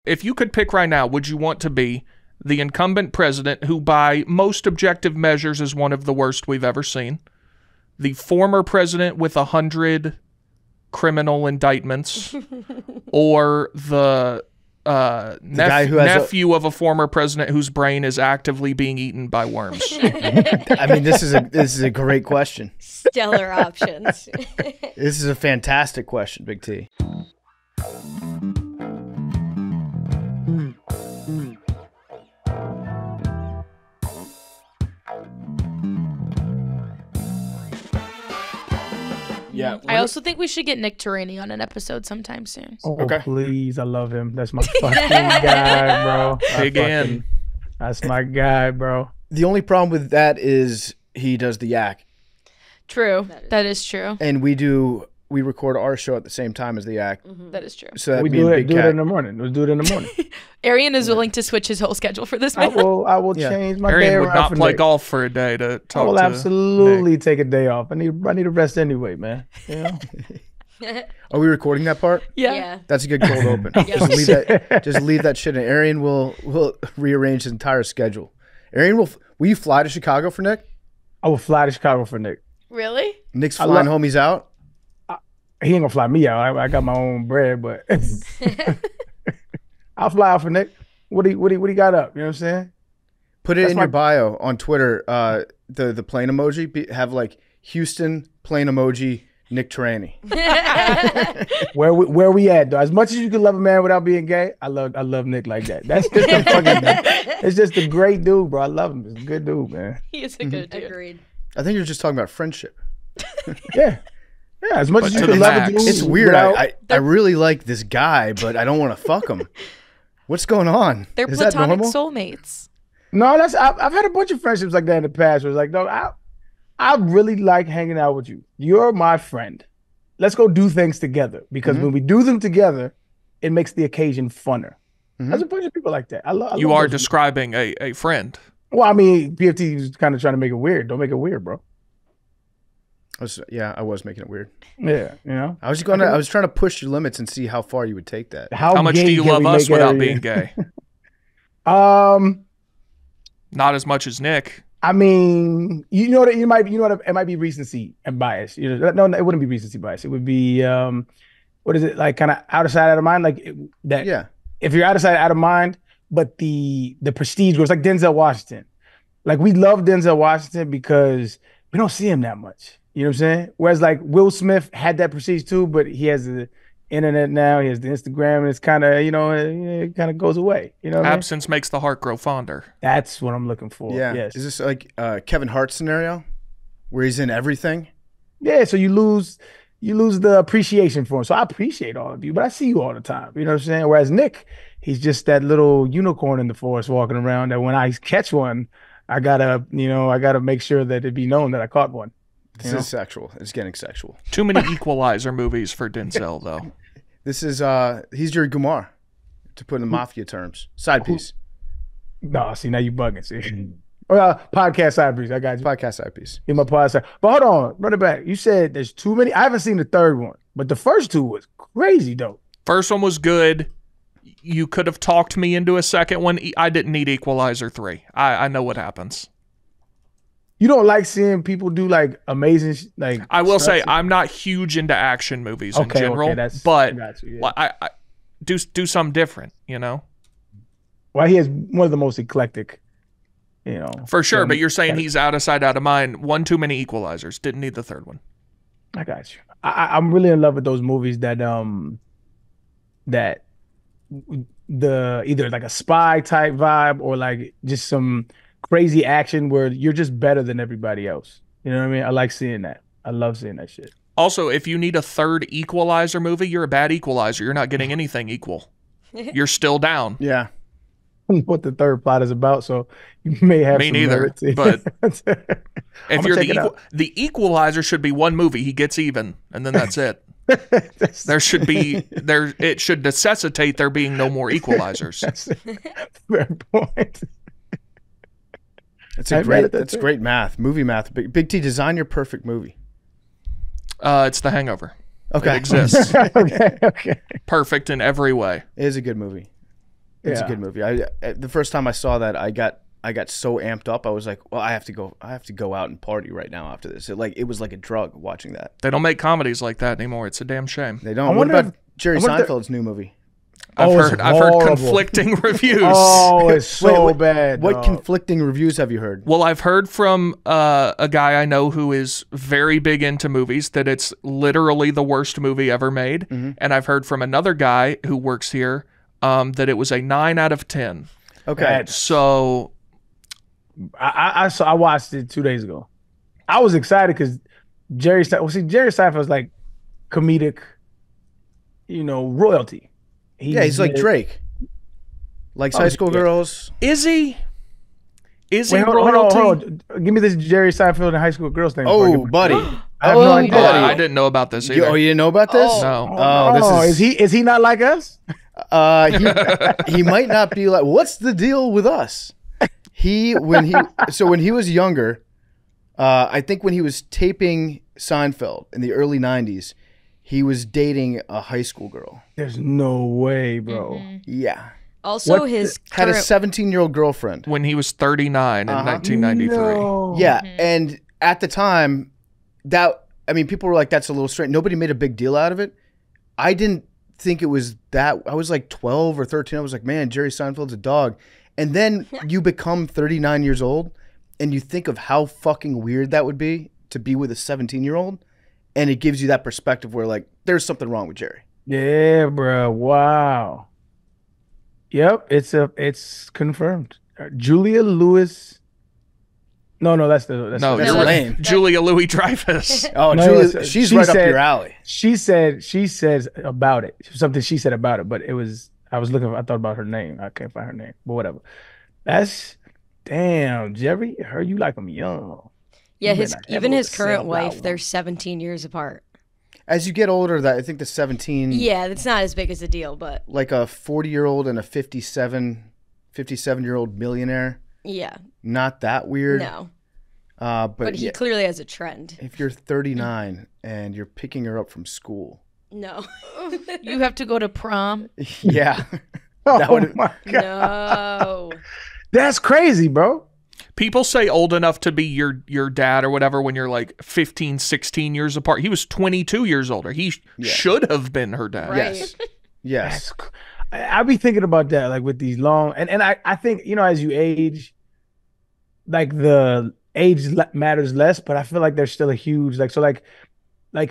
If you could pick right now, would you want to be the incumbent president, who by most objective measures is one of the worst we've ever seen, the former president with 100 criminal indictments, or the guy who has nephew of a former president whose brain is actively being eaten by worms? I mean, this is a great question. Stellar options. This is a fantastic question, Big T. Yeah. I also think we should get Nick Turini on an episode sometime soon. Oh, Okay. please. I love him. That's my fucking guy, bro. Big N. That's my guy, bro. The only problem with that is he does the yak. True. That is true. And we record our show at the same time as the yak. That is true. So that We me do and it Big Cat. in the morning. Let's do it in the morning. Arian is willing to switch his whole schedule for this I man. will Yeah. change my day Arian would around not for play Nick. golf for a day to I talk will to absolutely Nick. take a day off. I need a rest anyway, man. You know? Are we recording that part? Yeah. That's a good cold open. Just leave that shit in. Arian will rearrange his entire schedule. Arian, will you fly to Chicago for Nick? I will fly to Chicago for Nick. Really? Nick's flying homies out? He ain't gonna fly me out. I got my own bread, but I'll fly out for Nick. What do you got up? You know what I'm saying? Put it That's in your bio on Twitter. The plane emoji. Have like Houston plane emoji. Nick Turini. Where we at though? As much as you can love a man without being gay, I love Nick like that. That's just a fucking. It's just a great dude, bro. I love him. He's a good dude, man. He is a good dude. Agreed. I think you're just talking about friendship. Yeah. As much But as you to can the love a max. dude. It's weird. without- I really like this guy, but I don't want to fuck him. What's going on? They're Is that platonic normal? soulmates. No, I've had a bunch of friendships like that in the past where it's like, no, I really like hanging out with you. You're my friend. Let's go do things together, because when we do them together, it makes the occasion funner. There's a bunch of people like that. I love. You are those describing a friend. people. Well, I mean, PFT is kind of trying to make it weird. Don't make it weird, bro. I was making it weird. Yeah, you know. I was trying to push your limits and see how far you would take that. How much gay do you can love we us make without Arian? being gay? Not as much as Nick. I mean, you know that it might be recency and bias. You know, no, it wouldn't be recency bias. It would be what is it, like, kind of out of sight, out of mind, like that. Yeah. If you're out of sight, out of mind, but the prestige goes, like Denzel Washington. Like, we love Denzel Washington because we don't see him that much. You know what I'm saying? Whereas like Will Smith had that prestige too, but he has the internet now, he has the Instagram, and it's kind of, you know, it kind of goes away. You know what I mean? Absence makes the heart grow fonder. That's what I'm looking for. Yeah. Yes. Is this like Kevin Hart scenario where he's in everything? Yeah, so you lose the appreciation for him. So I appreciate all of you, but I see you all the time. You know what I'm saying? Whereas Nick, he's just that little unicorn in the forest walking around that when I catch one, I gotta make sure that it be known that I caught one. This is sexual. It's getting sexual. Too many Equalizer movies for Denzel, though. This is he's your Gumar, to put in mafia terms. Side piece. No, see, now you bugging. See, podcast side piece. I got you. Podcast side piece. In my podcast. But hold on, run it back. You said there's too many. I haven't seen the third one, but the first two was crazy dope. First one was good. You could have talked me into a second one. I didn't need Equalizer 3. I know what happens. You don't like seeing people do like amazing, like. I will say stunts? I'm not huge into action movies in general, I but got you, yeah. I do something different, you know? Well, he has one of the most eclectic, you know. For sure, film- but you're saying he's out of sight, out of mind. One too many Equalizers. Didn't need the third one. I got you. I'm really in love with those movies that the either like a spy type vibe or like just some crazy action where you're just better than everybody else. You know what I mean? I like seeing that. I love seeing that shit. Also, if you need a third Equalizer movie, you're a bad Equalizer. You're not getting anything equal. You're still down. Yeah. What the third plot is about, so you may have Me some neither, merit to it. but if you're check the Equalizer should be one movie. He gets even, and then that's it. It should necessitate there being no more Equalizers. That's a fair point. That's great math, movie math. Big T, design your perfect movie. It's The Hangover. Okay. It exists. Okay. Perfect in every way. It is a good movie. It's a good movie. The first time I saw that, I got so amped up. I was like, well, I have to go out and party right now after this. It was like a drug watching that. They don't make comedies like that anymore. It's a damn shame. They don't. What about Jerry Seinfeld's new movie? I've heard conflicting reviews. Oh, it's so bad. What conflicting reviews have you heard? Well, I've heard from a guy I know who is very big into movies that it's literally the worst movie ever made. And I've heard from another guy who works here that it was a 9 out of 10. Okay. So I watched it 2 days ago. I was excited because Jerry Seinfeld's like comedic, royalty. He's like Drake. Likes high school girls. is he? Is he Wait, royalty? hold on. Give me this Jerry Seinfeld and high school girls thing. Oh, buddy. I have no idea. I didn't know about this either. You didn't know about this? No. This is he not like us? He might not be like. What's the deal with us? When he was younger, I think when he was taping Seinfeld in the early 90s, he was dating a high school girl. There's no way, bro. Yeah. Also, his Had a current 17-year-old girlfriend. When he was 39 in 1993. No. Yeah, and at the time, people were like, that's a little strange. Nobody made a big deal out of it. I didn't think it was that. I was like 12 or 13. I was like, man, Jerry Seinfeld's a dog. And then you become 39 years old, and you think of how fucking weird that would be to be with a 17-year-old, and it gives you that perspective where, like, there's something wrong with Jerry. Yeah, bro. Wow. Yep, it's confirmed. Julia Louis. No, that's No, That's lame. Julia Louis-Dreyfus. Oh, No, Julia, she's right up your alley. She says about it. Something she said about it, but it was I thought about her name. I can't find her name. But whatever. That's damn, Jerry, I heard you like him young. Yeah, You his better even have his a current sale wife, that they're one. 17 years apart. As you get older, I think the 17, Yeah, it's not as big as a deal, but like a 40-year-old and a 57-year-old millionaire, yeah, not that weird. no. But He clearly has a trend. if you're 39 and you're picking her up from school, No, You have to go to prom. yeah, Oh my god. no. That's crazy, bro. People say old enough to be your dad or whatever when you're like 15, 16 years apart. He was 22 years older. He should have been her dad. Right. yes. I be thinking about that, like with these long, and I think, as you age, like the age matters less, but I feel like there's still a huge, like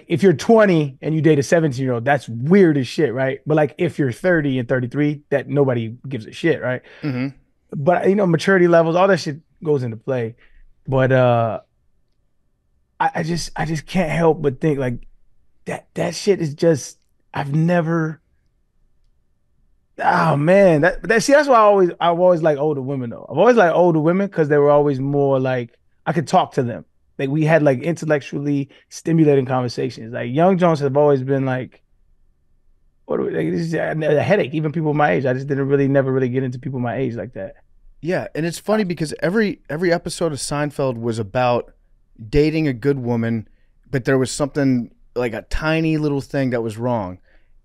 if you're 20 and you date a 17-year-old, that's weird as shit, right? But like if you're 30 and 33, that nobody gives a shit, right? Mm-hmm. But maturity levels, all that shit goes into play. But I just can't help but think like that shit is just, I've never. Oh man, that's why I've always like older women though. I've always liked older women because they were always more like I could talk to them. Like we had like intellectually stimulating conversations. Like young Jones have always been like, this is a headache. Even people my age, I just never really get into people my age like that. Yeah, and it's funny because every episode of Seinfeld was about dating a good woman, but there was something like a tiny little thing that was wrong.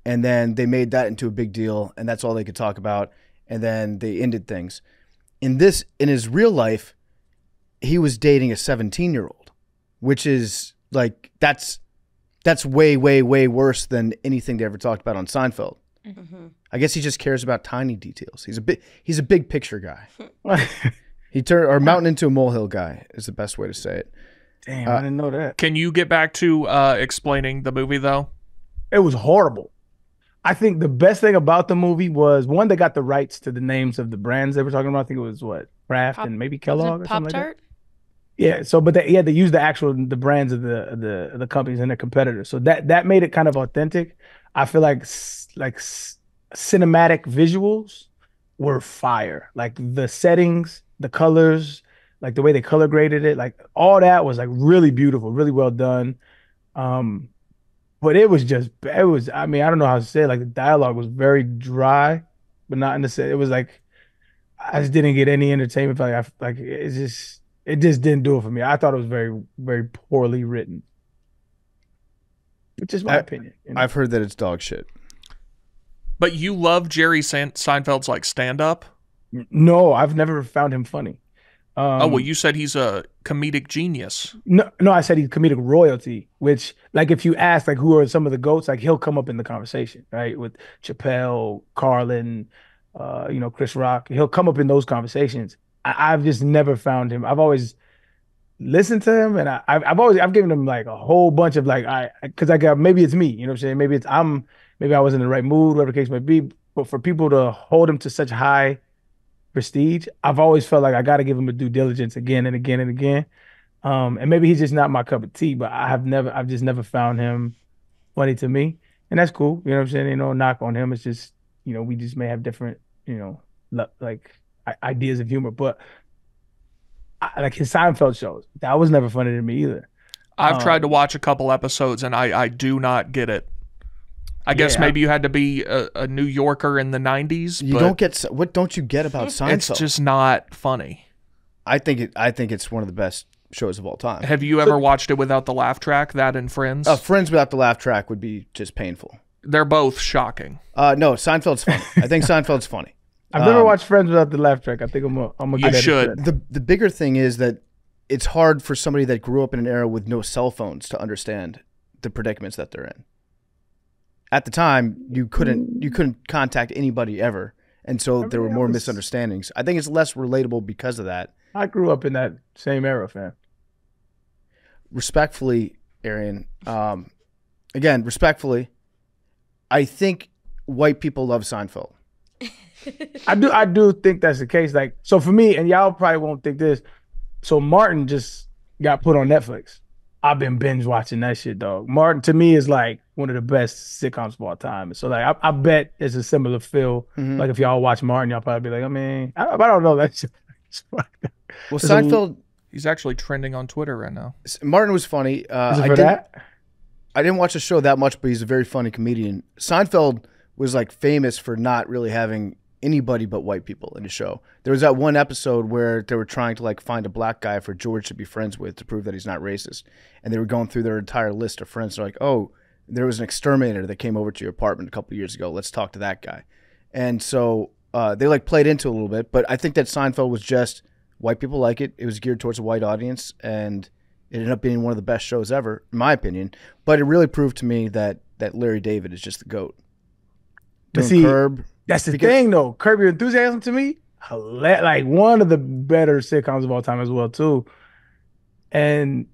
And then they made that into a big deal, and that's all they could talk about. And then they ended things. In his real life, he was dating a 17-year-old, which is like that's way, way, way worse than anything they ever talked about on Seinfeld. Mm-hmm. I guess he just cares about tiny details. He's a big picture guy. He turned our mountain into a molehill guy is the best way to say it. Damn, I didn't know that. Can you get back to explaining the movie though? It was horrible. I think the best thing about the movie was one, they got the rights to the names of the brands they were talking about. I think it was Kraft and maybe Kellogg or something like that. Pop-Tart? Yeah. So, but they used the brands of the companies and their competitors. So that made it kind of authentic. I feel like cinematic visuals were fire. Like the settings, the colors, like the way they color graded it, like all that was like really beautiful, really well done. But it was I don't know how to say it. Like the dialogue was very dry, but not in the sense. It was like, I just didn't get any entertainment. It just didn't do it for me. I thought it was very, very poorly written. Which is my opinion. I've heard that it's dog shit. But you love Jerry Seinfeld's like stand-up? No, I've never found him funny. Oh, well, you said he's a comedic genius. No, I said he's comedic royalty, which, like, if you ask, like, who are some of the GOATs, like, he'll come up in the conversation, right? With Chappelle, Carlin, Chris Rock. He'll come up in those conversations. I've just never found him. I've always listened to him, and I've given him, like, a whole bunch of, like, because maybe it's me, you know what I'm saying? Maybe I was in the right mood, whatever the case may be. But for people to hold him to such high prestige, I've always felt like I got to give him a due diligence again and again and again. And maybe he's just not my cup of tea, but I've just never found him funny to me. And that's cool. You know what I'm saying? No knock on him. It's just, we just may have different, ideas of humor. But like his Seinfeld shows, that was never funny to me either. I've tried to watch a couple episodes and I do not get it. I guess maybe you had to be a New Yorker in the 90s. What don't you get about Seinfeld? It's just not funny. I think it's one of the best shows of all time. Have you ever watched it without the laugh track? That and Friends? Friends without the laugh track would be just painful. They're both shocking. No, Seinfeld's funny. I think Seinfeld's funny. I've never watched Friends without the laugh track. I think I'm gonna get You should. The bigger thing is that it's hard for somebody that grew up in an era with no cell phones to understand the predicaments that they're in. At the time, you couldn't contact anybody ever, and so there were more misunderstandings. I think it's less relatable because of that. I grew up in that same era, fam. Respectfully, Arian, respectfully, I think white people love Seinfeld. I do think that's the case. Like, so for me, and y'all probably won't think this, so Martin just got put on Netflix. I've been binge watching that shit, dog. Martin, to me, is like one of the best sitcoms of all time. So, like, I bet it's a similar feel. Mm-hmm. Like, if y'all watch Martin, y'all probably be like, I don't know that shit. Well, Seinfeld, he's actually trending on Twitter right now. Martin was funny. Is it for that? I didn't watch the show that much, but he's a very funny comedian. Seinfeld was like famous for not really having anybody but white people in the show. There was that one episode where they were trying to like find a black guy for George to be friends with to prove that he's not racist. And they were going through their entire list of friends. They're like, oh, there was an exterminator that came over to your apartment a couple years ago. Let's talk to that guy. And so they like played into it a little bit, but I think that Seinfeld was just white people like it. It was geared towards a white audience, and it ended up being one of the best shows ever, in my opinion. But it really proved to me that Larry David is just the GOAT. But see, Curb. That's the thing, though. Curb Your Enthusiasm, to me, like one of the better sitcoms of all time as well, too. And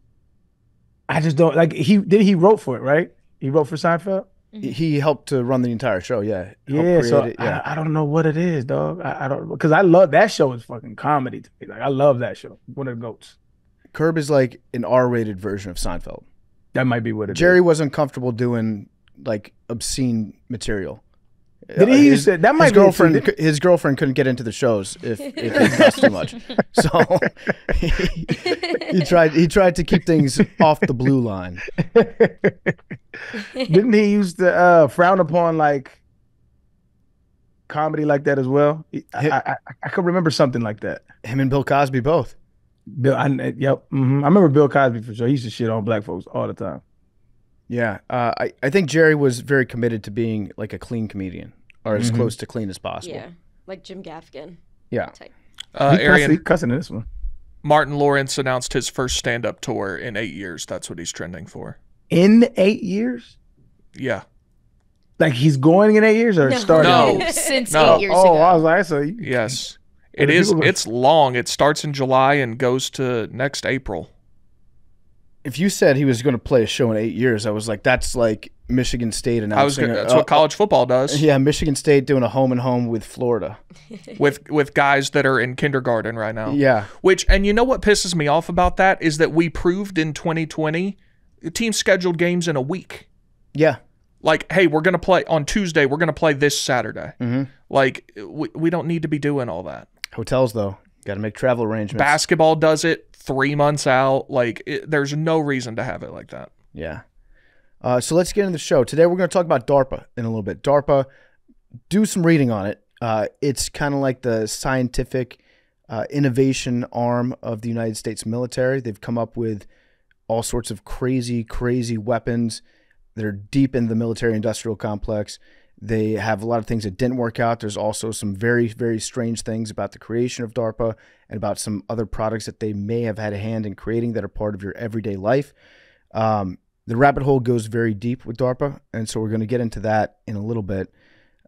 I just don't like. He wrote for it, right? He wrote for Seinfeld. He helped to run the entire show. Yeah. So I don't know what it is, dog. I don't, because I love that show. Is fucking comedy to me. Like, I love that show. One of the GOATs. Curb is like an R-rated version of Seinfeld. That might be what it is. Jerry wasn't comfortable doing like obscene material. Did he use that? That might be his girlfriend couldn't get into the shows if it cost too much. So he tried to keep things off the blue line. Didn't he used to frown upon like comedy like that as well? I could remember something like that. Him and Bill Cosby both. I remember Bill Cosby for sure. He used to shit on black folks all the time. Yeah, I think Jerry was very committed to being like a clean comedian, or as close to clean as possible. Yeah, like Jim Gaffigan. Yeah. Arian, cussing in this one. Martin Lawrence announced his first stand-up tour in 8 years. That's what he's trending for. In 8 years? Yeah. Like he's going in 8 years, or starting? No, since 8 years ago. Oh, I was like, so yes, it is. It's long. It starts in July and goes to next April. If you said he was going to play a show in 8 years, I was like, that's like Michigan State announcing. That's what college football does. Yeah, Michigan State doing a home and home with Florida, with guys that are in kindergarten right now. Yeah. And you know what pisses me off about that is that we proved in 2020, the team scheduled games in a week. Yeah. Like, hey, we're going to play on Tuesday. We're going to play this Saturday. Mm-hmm. Like, we don't need to be doing all that. Hotels, though, got to make travel arrangements. Basketball does it 3 months out. Like, there's no reason to have it like that. Yeah. So let's get into the show. Today we're going to talk about DARPA in a little bit. DARPA, do some reading on it. It's kind of like the scientific innovation arm of the United States military. They've come up with all sorts of crazy, crazy weapons that are deep in the military-industrial complex. They have a lot of things that didn't work out. There's also some very, very strange things about the creation of DARPA and about some other products that they may have had a hand in creating that are part of your everyday life. The rabbit hole goes very deep with DARPA, and so we're going to get into that in a little bit.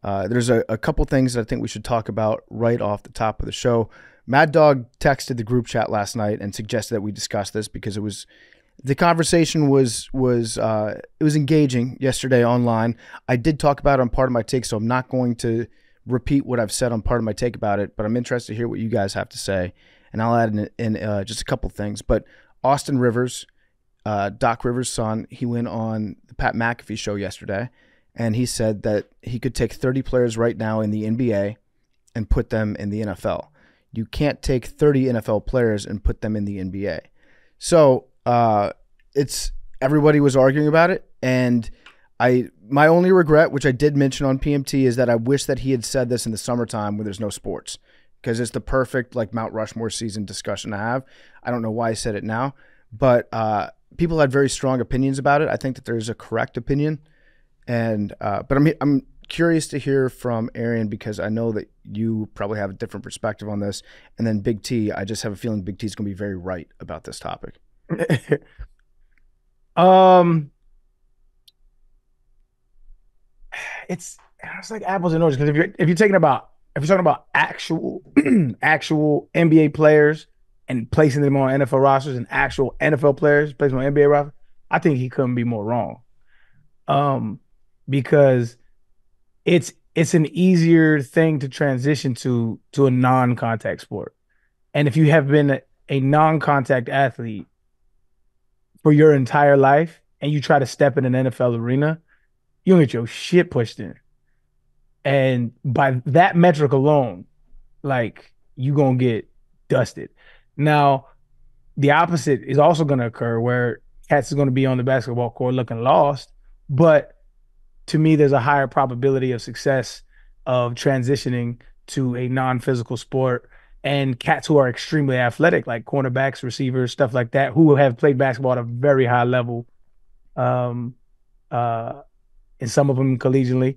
There's a couple things that I think we should talk about right off the top of the show. Mad Dog texted the group chat last night and suggested that we discuss this because the conversation was engaging yesterday online. I did talk about it on Part of My Take, so I'm not going to repeat what I've said on Part of My Take about it, but I'm interested to hear what you guys have to say, and I'll add in just a couple things. But Austin Rivers, Doc Rivers' son, he went on the Pat McAfee show yesterday, and he said that he could take 30 players right now in the NBA and put them in the NFL. You can't take 30 NFL players and put them in the NBA. So everybody was arguing about it, and my only regret, which I did mention on PMT, is that I wish that he had said this in the summertime when there's no sports, because it's the perfect like Mount Rushmore season discussion to have. I don't know why I said it now, but people had very strong opinions about it. I think that there's a correct opinion, and but I'm curious to hear from Arian, because I know that you probably have a different perspective on this, and then Big T. I just have a feeling Big T is going to be very right about this topic. It's like apples and oranges, because if you're talking about actual NBA players and placing them on NFL rosters, and actual NFL players placing them on NBA rosters, I think he couldn't be more wrong. Because it's an easier thing to transition to a non-contact sport. And if you have been a non-contact athlete for your entire life and you try to step in an NFL arena, you'll get your shit pushed in. And by that metric alone, like, you gonna get dusted. Now, the opposite is also gonna occur, where cats is gonna be on the basketball court looking lost, but to me, there's a higher probability of success of transitioning to a non-physical sport, and cats who are extremely athletic, like cornerbacks, receivers, stuff like that, who have played basketball at a very high level, and some of them collegially.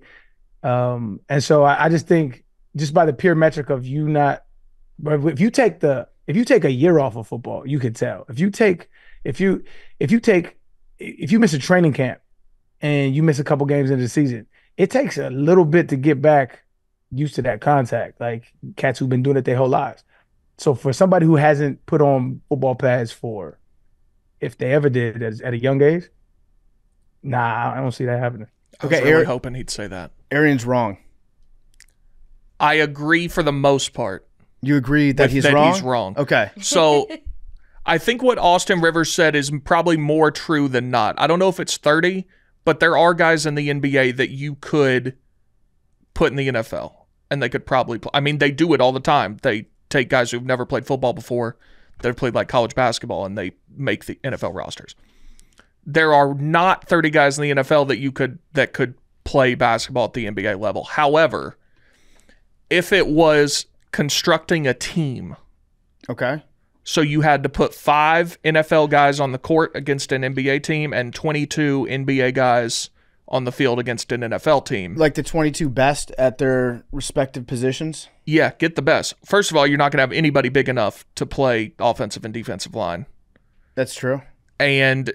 And so I just think, just by the pure metric of you not, if you take a year off of football, you could tell. If you miss a training camp and you miss a couple games into the season, it takes a little bit to get back used to that contact, like cats who've been doing it their whole lives. So for somebody who hasn't put on football pads if they ever did at a young age, nah, I don't see that happening. Okay, I was really hoping he'd say that. Arian's wrong. I agree for the most part. You agree that he's wrong? He's wrong. Okay. So I think what Austin Rivers said is probably more true than not. I don't know if it's 30, but there are guys in the NBA that you could put in the NFL, and they could probably play. I mean, they do it all the time. They take guys who've never played football before, that have played like college basketball, and they make the NFL rosters. There are not 30 guys in the NFL that could play basketball at the NBA level. However, if it was constructing a team, okay, so you had to put 5 NFL guys on the court against an NBA team and 22 NBA guys on the field against an NFL team. Like the 22 best at their respective positions? Yeah, get the best. First of all, you're not going to have anybody big enough to play offensive and defensive line. That's true. And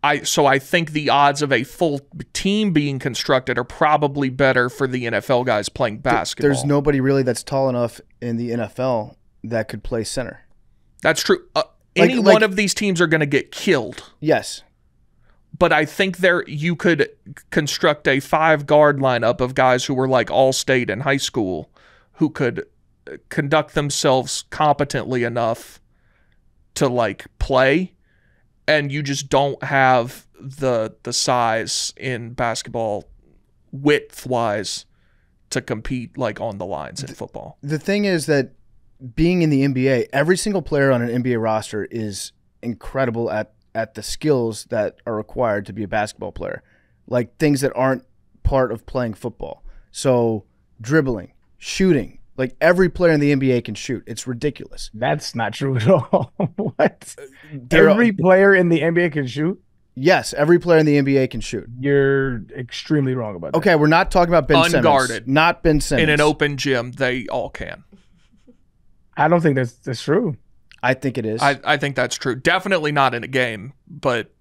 I think the odds of a full team being constructed are probably better for the NFL guys playing basketball. There's nobody really that's tall enough in the NFL that could play center. That's true. Any one of these teams are going to get killed. Yes. But I think you could construct a 5-guard lineup of guys who were like all-state in high school, who could conduct themselves competently enough to like play, and you just don't have the size in basketball width-wise to compete like on the lines in football. The thing is that being in the NBA, every single player on an NBA roster is incredible at the skills that are required to be a basketball player, like things that aren't part of playing football. So dribbling, shooting, like every player in the NBA can shoot. It's ridiculous. That's not true at all. What? Every player in the NBA can shoot? Yes, every player in the NBA can shoot. You're extremely wrong about that. Okay, we're not talking about Ben Unguarded. Simmons. Not Ben Simmons. In an open gym, they all can. I don't think that's true. I think it is. I think that's true. Definitely not in a game, but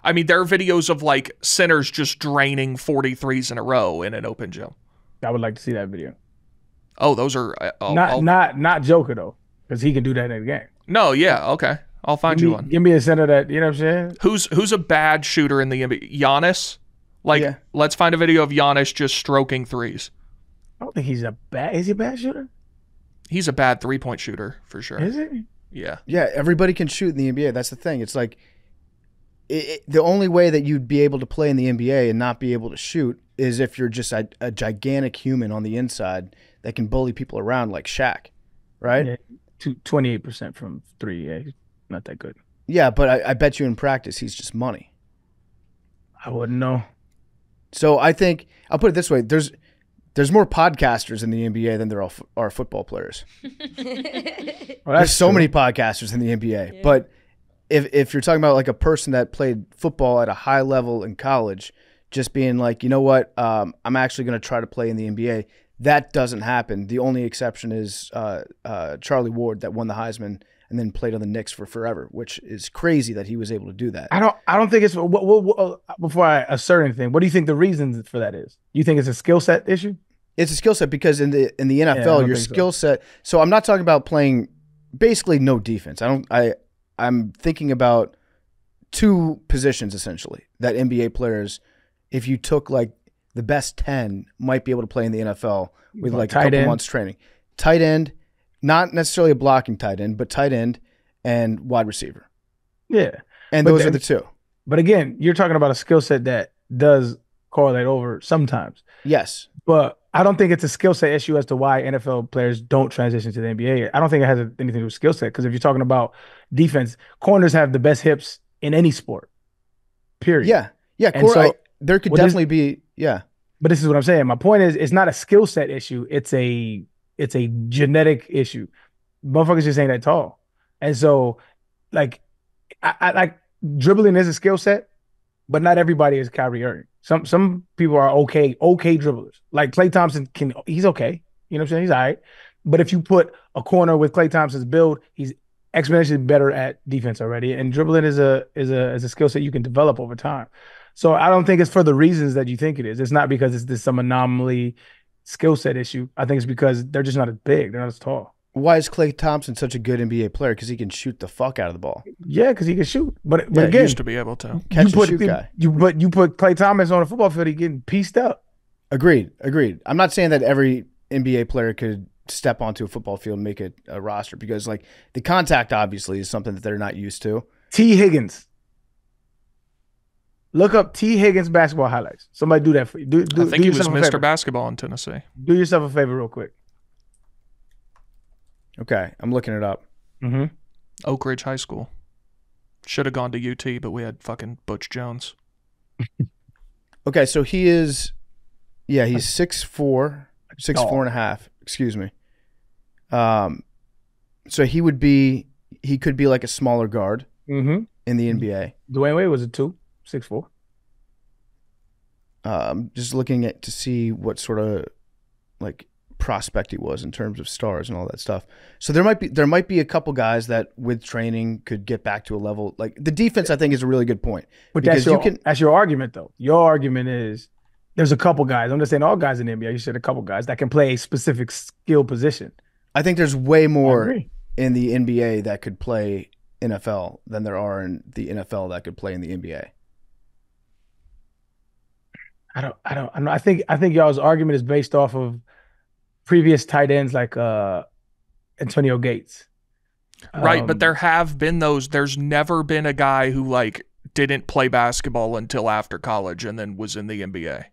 I mean, there are videos of like centers just draining 43s in a row in an open gym. I would like to see that video. Oh, those are Not Joker though, because he can do that in a game. No, yeah, okay. I'll find you one. Give me a center that, you know what I'm saying? Who's a bad shooter in the NBA? Giannis? Like, Yeah. let's find a video of Giannis just stroking threes. I don't think he's is he a bad shooter? He's a bad 3-point shooter for sure. Is he? Yeah. Yeah, everybody can shoot in the NBA. That's the thing. It's like the only way that you'd be able to play in the NBA and not be able to shoot is if you're just a gigantic human on the inside that can bully people around like Shaq, right? Yeah, 28% from three. Yeah, he's not that good. Yeah, but I bet you in practice he's just money. I wouldn't know. So I think I'll put it this way: there's more podcasters in the NBA than there are football players. Well, There's so many podcasters in the NBA, Yeah. but if you're talking about like a person that played football at a high level in college, just being like, you know what, I'm actually going to try to play in the NBA, that doesn't happen. The only exception is Charlie Ward that won the Heisman and then played on the Knicks for forever, which is crazy that he was able to do that. I don't think it's before I assert anything. What do you think the reason for that is? You think it's a skill set issue? It's a skill set because in the I NFL, don't your think so. skill set. So I'm not talking about playing basically no defense. I'm thinking about two positions essentially that NBA players, if you took like the best 10, might be able to play in the NFL with like a tight couple end. months training. Tight end, not necessarily a blocking tight end, but tight end and wide receiver. Yeah. And But those are then- the two. But again, you're talking about a skill set that does correlate over sometimes. Yes. But I don't think it's a skill set issue as to why NFL players don't transition to the NBA. I don't think it has anything to do with skill set, because if you're talking about defense, corners have the best hips in any sport. Period. Yeah. Yeah. And so- there could Well, this- definitely be, yeah. But this is what I'm saying. My point is, it's not a skill set issue. It's a genetic issue. Motherfuckers just ain't that tall. And so, like, I like dribbling is a skill set, but not everybody is Kyrie Irving. Some people are okay dribblers. Like Klay Thompson he's okay. You know what I'm saying? He's all right. But if you put a corner with Klay Thompson's build, he's exponentially better at defense already. And dribbling is a skill set you can develop over time. So I don't think it's for the reasons that you think it is. It's not because it's this some anomaly skill set issue. I think it's because they're just not as big. They're not as tall. Why is Klay Thompson such a good NBA player? Because he can shoot the fuck out of the ball. Yeah, because he can shoot. But Yeah, again, Used to be able to. Catch you put and shoot guy. you put Klay Thomas on a football field, he getting pieced up. Agreed. I'm not saying that every NBA player could step onto a football field and make it a roster, because like the contact obviously is something that they're not used to. T. Higgins. Look up T. Higgins basketball highlights. Somebody do that for you. I think he was yourself a Mr. favor. Basketball in Tennessee. Do yourself a favor real quick. Okay, I'm looking it up. Mm-hmm. Oak Ridge High School. Should have gone to UT, but we had fucking Butch Jones. Okay, so he's 6'4", 6'4" and a half. Excuse me. So he could be like a smaller guard Mm-hmm. in the NBA. Dwayne Wade was a 6'4". Just looking at to see what sort of like prospect he was in terms of stars and all that stuff. So there might be a couple guys that with training could get back to a level like the defense. I think is a really good point. But Because that's your argument though. Your argument is there's a couple guys. I'm not saying all guys in the NBA. You said a couple guys that can play a specific skill position. I think there's way I more agree. in the NBA that could play NFL than there are in the NFL that could play in the NBA. I don't know. I think y'all's argument is based off of previous tight ends like Antonio Gates. Right, but there have been those. There's never been a guy who like didn't play basketball until after college and then was in the NBA.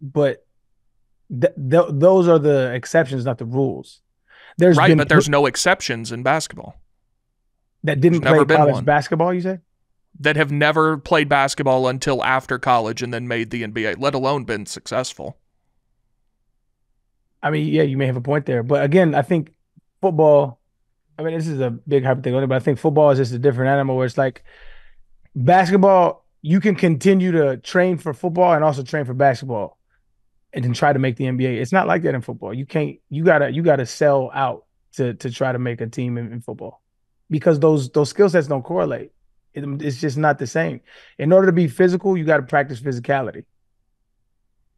But those are the exceptions, not the rules. There's Right, been but there's no exceptions in basketball that didn't there's never play been college one. basketball. You said? that have never played basketball until after college and then made the NBA, let alone been successful. I mean, yeah, you may have a point there, but again, I think football. I mean, this is a big hypothetical, but I think football is just a different animal. Where it's like basketball you can continue to train for football and also train for basketball and then try to make the NBA. It's not like that in football. You can't, you gotta sell out to try to make a team in football because those skill sets don't correlate. It's just not the same. In order to be physical, you got to practice physicality.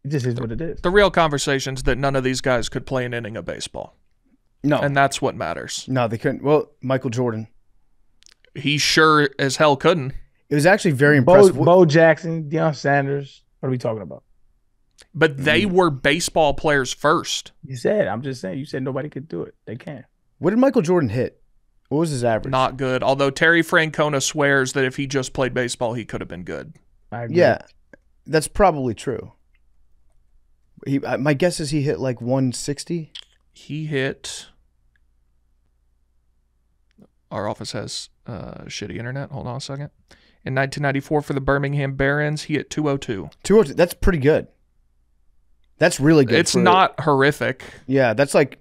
It just is what it is. The real conversation's that none of these guys could play an inning of baseball. No. And that's what matters. No, they couldn't. Well, Michael Jordan. He sure as hell couldn't. It was actually very impressive. Bo Jackson, Deion Sanders. What are we talking about? But they were baseball players first. You said, I'm just saying, you said nobody could do it. They can. What did Michael Jordan hit? What was his average? Not good. Although Terry Francona swears that if he just played baseball, he could have been good. I agree. Yeah, that's probably true. My guess is he hit like 160. He hit. Our office has shitty internet. Hold on a second. In 1994 for the Birmingham Barons, he hit 202. 202. That's pretty good. That's really good. It's not horrific. Yeah, that's like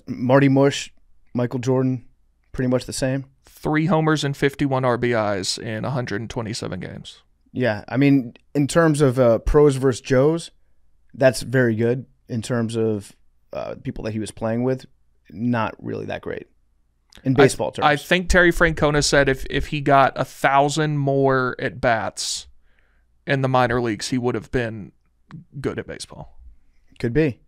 Marty Mush, Michael Jordan, pretty much the same. 3 homers and 51 RBIs in 127 games. Yeah, I mean, in terms of pros versus Joes, that's very good. In terms of people that he was playing with, not really that great in baseball terms. I think Terry Francona said if he got 1,000 more at bats in the minor leagues, he would have been good at baseball. Could be.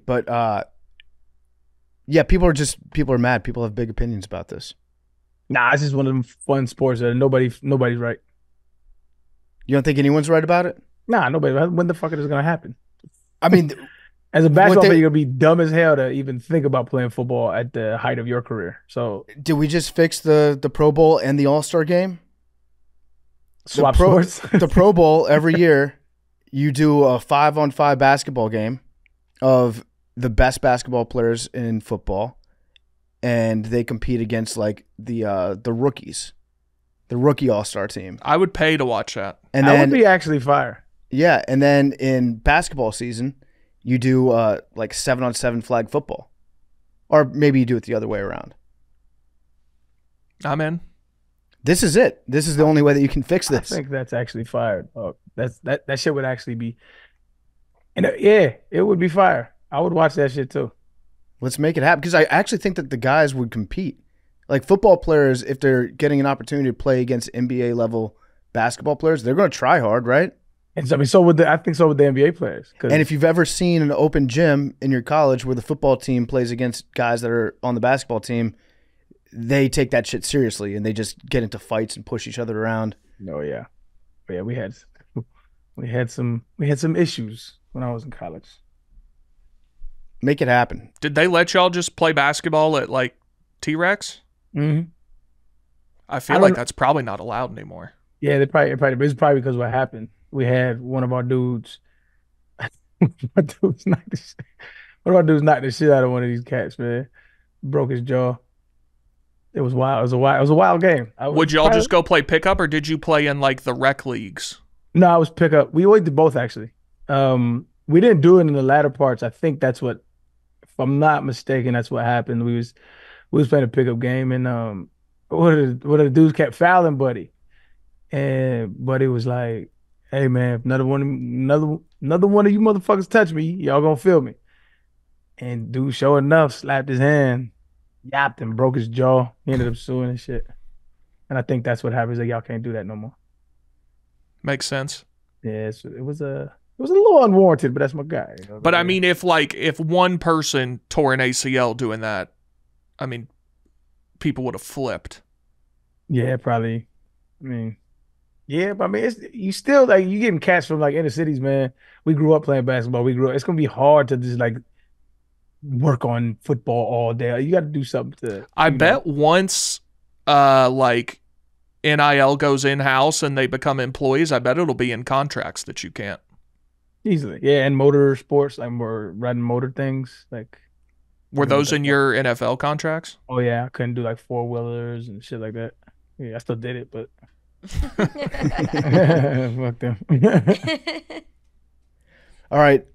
But yeah, people are mad. People have big opinions about this. Nah, it's just one of them fun sports that nobody's right. You don't think anyone's right about it? Nah, nobody. When the fuck is this gonna happen? I mean, as a basketball player, you're gonna be dumb as hell to even think about playing football at the height of your career. So, did we just fix the Pro Bowl and the All-Star game? Swap sports. The Pro Bowl every year, you do a 5-on-5 basketball game of the best basketball players in football, and they compete against like the rookies, the rookie All-Star team. I would pay to watch that. And that then, would be actually fire. Yeah, and then in basketball season, you do like 7-on-7 flag football, or maybe you do it the other way around. I'm in. This is it. This is the only way that you can fix this. I think that's actually fire. Oh, that shit would actually be, and yeah, it would be fire. I would watch that shit too. Let's make it happen, because I actually think that the guys would compete. Like football players, if they're getting an opportunity to play against NBA level basketball players, they're going to try hard, right? And so, I mean, I think so with the NBA players. And if you've ever seen an open gym in your college where the football team plays against guys that are on the basketball team, they take that shit seriously and they just get into fights and push each other around. Oh yeah, but yeah, we had some issues when I was in college. Make it happen. Did they let y'all just play basketball at like T-Rex? Mm-hmm. I feel like that's probably not allowed anymore. Yeah, it's probably because of what happened. We had one of our dudes. One of our dudes knocked the shit out of one of these cats, man. Broke his jaw. It was wild. It was a wild game. Would y'all just go play pickup, or did you play in like the rec leagues? No, I was pickup. We always did both, actually. We didn't do it in the latter parts. I think that's what, if I'm not mistaken, that's what happened. We was playing a pickup game, and one of the dudes kept fouling Buddy, and Buddy was like, "Hey man, if another one of you motherfuckers touch me, y'all gonna feel me." And dude, sure enough, slapped his hand, yapped and broke his jaw. He ended up suing and shit. And I think that's what happens. Like, y'all can't do that no more. Makes sense. Yeah, it was a little unwarranted, but that's my guy. You know? But I mean, if one person tore an ACL doing that, I mean, people would have flipped. Yeah, probably. I mean, yeah, but I mean, you still like you getting cats from like inner cities, man. We grew up playing basketball. It's gonna be hard to just like work on football all day. You got to do something to. I bet once, like NIL goes in house and they become employees, I bet it'll be in contracts that you can't. Easily, yeah, and motor sports, like we're riding motor things, like. Were those in your NFL contracts? Oh yeah, I couldn't do like 4-wheelers and shit like that. Yeah, I still did it, but fuck them. All right,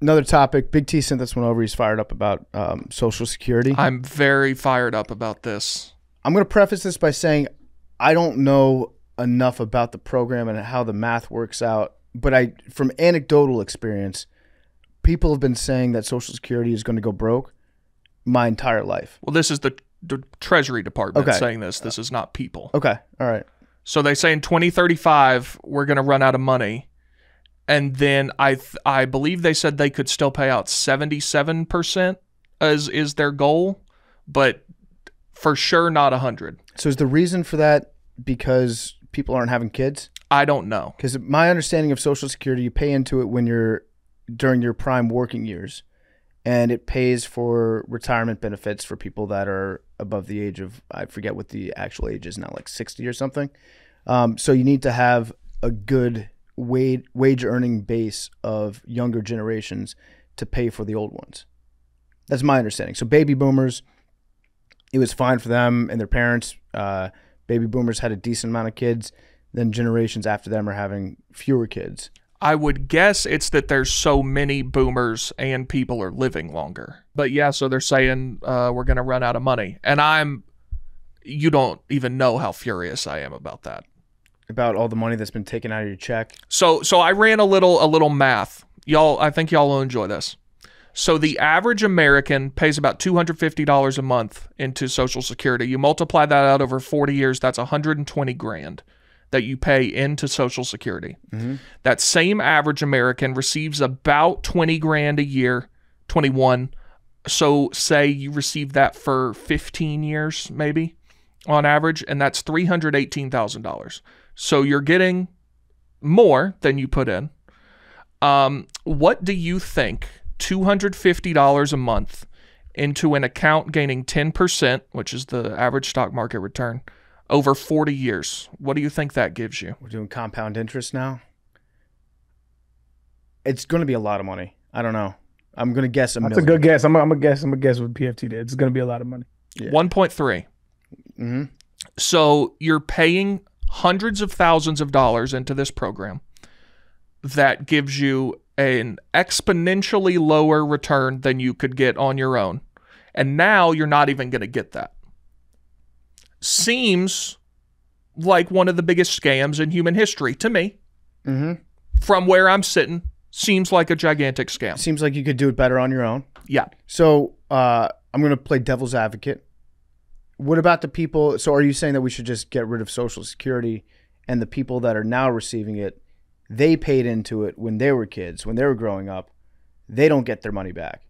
another topic. Big T sent this one over. He's fired up about Social Security. I'm very fired up about this. I'm going to preface this by saying I don't know enough about the program and how the math works out, but from anecdotal experience, people have been saying that Social Security is going to go broke my entire life. Well, this is the Treasury Department saying this. This is not people. Okay. All right. So they say in 2035, we're going to run out of money. And then I believe they said they could still pay out 77% is their goal, but for sure not 100. So is the reason for that because people aren't having kids? I don't know. Because my understanding of Social Security, you pay into it when you're during your prime working years, and it pays for retirement benefits for people that are above the age of, I forget what the actual age is now, like 60 or something. So you need to have a good wage earning base of younger generations to pay for the old ones. That's my understanding. So baby boomers, it was fine for them and their parents. Baby boomers had a decent amount of kids. Then generations after them are having fewer kids. I would guess it's that there's so many boomers and people are living longer. But yeah, so they're saying we're going to run out of money. And you don't even know how furious I am about that. About all the money that's been taken out of your check? So I ran a little math. I think y'all will enjoy this. So the average American pays about $250 a month into Social Security. You multiply that out over 40 years, that's $120,000 that you pay into Social Security. Mm-hmm. That same average American receives about $20,000 a year, 21. So say you receive that for 15 years, maybe on average, and that's $318,000. So you're getting more than you put in. What do you think $250 a month into an account gaining 10%, which is the average stock market return, over 40 years, what do you think that gives you? We're doing compound interest now. It's going to be a lot of money. I don't know. I'm going to guess $1 million. That's a good guess. I'm gonna guess what PFT did. It's going to be a lot of money. Yeah. 1.3. Mm-hmm. So you're paying hundreds of thousands of dollars into this program that gives you an exponentially lower return than you could get on your own. And now you're not even going to get that. Seems like one of the biggest scams in human history to me. Mm-hmm. From where I'm sitting, seems like a gigantic scam. Seems like you could do it better on your own. Yeah. So I'm going to play devil's advocate. What about the people? So are you saying that we should just get rid of Social Security and the people that are now receiving it, they paid into it when they were kids, when they were growing up, they don't get their money back?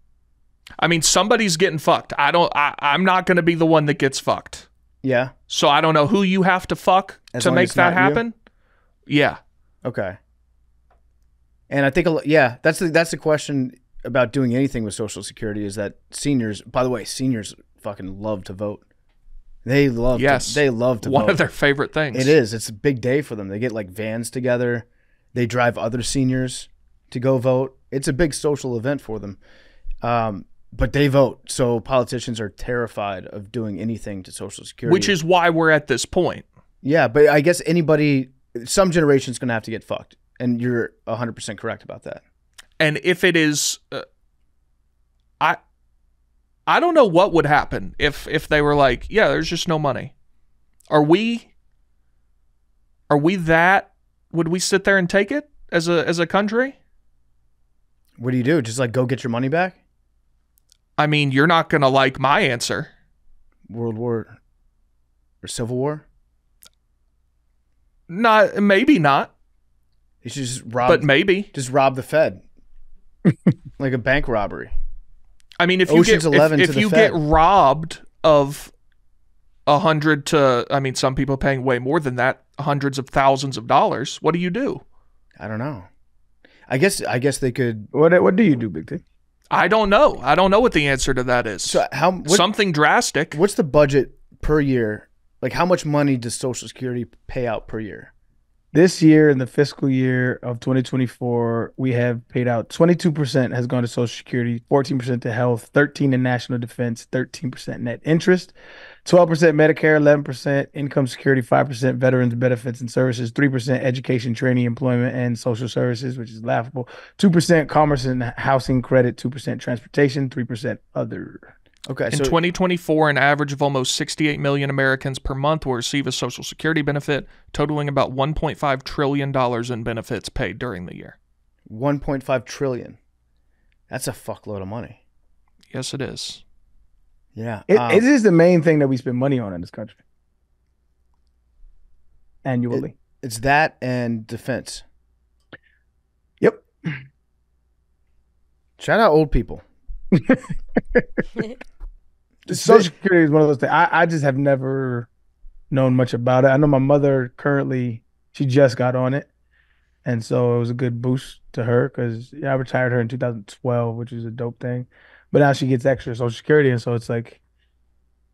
I mean, somebody's getting fucked. I'm not going to be the one that gets fucked. Yeah. So I don't know who you have to fuck to make that happen. Yeah. Okay. And I think, that's the question about doing anything with Social Security is that seniors, by the way, seniors fucking love to vote. They love to vote. One of their favorite things. It is. It's a big day for them. They get like vans together. They drive other seniors to go vote. It's a big social event for them. But they vote. So politicians are terrified of doing anything to Social Security. Which is why we're at this point. Yeah, but I guess some generation's going to have to get fucked. And you're 100% correct about that. And if it is, I don't know what would happen if they were like, yeah, there's just no money. Are we that? Would we sit there and take it as a country? What do you do? Just like go get your money back? I mean, you're not going to like my answer. World War or Civil War? Maybe not. You should just rob. But maybe. Just rob the Fed. Like a bank robbery. I mean, if you get robbed of 100 to, I mean, some people paying way more than that, hundreds of thousands of dollars, what do you do? I don't know. I guess they could. What do you do, Big T? I don't know. I don't know what the answer to that is. So something drastic. What's the budget per year? Like how much money does Social Security pay out per year? This year, in the fiscal year of 2024, we have paid out 22% has gone to Social Security, 14% to health, 13% to national defense, 13% net interest, 12% Medicare, 11% income security, 5% veterans benefits and services, 3% education, training, employment, and social services, which is laughable, 2% commerce and housing credit, 2% transportation, 3% other. Okay, In so 2024, an average of almost 68 million Americans per month will receive a Social Security benefit, totaling about $1.5 trillion in benefits paid during the year. 1.5 trillion. That's a fuckload of money. Yes, it is. Yeah. It is the main thing that we spend money on in this country annually. It's that and defense. Yep. Shout out old people. Social Security is one of those things. I just have never known much about it. I know my mother currently, she just got on it. And so it was a good boost to her because I retired her in 2012, which is a dope thing. But now she gets extra Social Security. And so it's like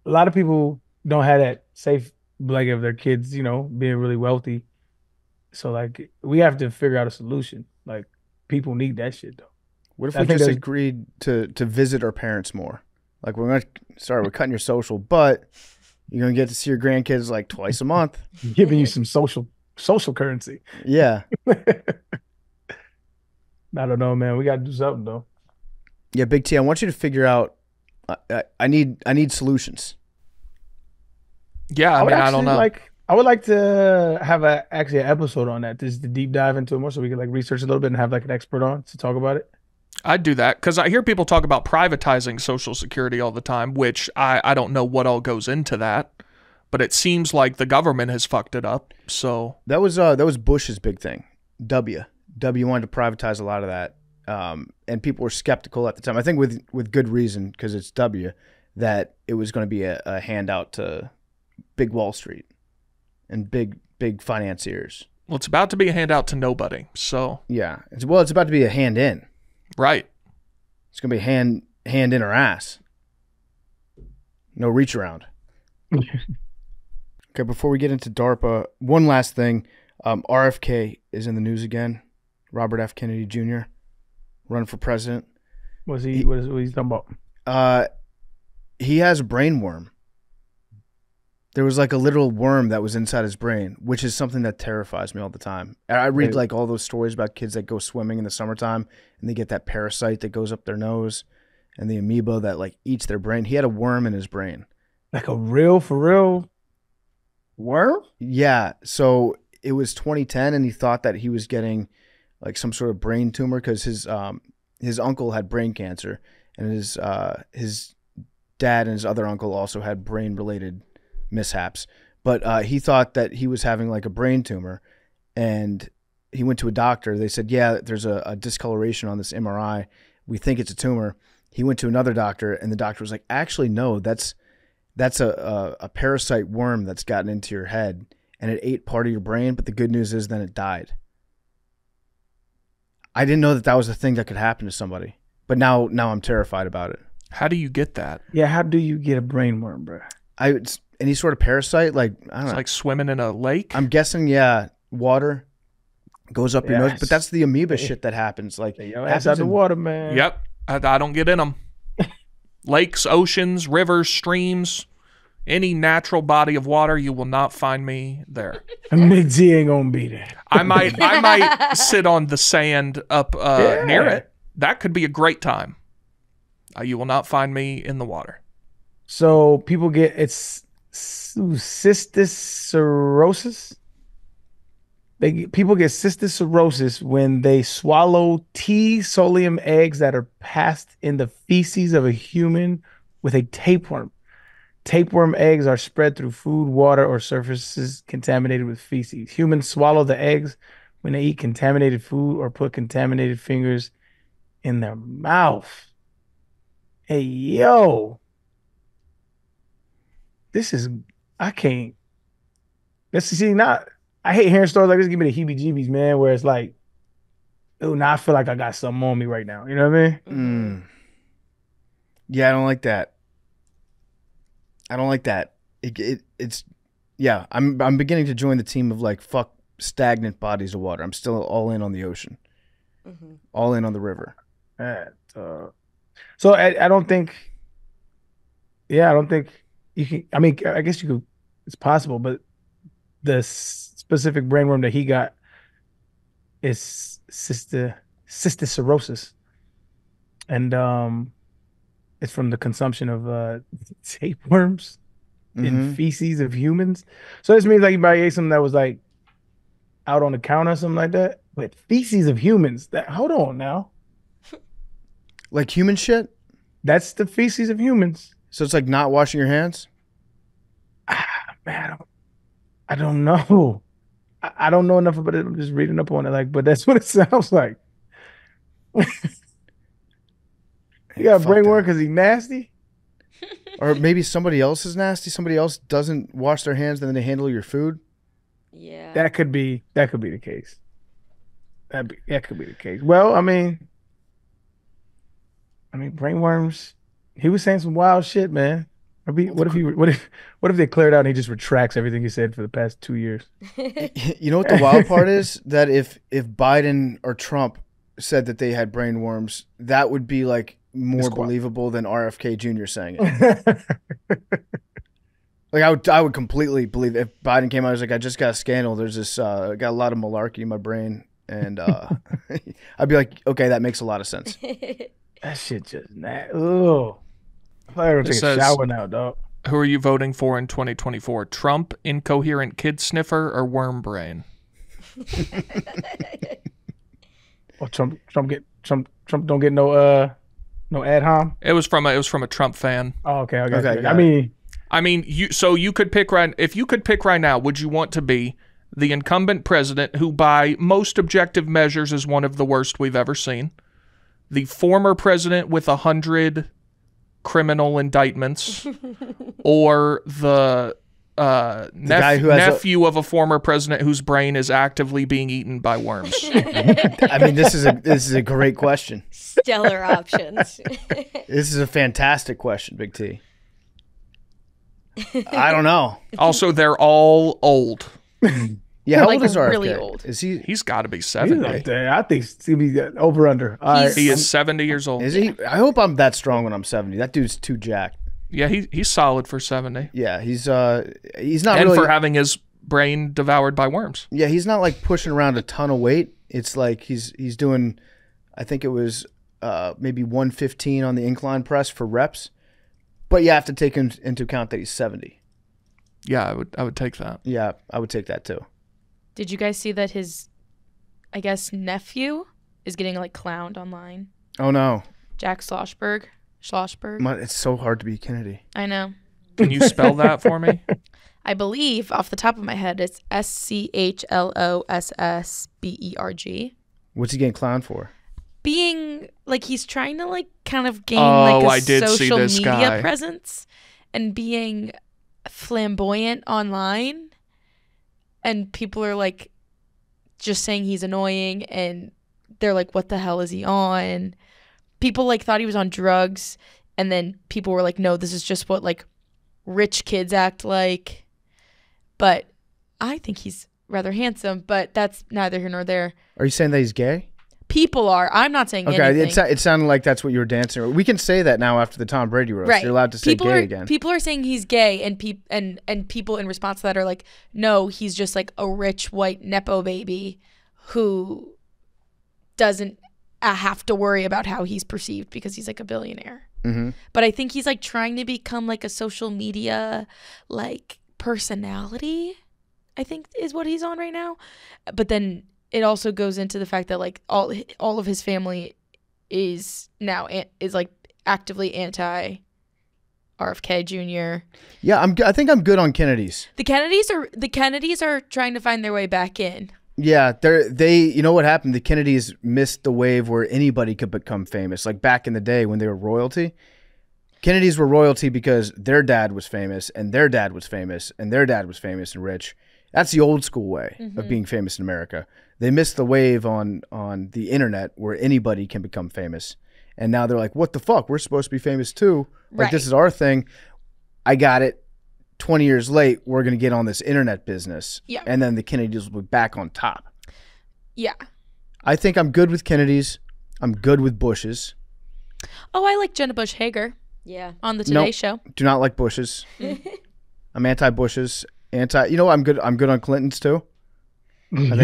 a lot of people don't have that safe blanket of their kids, you know, being really wealthy. So like we have to figure out a solution. Like people need that shit though. What if I we think just there's- agreed to visit our parents more? Like we're cutting your social, but you're gonna get to see your grandkids like twice a month. Giving you some social currency. Yeah. I don't know, man. We got to do something though. Yeah, Big T, I want you to figure out I need solutions. Yeah, I mean, I don't know. I would like to have actually an episode on that, just to deep dive into it more, so we could like research a little bit and have like an expert on to talk about it. I'd do that because I hear people talk about privatizing Social Security all the time, which I don't know what all goes into that, but it seems like the government has fucked it up. So That was Bush's big thing. W wanted to privatize a lot of that, and people were skeptical at the time. I think with good reason because it's W that it was going to be a handout to big Wall Street and big financiers. well, it's about to be a handout to nobody. So Yeah, it's about to be a hand in. right. It's going to be a hand in her ass. No reach around. Okay, before we get into DARPA, one last thing. RFK is in the news again. Robert F. Kennedy Jr. running for president. What is he talking about? He has a brain worm. There was like a literal worm that was inside his brain, which is something that terrifies me all the time. I read like all those stories about kids that go swimming in the summertime and they get that parasite that goes up their nose and the amoeba that like eats their brain. He had a worm in his brain. Like a real for real worm? Yeah. So it was 2010 and he thought that he was getting like some sort of brain tumor because his uncle had brain cancer and his dad and his other uncle also had brain related mishaps, but he thought that he was having like a brain tumor and he went to a doctor. They said, yeah, there's a discoloration on this MRI. We think it's a tumor. He went to another doctor and the doctor was like, actually, no, that's a parasite worm that's gotten into your head and it ate part of your brain. But the good news is then it died. I didn't know that was a thing that could happen to somebody, but now I'm terrified about it. How do you get that? Yeah, how do you get a brain worm, bro? It's any sort of parasite, like I don't It's know. like swimming in a lake. I'm guessing, yeah, water goes up your nose, Yes. but that's the amoeba shit that happens. Like, Hey, yo, happens ass out the in- water, man. Yep. I don't get in them. Lakes, oceans, rivers, streams, any natural body of water, you will not find me there. Big G ain't gonna be there. I might sit on the sand up near it. That could be a great time. You will not find me in the water. So people get cystic cirrhosis. People get cystic cirrhosis when they swallow T. solium eggs that are passed in the feces of a human with a tapeworm. Tapeworm eggs are spread through food, water, or surfaces contaminated with feces. Humans swallow the eggs when they eat contaminated food or put contaminated fingers in their mouth. Hey, yo. I can't. Let's see, now, I hate hearing stories like this. Give me the heebie-jeebies, man, where it's like, oh, now I feel like I got something on me right now. You know what I mean? Yeah, I don't like that. I don't like that. It's yeah. I'm beginning to join the team of like fuck stagnant bodies of water. I'm still all in on the ocean, all in on the river. So I don't think. Yeah, I don't think you can. I mean, I guess you could. It's possible, but the specific brain worm that he got is cystic cirrhosis, and It's from the consumption of tapeworms in feces of humans. So this means like you probably ate something that was like out on the counter or something like that. But feces of humans. Hold on now. Like human shit? That's the feces of humans. So it's like not washing your hands? Man, I don't know. I don't know enough about it. I'm just reading up on it. Like, but that's what it sounds like. You got a brain worm because he's nasty? Or maybe somebody else is nasty. Somebody else doesn't wash their hands and then they handle your food. Yeah. That could be the case. That could be the case. Well, I mean, brainworms. He was saying some wild shit, man. What if they cleared out and he just retracts everything he said for the past 2 years? You know what the wild part is? That if Biden or Trump said that they had brain worms, that would be like more believable than RFK Jr. saying it. Like I would completely believe if Biden came out and was like, I just got a scandal. There's this I got a lot of malarkey in my brain, and I'd be like, okay, that makes a lot of sense. That shit just ugh. I'm probably gonna take a shower now, dog. Who are you voting for in 2024? Trump, incoherent kid sniffer, or worm brain? Oh, Trump don't get no ad hom. It was from a Trump fan. Oh, okay. Okay, I mean, you could pick if you could pick right now, would you want to be the incumbent president who by most objective measures is one of the worst we've ever seen, the former president with 100 criminal indictments, or the guy who has nephew of a former president whose brain is actively being eaten by worms? I mean, this is a great question. Stellar options. This is a fantastic question, Big T. I don't know. Also, they're all old. Yeah, how Like, old is RFK? really old. Is he? He's got to be he's 70. up there. I think he's gonna be over under. All right. He is 70 years old. Is he? I hope I'm that strong when I'm 70. That dude's too jacked. Yeah, he's solid for 70. Yeah, he's not And really for having his brain devoured by worms. Yeah, he's not like pushing around a ton of weight. It's like he's doing, I think it was maybe 115 on the incline press for reps. But you have to take into account that he's 70. Yeah, I would take that. Yeah, I would take that too. Did you guys see that his, I guess, nephew is getting like clowned online? Oh no, Jack Schlossberg. It's so hard to be Kennedy. I know. Can you spell that for me? I believe off the top of my head it's SCHLOSSBERG. What's he getting clowned for? Being like he's trying to like kind of gain Oh, like I a did see social this media guy. presence and being flamboyant online, and people are like just saying he's annoying, and they're like, what the hell is he on? People like thought he was on drugs, and then people were like, no, this is just what like rich kids act like. But I think he's rather handsome, but that's neither here nor there. Are you saying that he's gay? People are. I'm not saying Okay, anything. it sounded like that's what you were dancing around. We can say that now after the Tom Brady roast. Right. You're allowed to say gay again. People are saying he's gay, and people in response to that are like, no, he's just like a rich white nepo baby who doesn't have to worry about how he's perceived because he's like a billionaire. Mm-hmm. But I think he's like trying to become like a social media like personality, I think is what he's on right now. But then it also goes into the fact that like all of his family is now is like actively anti RFK Jr. Yeah, I think I'm good on Kennedys. The Kennedys are trying to find their way back in. Yeah, they you know what happened? The Kennedys missed the wave where anybody could become famous. Like back in the day when they were royalty. Kennedys were royalty because their dad was famous and their dad was famous and their dad was famous and rich. That's the old school way of being famous in America. They missed the wave on the internet where anybody can become famous. And now they're like, what the fuck? We're supposed to be famous too. Like, this is our thing. I got it. 20 years late, we're going to get on this internet business. Yeah. And then the Kennedys will be back on top. Yeah. I think I'm good with Kennedys. I'm good with Bushes. Oh, I like Jenna Bush Hager Yeah. on the Today Show. Do not like Bushes. I'm anti-Bushes. You know what? I'm good on Clintons too. I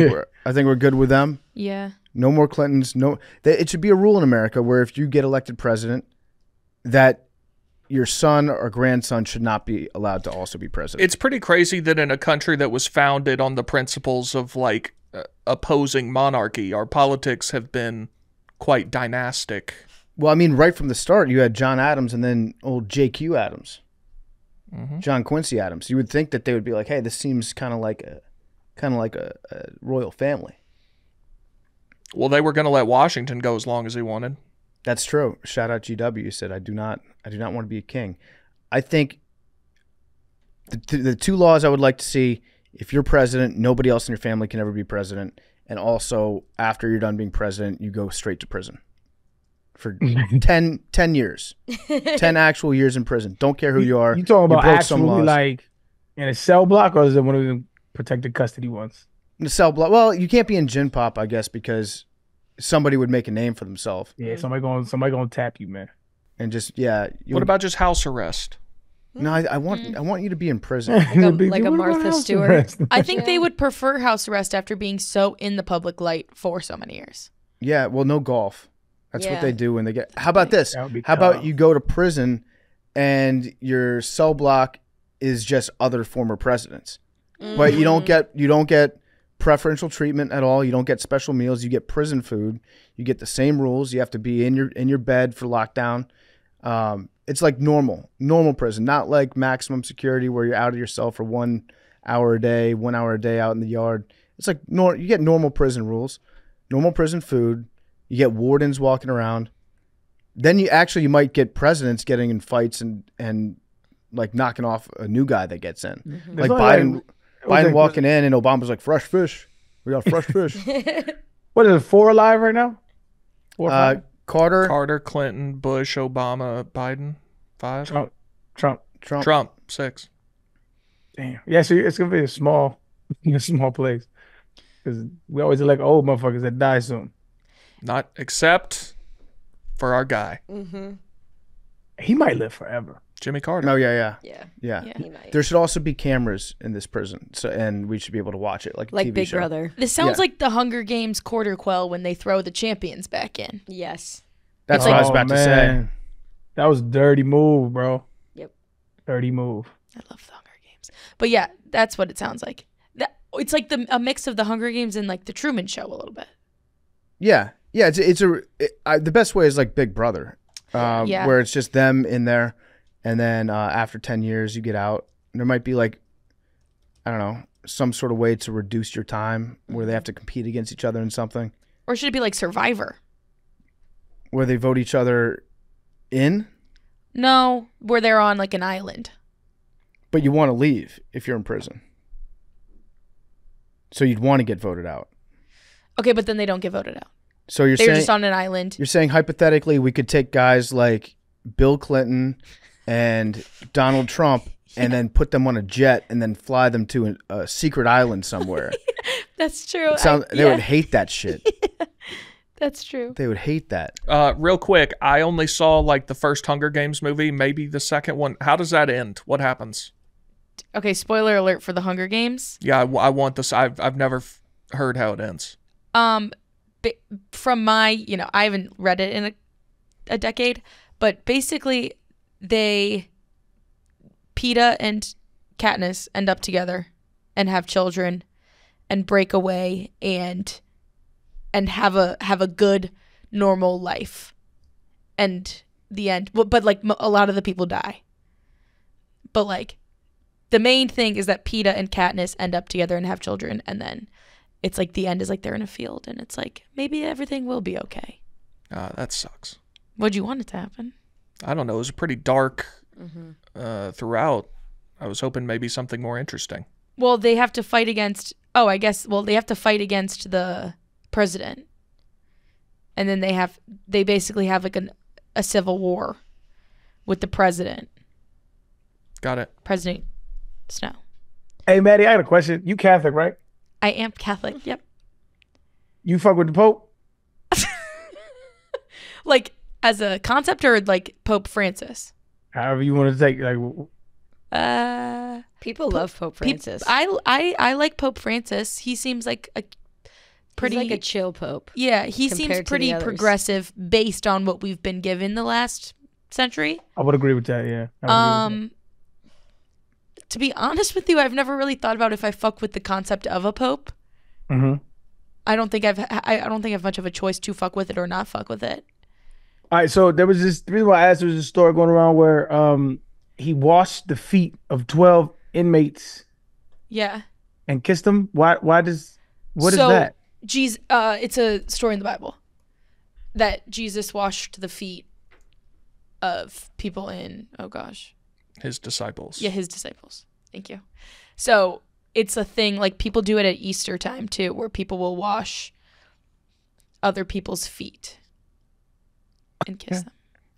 think we're good with them. Yeah. No more Clintons. No, it should be a rule in America where if you get elected president, that your son or grandson should not be allowed to also be president. It's pretty crazy that in a country that was founded on the principles of like opposing monarchy, our politics have been quite dynastic. Well, I mean, right from the start, you had John Adams and then old J.Q. Adams, John Quincy Adams. You would think that they would be like, "Hey, this seems kind of like a royal family." Well, they were going to let Washington go as long as he wanted. That's true. Shout out GW. You said, I do not want to be a king. I think the two laws I would like to see: if you're president, nobody else in your family can ever be president, and also after you're done being president, you go straight to prison for 10 years, 10 actual years in prison. Don't care who you are. You talking about broke some actually laws. like in a cell block, or is it one of the protected custody ones? In the cell block. Well, you can't be in gin pop, I guess, because somebody would make a name for themselves. Yeah, somebody gonna tap you, man. And just What about just house arrest? No, I want you to be in prison. Like a Martha Stewart. I think they would prefer house arrest after being so in the public light for so many years. Yeah, well, no golf. That's what Yeah. they do when they get. How about this? That would be How about tough. you go to prison and your cell block is just other former presidents, but you don't get preferential treatment at all. You don't get special meals. You get prison food. You get the same rules. You have to be in your bed for lockdown. It's like normal prison, not like maximum security where you're out of your cell for 1 hour a day, 1 hour a day out in the yard. It's like you get normal prison rules, normal prison food. You get wardens walking around. Then you might get presidents getting in fights and like knocking off a new guy that gets in. Like Biden walking in and Obama's like, fresh fish. We got fresh fish. What is it, 4 alive right now? 4 or 5? Carter, Clinton, Bush, Obama, Biden, 5. Trump. 6. Damn. Yeah, so it's gonna be a small place because we always elect old motherfuckers that die soon. Not except for our guy, He might live forever. Jimmy Carter. Oh yeah. Yeah. He might. There should also be cameras in this prison, and we should be able to watch it like a Like TV Big show. Brother. This sounds like the Hunger Games quarter quell when they throw the champions back in. Yes. That's what I was about to say. That was a dirty move, bro. Yep. Dirty move. I love the Hunger Games. But yeah, that's what it sounds like. It's like a mix of the Hunger Games and like the Truman Show a little bit. Yeah. The best way is like Big Brother, where it's just them in there, and then after 10 years you get out. There might be like, I don't know, some sort of way to reduce your time where they have to compete against each other in something, Or should it be like Survivor? where they vote each other in, No, where they're on like an island. but you want to leave if you're in prison. So you'd want to get voted out. Okay, but then they don't get voted out. So you're They're saying just on an island. you're saying hypothetically we could take guys like Bill Clinton and Donald Trump and then put them on a jet and then fly them to a secret island somewhere. That's true. They would hate that shit. That's true. They would hate that. Real quick, I only saw like the first Hunger Games movie, maybe the second one. How does that end? What happens? Okay, spoiler alert for the Hunger Games. Yeah, I want this. I've never heard how it ends. From my, I haven't read it in a decade, but basically PETA and Katniss end up together and have children and break away and have a good normal life. And the end, but like a lot of the people die. But like the main thing is that PETA and Katniss end up together and have children, and then it's like the end is like they're in a field and it's like maybe everything will be okay. That sucks. What'd you want it to happen? I don't know. It was pretty dark throughout. I was hoping maybe something more interesting. Well, they have to fight against. Oh, I guess. Well, they have to fight against the president, and then they basically have like a civil war with the president. Got it. President Snow. Hey, Maddie, I got a question. You Catholic, right? I am Catholic. Yep. You fuck with the Pope? Like as a concept, or like Pope Francis. However you want to take. Like, People love Pope Francis. I like Pope Francis. He seems like a pretty He's like a chill pope. Yeah, he compared seems to pretty the others. progressive based on what we've been given the last century. I would agree with that. Yeah. I would agree with To be honest with you, I've never really thought about if I fuck with the concept of a pope. that. Mm-hmm. I don't think I have much of a choice to fuck with it or not fuck with it. All right, so there was this. The reason why I asked, there was a story going around where he washed the feet of 12 inmates Yeah. and kissed them. What is that? Jesus, it's a story in the Bible that Jesus washed the feet of people in, oh gosh. His disciples. Yeah, his disciples. Thank you. So it's a thing, like people do it at Easter time too, where people will wash other people's feet and kiss them.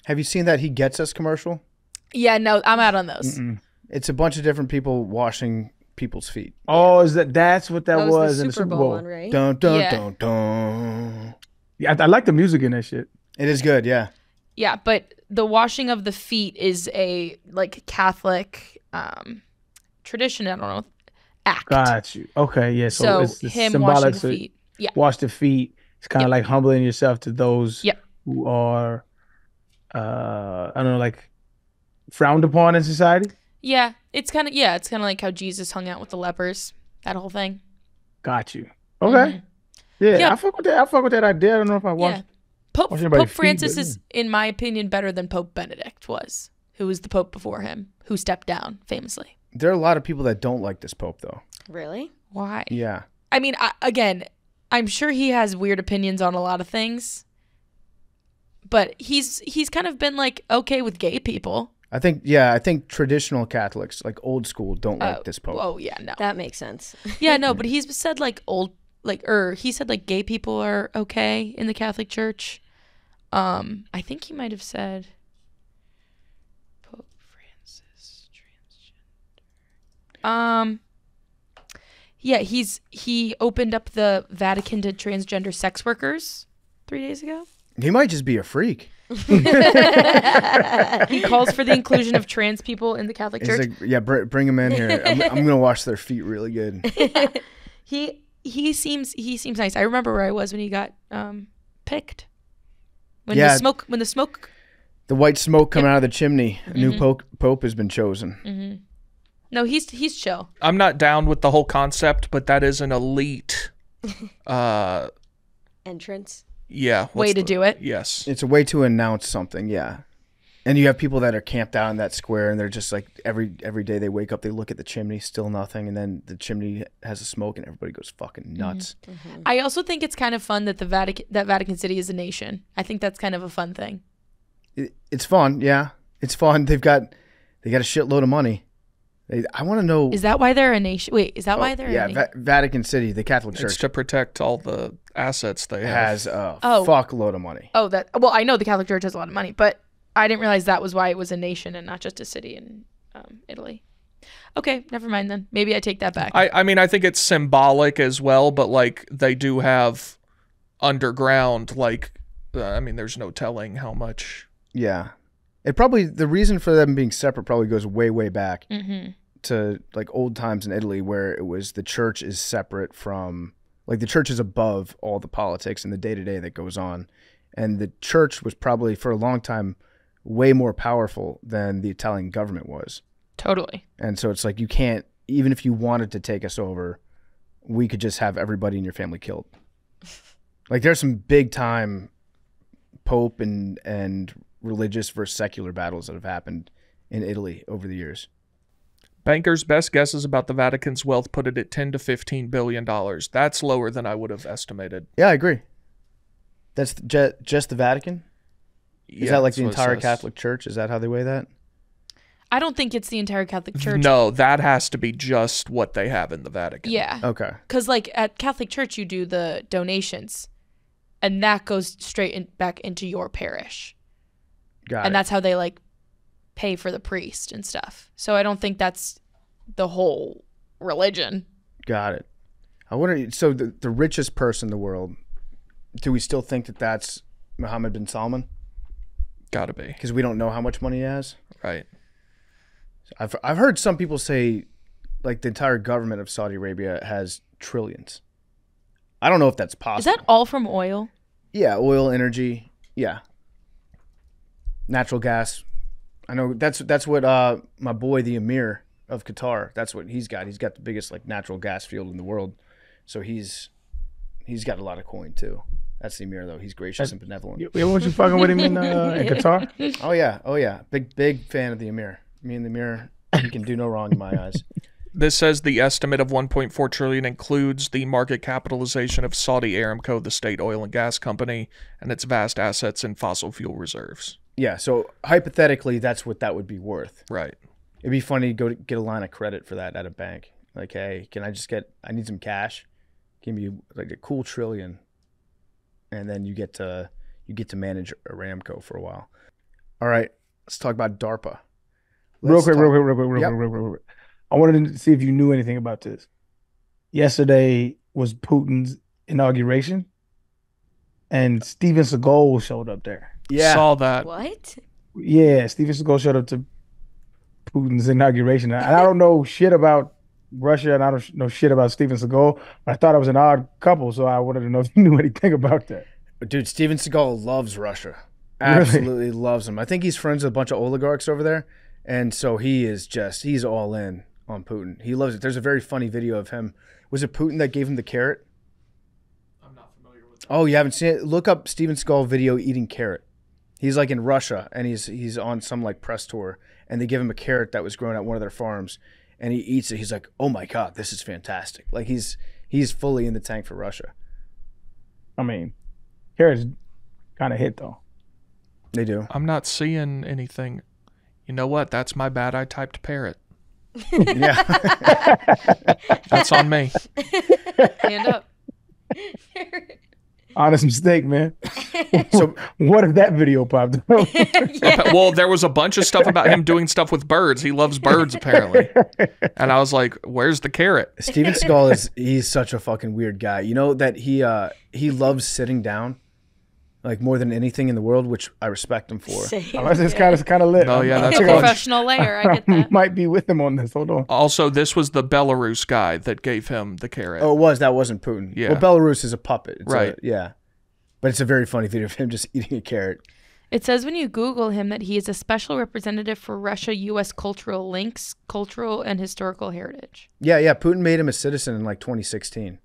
Have you seen that He Gets Us commercial? Yeah, no, I'm out on those. It's a bunch of different people washing people's feet. Oh, is that's what that was the in the Super Bowl one, right? Dun dun Yeah. dun dun. Yeah, I like the music in that shit. It is good, yeah. Yeah, but the washing of the feet is a like Catholic tradition. I don't know, act. Got you. Okay, yeah. So it's him symbolic. washing the So feet. Yeah. wash the feet. It's kind of like humbling yourself to those Yep. who are, I don't know, like frowned upon in society. Yeah, it's kind of like how Jesus hung out with the lepers. That whole thing. Got you. Okay. Yeah, Yeah. I fuck with that. I fuck with that idea. I don't know if I watched. Yeah. Pope watch anybody's feet, Francis but, is, in my opinion, better than Pope Benedict was, who was the Pope before him, who stepped down famously. There are a lot of people that don't like this Pope, though. Really? Why? Yeah. I mean, again, I'm sure he has weird opinions on a lot of things, but he's kind of been like okay with gay people. I think traditional Catholics, like old school, don't like this Pope. Oh yeah, no. That makes sense. Yeah, no, but he's said he said like gay people are okay in the Catholic Church. I think he might have said Pope Francis transgender. Yeah, he opened up the Vatican to transgender sex workers 3 days ago. He might just be a freak. He calls for the inclusion of trans people in the Catholic He's Church. like, yeah, bring them in here. I'm gonna wash their feet really good. He seems nice. I remember where I was when he got picked. When Yeah. the smoke. The white smoke coming out of the chimney. A new pope has been chosen. No, he's chill. I'm not down with the whole concept, but that is an elite Entrance. yeah. Way to do it. Yes. It's a way to announce something, yeah. And you have people that are camped out in that square, and they're just like every day they wake up, they look at the chimney, still nothing, and then the chimney has a smoke, and everybody goes fucking nuts. I also think it's kind of fun that Vatican City is a nation. I think that's kind of a fun thing. It's fun, yeah. It's fun. They got a shitload of money. I want to know. Is that why they're a nation? Wait, is that why they're a nation? Yeah, Vatican City, the Catholic It's Church, to protect all the assets they have. has a fuckload of money. Oh, well, I know the Catholic Church has a lot of money, but I didn't realize that was why it was a nation and not just a city in Italy. Okay, never mind then. Maybe I take that back. I mean, I think it's symbolic as well, but like they do have underground, like, I mean, there's no telling how much. Yeah. The reason for them being separate probably goes way, way back to like old times in Italy, where it was the church is separate from, like, the church is above all the politics and the day-to-day that goes on. And the church was probably for a long time way more powerful than the Italian government was. Totally. And so it's like, you can't, even if you wanted to take us over, we could just have everybody in your family killed. Like, there's some big time Pope and religious versus secular battles that have happened in Italy over the years. Bankers' best guesses about the Vatican's wealth put it at $10 to $15 billion. That's lower than I would have estimated. Yeah, I agree. That's just the Vatican? Is that like the entire Catholic Church? Is that how they weigh that? I don't think it's the entire Catholic Church. No, that has to be just what they have in the Vatican. Yeah. Okay. Because like at Catholic Church, you do the donations, and that goes straight back into your parish. Got it. And that's how they like pay for the priest and stuff. So I don't think that's the whole religion. Got it. I wonder, so the richest person in the world, do we still think that that's Mohammed bin Salman? Gotta be. Because we don't know how much money he has? Right. I've heard some people say like the entire government of Saudi Arabia has trillions. I don't know if that's possible. Is that all from oil? Yeah, oil, energy. Yeah. Natural gas. I know that's what my boy the Emir of Qatar. That's what he's got. He's got the biggest like natural gas field in the world. So he's got a lot of coin too. That's the Emir though. He's gracious and benevolent. Yeah, weren't you fucking with him in Qatar? Oh yeah. Big fan of the Emir. Me and the Emir, he can do no wrong in my eyes. This says the estimate of 1.4 trillion includes the market capitalization of Saudi Aramco, the state oil and gas company, and its vast assets in fossil fuel reserves. Yeah, so hypothetically, that's what that would be worth. Right. It'd be funny to get a line of credit for that at a bank. Like, hey, I need some cash. Give me like a cool trillion, and then you get to manage Aramco for a while. All right, let's talk about DARPA. Real quick. I wanted to see if you knew anything about this. Yesterday was Putin's inauguration, and Steven Seagal showed up there. Yeah. Saw that. What? Yeah, Steven Seagal showed up to Putin's inauguration. And I don't know shit about Russia, and I don't know shit about Steven Seagal, but I thought it was an odd couple, so I wanted to know if you knew anything about that. Dude, Steven Seagal loves Russia. Absolutely loves them. I think he's friends with a bunch of oligarchs over there, and so he's all in on Putin. He loves it. There's a very funny video of him. Was it Putin that gave him the carrot? I'm not familiar with that. Oh, you haven't seen it? Look up Steven Seagal video eating carrot. He's like in Russia, and he's on some like press tour, and they give him a carrot that was grown at one of their farms, and he eats it. He's like, "Oh my God, this is fantastic!" Like he's fully in the tank for Russia. I mean, carrots kind of hit though. They do. I'm not seeing anything. You know what? That's my bad. I typed parrot. Yeah. That's on me. Hand up. Honest mistake, man. So what if that video popped up? Well, there was a bunch of stuff about him doing stuff with birds. He loves birds, apparently. And I was like, where's the carrot? Steven Seagal he's such a fucking weird guy. You know that he loves sitting down, like more than anything in the world, which I respect him for. It's kind of lit. Oh, yeah, that's a clutch. professional layer. I get that. Might be with him on this. Hold on. Also, this was the Belarus guy that gave him the carrot. Oh, it was. That wasn't Putin. Yeah. Well, Belarus is a puppet. It's right. Yeah. But it's a very funny video of him just eating a carrot. It says when you Google him that he is a special representative for Russia-U.S. cultural links, cultural and historical heritage. Yeah. Putin made him a citizen in like 2016.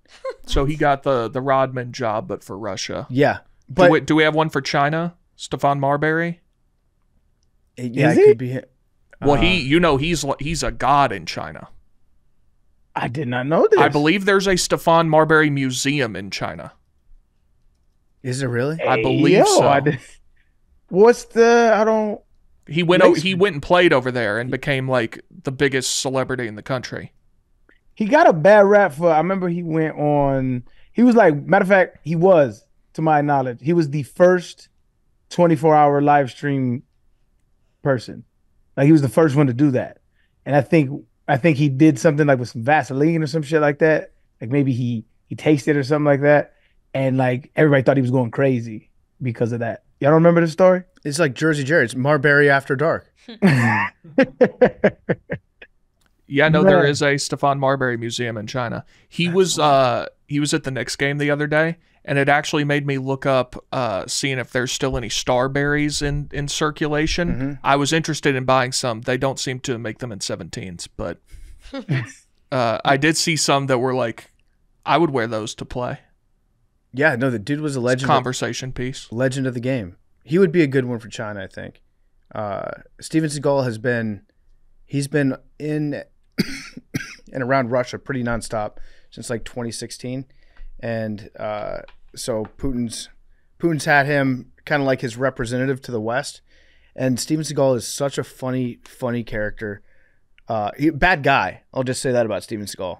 So he got the Rodman job, but for Russia. Yeah. But Do we have one for China? Stefan Marbury? Yeah, it could be. Well, he's a god in China. I did not know this. I believe there's a Stefan Marbury museum in China. Is it really? I believe so. What's the? I don't. He went and played over there and became like the biggest celebrity in the country. He got a bad rap for. I remember he went on. He was like, matter of fact, he was, to my knowledge, he was the first 24-hour live stream person. Like he was the first one to do that. And I think he did something like with some Vaseline or some shit like that. Like maybe he tasted or something like that. And like everybody thought he was going crazy because of that. Y'all don't remember this story? It's like Jersey Jerry. It's Marbury After Dark. Yeah, no, there is a Stefan Marbury museum in China. He was at the Knicks game the other day, and it actually made me look up seeing if there's still any Starberries in circulation. Mm-hmm. I was interested in buying some. They don't seem to make them in 17s, but I did see some that were like, I would wear those to play. Yeah, no, the dude was a legend. Conversation piece. Legend of the game. He would be a good one for China, I think. Steven Seagal he's been in and around Russia pretty nonstop since like 2016. And so Putin's had him kind of like his representative to the West. And Steven Seagal is such a funny character. Bad guy. I'll just say that about Steven Seagal.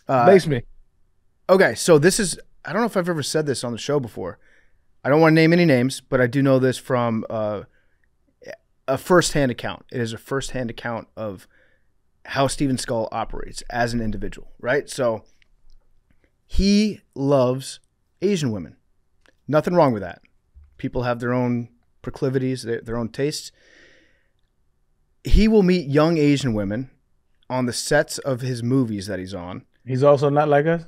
Base me. Okay, so this is, I don't know if I've ever said this on the show before. I don't want to name any names, but I do know this from a first-hand account. It is a first-hand account of how Steven Seagal operates as an individual, right? So he loves Asian women. Nothing wrong with that. People have their own proclivities, their own tastes. He will meet young Asian women on the sets of his movies that he's on. He's also not like us?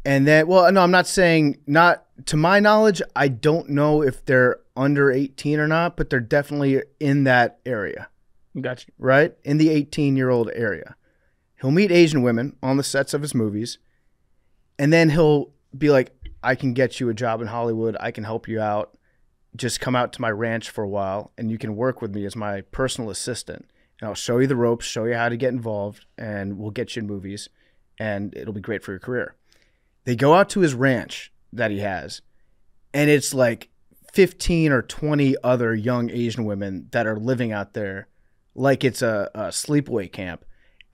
And then, well, no, I'm not saying not To my knowledge, I don't know if they're under 18 or not, but they're definitely in that area. Gotcha. Right? In the 18-year-old area. He'll meet Asian women on the sets of his movies, and then he'll be like, I can get you a job in Hollywood. I can help you out. Just come out to my ranch for a while, and you can work with me as my personal assistant. And I'll show you the ropes, show you how to get involved, and we'll get you in movies, and it'll be great for your career. They go out to his ranch that he has, and it's like 15 or 20 other young Asian women that are living out there like it's a sleepaway camp.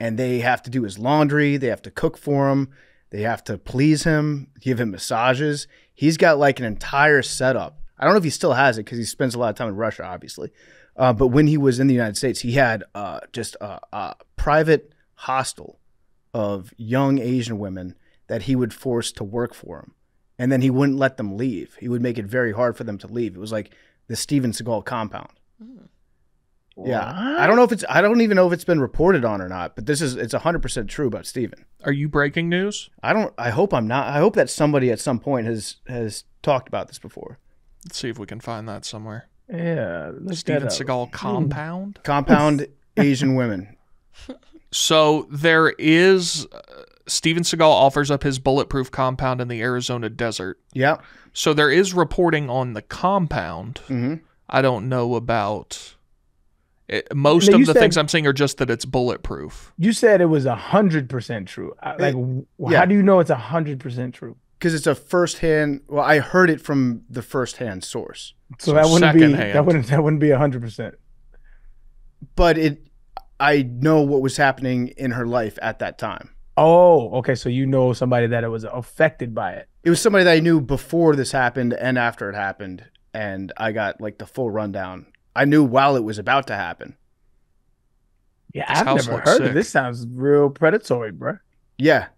And they have to do his laundry. They have to cook for him. They have to please him, give him massages. He's got like an entire setup. I don't know if he still has it because he spends a lot of time in Russia, obviously. But when he was in the United States, he had just a private hostel of young Asian women that he would force to work for him. And then he wouldn't let them leave. He would make it very hard for them to leave. It was like the Steven Seagal compound. Yeah, I don't even know if it's been reported on or not, but it's 100% true about Steven. Are you breaking news? I hope I'm not. I hope that somebody at some point has talked about this before. Let's see if we can find that somewhere. Yeah, Steven Seagal compound? Compound Asian women. So there is, Steven Seagal offers up his bulletproof compound in the Arizona desert. Yeah. So there is reporting on the compound. Mm-hmm. I don't know about... Most of the things I'm saying are just that it's bulletproof. You said it was 100% true. How do you know it's 100% true? Because it's a firsthand. Well, I heard it from the firsthand source. So that wouldn't be 100%. But I know what was happening in her life at that time. Oh, okay. So you know somebody that it was affected by it. It was somebody that I knew before this happened and after it happened, and I got like the full rundown. I knew while it was about to happen. Yeah, I've never heard of this. Sounds real predatory, bro. Yeah.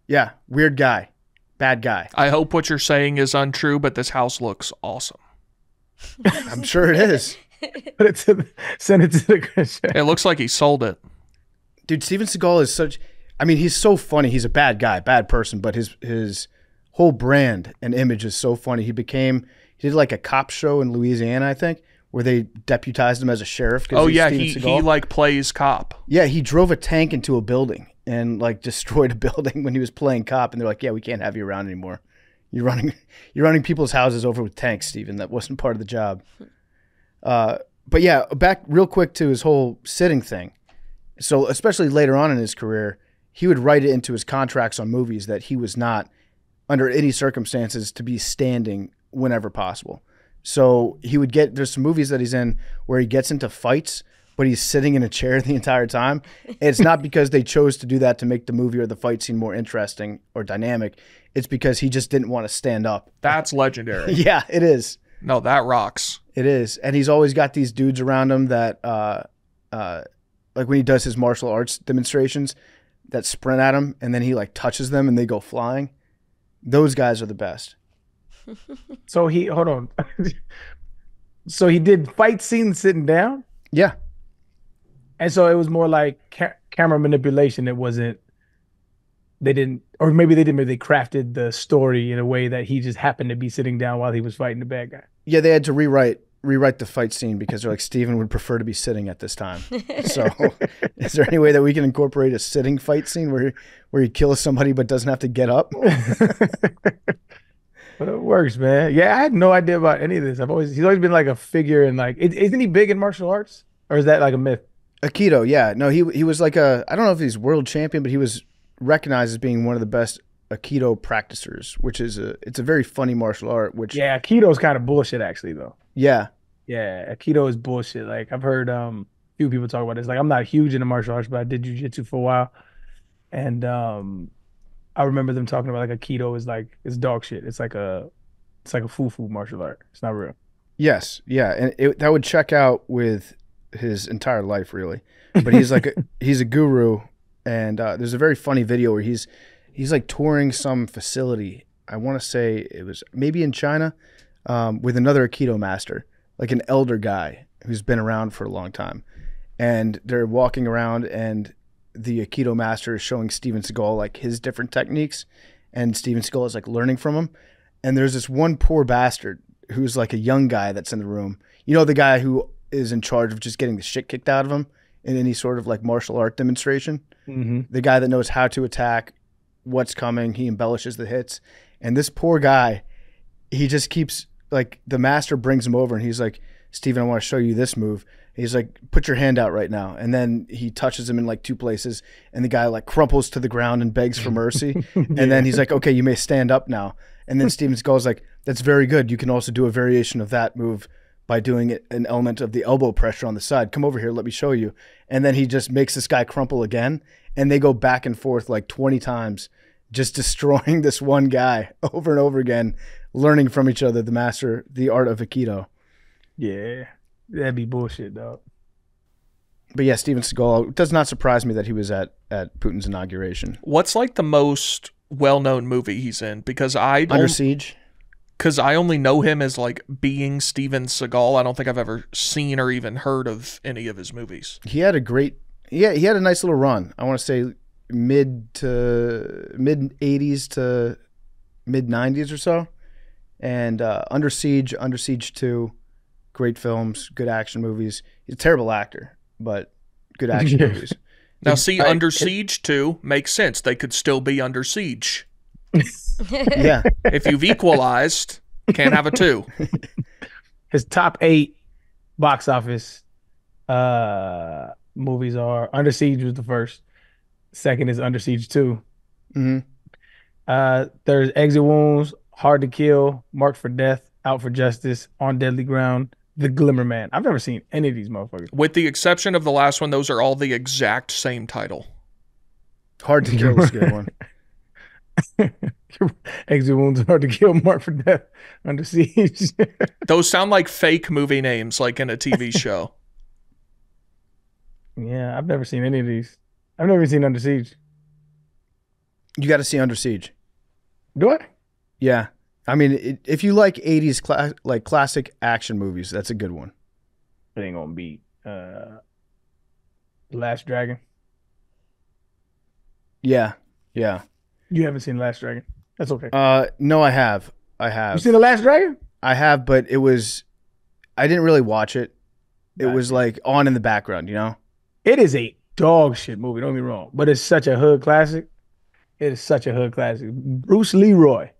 Weird guy. Bad guy. I hope what you're saying is untrue, but this house looks awesome. I'm sure it is. Send it to the group. It looks like he sold it. Dude, Steven Seagal is such... I mean, he's so funny. He's a bad guy, bad person, but his whole brand and image is so funny. He did like a cop show in Louisiana, I think, where they deputized him as a sheriff. Oh yeah, he like plays cop. Yeah, he drove a tank into a building and like destroyed a building when he was playing cop. And they're like, "Yeah, we can't have you around anymore. You're running people's houses over with tanks, Steven. That wasn't part of the job." But yeah, back real quick to his whole sitting thing. So especially later on in his career, he would write it into his contracts on movies that he was not under any circumstances to be standing whenever possible. So there's some movies that he's in where he gets into fights, but he's sitting in a chair the entire time. And it's not because they chose to do that to make the movie or the fight scene more interesting or dynamic. It's because he just didn't want to stand up. That's legendary. Yeah, it is. No, that rocks. It is. And he's always got these dudes around him that, like when he does his martial arts demonstrations, that sprint at him and then he like touches them and they go flying. Those guys are the best. So hold on. So he did fight scenes sitting down? Yeah. And so it was more like camera manipulation. It wasn't, maybe they crafted the story in a way that he just happened to be sitting down while he was fighting the bad guy. Yeah, they had to rewrite the fight scene because they're like, Steven would prefer to be sitting at this time. So is there any way that we can incorporate a sitting fight scene where he kills somebody but doesn't have to get up? But it works, man. Yeah, I had no idea about any of this. He's always been like a figure in like, isn't he big in martial arts? Or is that like a myth? Aikido, yeah. No, he was like I don't know if he's world champion, but he was recognized as being one of the best Aikido practicers, which is it's a very funny martial art. Yeah, Aikido is kind of bullshit actually though. Yeah. Yeah, Aikido is bullshit. Like I've heard a few people talk about this. Like I'm not huge into martial arts, but I did jiu-jitsu for a while. And I remember them talking about like Aikido is like, it's dog shit. It's like a foo-foo martial art. It's not real. Yes. Yeah. And that would check out with his entire life really. But he's like, he's a guru. And there's a very funny video where he's like touring some facility. I want to say it was maybe in China with another Aikido master, like an elder guy who's been around for a long time. And they're walking around and the Aikido master is showing Steven Seagal like his different techniques, and Steven Seagal is like learning from him. and there's this one poor bastard who's like a young guy that's in the room. You know, the guy who is in charge of just getting the shit kicked out of him in any sort of like martial art demonstration. Mm-hmm. The guy that knows how to attack, what's coming, he embellishes the hits. And this poor guy, he just keeps, like, the master brings him over and he's like, Steven, I want to show you this move. He's like, put your hand out right now. And then he touches him in like 2 places and the guy like crumples to the ground and begs for mercy. And then he's like, okay, you may stand up now. And then Steven Seagal's like, that's very good. You can also do a variation of that move by doing it, an element of the elbow pressure on the side. Come over here, let me show you. And then he just makes this guy crumple again. And they go back and forth like 20 times, just destroying this one guy over and over again, learning from each other, the master, the art of Aikido. Yeah. That'd be bullshit, dog. But yeah, Steven Seagal, it does not surprise me that he was at Putin's inauguration. What's like the most well-known movie he's in? Because Under Siege? Because I only know him as like being Steven Seagal. I don't think I've ever seen or even heard of any of his movies. He had a nice little run. I want to say mid 80s to mid 90s or so. And Under Siege 2, great films, good action movies. He's a terrible actor, but good action movies. Now, see, Under Siege 2 makes sense. They could still be under siege. Yeah. If you've equalized, can't have a 2. His top 8 box office movies are Under Siege was the first. Second is Under Siege 2. Mm-hmm. There's Exit Wounds, Hard to Kill, Marked for Death, Out for Justice, On Deadly Ground, The Glimmer Man. I've never seen any of these motherfuckers. With the exception of the last one, those are all the exact same title. Hard to Kill is a good one. Exit Wounds, Hard to Kill, Marked for Death, Under Siege. Those sound like fake movie names, like in a TV show. Yeah, I've never seen any of these. I've never seen Under Siege. You got to see Under Siege. Do I? Yeah. I mean, if you like 80s like classic action movies, that's a good one. It ain't gonna beat Last Dragon. Yeah. Yeah. You haven't seen Last Dragon? That's okay. No, I have. You seen The Last Dragon? I have, but I didn't really watch it. It was like on in the background, you know? It is a dog shit movie, don't get me wrong, but it's such a hood classic. It is such a hood classic. Bruce Leroy.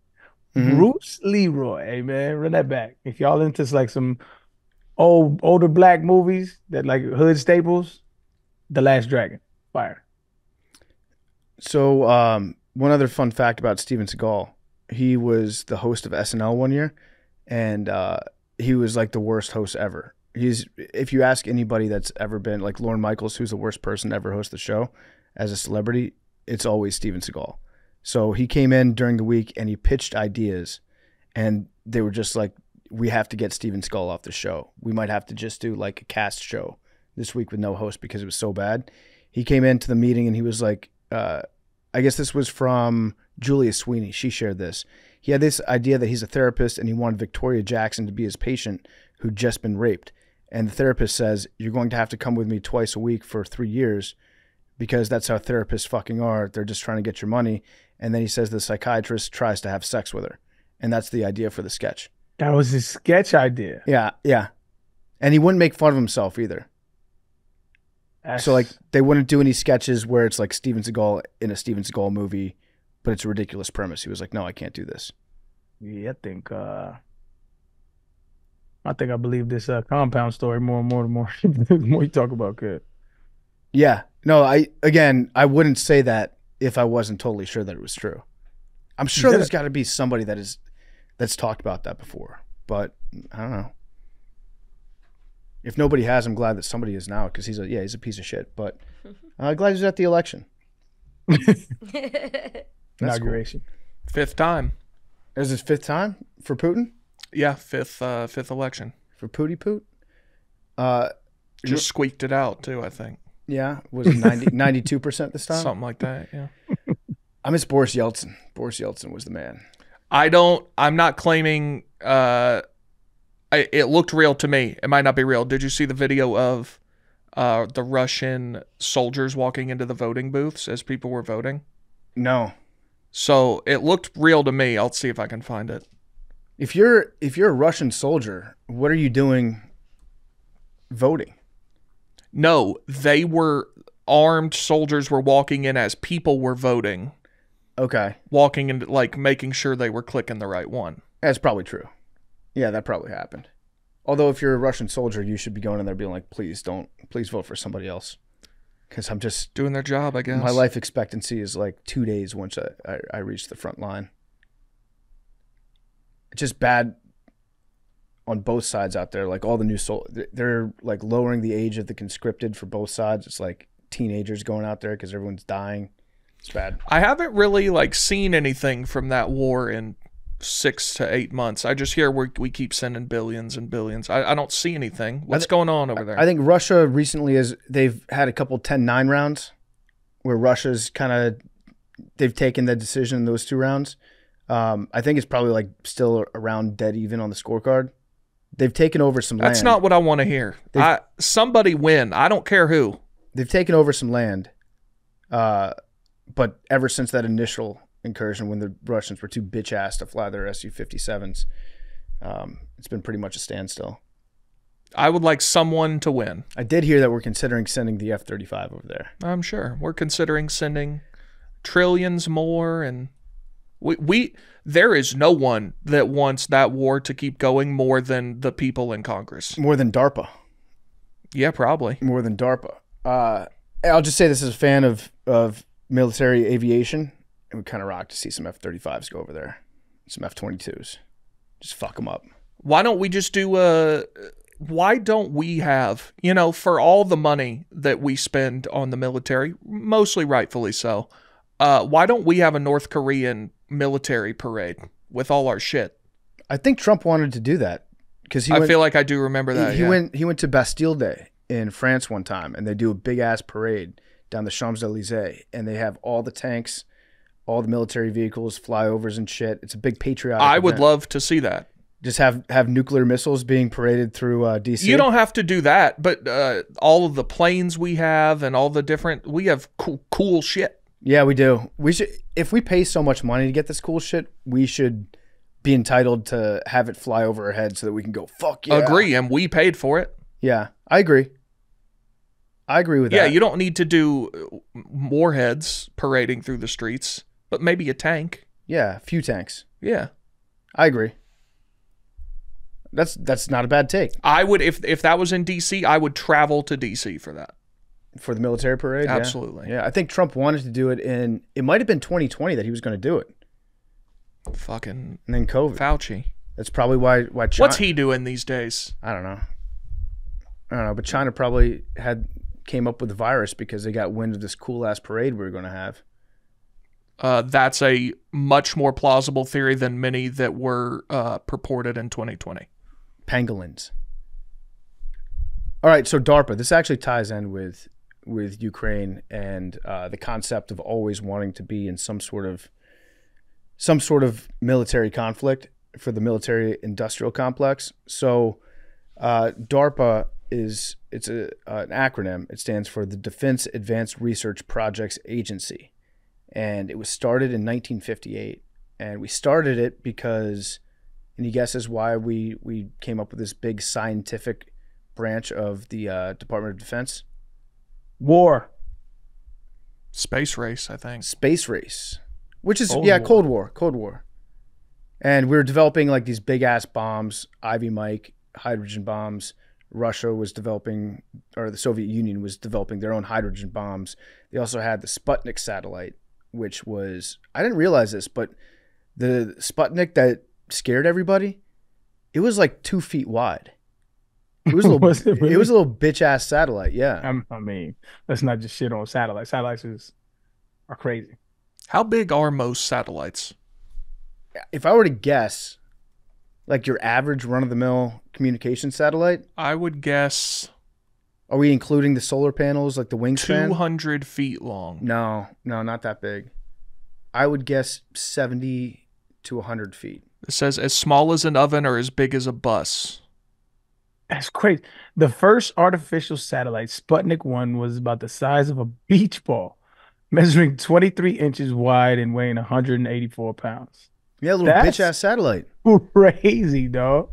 Mm-hmm. Bruce Leroy. Hey, man, run that back. If y'all into like some older black movies that like hood staples, The Last Dragon. Fire. So, one other fun fact about Steven Seagal. He was the host of SNL one year, and he was like the worst host ever. If you ask anybody that's ever been, like Lorne Michaels, who's the worst person to ever host the show as a celebrity, it's always Steven Seagal. So he came in during the week and he pitched ideas, and they were just like, we have to get Steven Seagal off the show. We might have to just do like a cast show this week with no host because it was so bad. He came into the meeting and he was like, I guess this was from Julia Sweeney. She shared this. He had this idea that he's a therapist and he wanted Victoria Jackson to be his patient who'd just been raped. And the therapist says, you're going to have to come with me twice a week for 3 years because that's how therapists fucking are. They're just trying to get your money. And then he says the psychiatrist tries to have sex with her. And that's the idea for the sketch. That was his sketch idea. Yeah, yeah. And he wouldn't make fun of himself either. So like they wouldn't do any sketches where it's like Steven Seagal in a Steven Seagal movie, but it's a ridiculous premise. He was like, no, I can't do this. Yeah, I think I believe this compound story more and more and more. The more you talk about good. Yeah. No, I wouldn't say that if I wasn't totally sure that it was true. I'm sure there's got to be somebody that's talked about that before, but I don't know. If nobody has, I'm glad that somebody is now because he's a piece of shit. But I'm glad he's at the election. Inauguration. Cool. 5th time. Is this 5th time for Putin? Yeah, fifth election. For Pooty Poot? Just squeaked it out too, I think. Yeah, was it 92% this time? Something like that, yeah. I miss Boris Yeltsin. Boris Yeltsin was the man. I'm not claiming it looked real to me. It might not be real. Did you see the video of the Russian soldiers walking into the voting booths as people were voting? No. So it looked real to me. I'll see if I can find it. If you're a Russian soldier, what are you doing voting? No, they were armed soldiers were walking in as people were voting. Okay. Walking in, like, making sure they were clicking the right one. That's probably true. Yeah, that probably happened. Although if you're a Russian soldier, you should be going in there being like, please vote for somebody else. Because I'm just doing their job, I guess. My life expectancy is like 2 days once I reach the front line. It's just bad on both sides out there. Like all the new they're like lowering the age of the conscripted for both sides. It's like teenagers going out there because everyone's dying. It's bad. I haven't really like seen anything from that war in 6 to 8 months. I just hear we keep sending billions and billions. I don't see anything. What's going on over there? I think Russia recently they've had a couple 10-9 rounds where Russia's they've taken the decision in those 2 rounds. I think it's probably like still around dead even on the scorecard. They've taken over some land. That's not what I want to hear. Somebody win. I don't care who. They've taken over some land. But ever since that initial incursion when the Russians were too bitch-ass to fly their Su-57s, it's been pretty much a standstill. I would like someone to win. I did hear that we're considering sending the F-35 over there. I'm sure. We're considering sending trillions more, and there is no one that wants that war to keep going more than the people in Congress. More than DARPA. Yeah, probably. More than DARPA. I'll just say this as a fan of military aviation. It would kind of rock to see some F-35s go over there. Some F-22s. Just fuck them up. Why don't we just do why don't we have, for all the money that we spend on the military, mostly rightfully so, why don't we have a North Korean military parade with all our shit? I think Trump wanted to do that because I feel like I do remember that. He went to Bastille Day in France one time, and they do a big ass parade down the Champs-Elysees, and they have all the tanks, all the military vehicles, flyovers and shit. It's a big patriotic event. would love to see that. Just have nuclear missiles being paraded through D.C. You don't have to do that, but all of the planes we have and all the different, we have cool shit. Yeah, we do. We should, if we pay so much money to get this cool shit, we should be entitled to have it fly over our head so that we can go, fuck yeah. Agree, and we paid for it. Yeah, I agree. I agree with that. Yeah, you don't need to do warheads parading through the streets, but maybe a tank. Yeah, a few tanks. Yeah. I agree. That's not a bad take. I would, if that was in D.C., I would travel to D.C. for that. For the military parade? Absolutely. Yeah, I think Trump wanted to do it it might have been 2020 that he was going to do it. Fucking. And then COVID. Fauci. That's probably why China. What's he doing these days? I don't know, but China probably came up with the virus because they got wind of this cool ass parade we were going to have. That's a much more plausible theory than many that were purported in 2020. Pangolins. All right, so DARPA. This actually ties in with Ukraine and the concept of always wanting to be in some sort of military conflict for the military industrial complex. So DARPA it's an acronym. It stands for the Defense Advanced Research Projects Agency, and it was started in 1958. And we started it because, any guesses why we came up with this big scientific branch of the Department of Defense? War. Space race, I think. Space race. Which is, Cold War. Cold War. And we were developing like these big ass bombs, Ivy Mike, hydrogen bombs. Russia was developing, or the Soviet Union was developing their own hydrogen bombs. They also had the Sputnik satellite, which was, I didn't realize this, but the Sputnik that scared everybody, it was like 2 feet wide. It was a little, it was a little bitch ass satellite. Yeah. I mean, let's not just shit on satellites. Satellites are crazy. How big are most satellites? If I were to guess, like your average run-of-the-mill communication satellite, I would guess. Are we including the solar panels, like the wingspan? 200 feet long. No, not that big. I would guess 70 to 100 feet. It says as small as an oven or as big as a bus. That's crazy. The first artificial satellite, Sputnik 1, was about the size of a beach ball, measuring 23 inches wide and weighing 184 pounds. Yeah, a little bitch-ass satellite. Crazy, dog.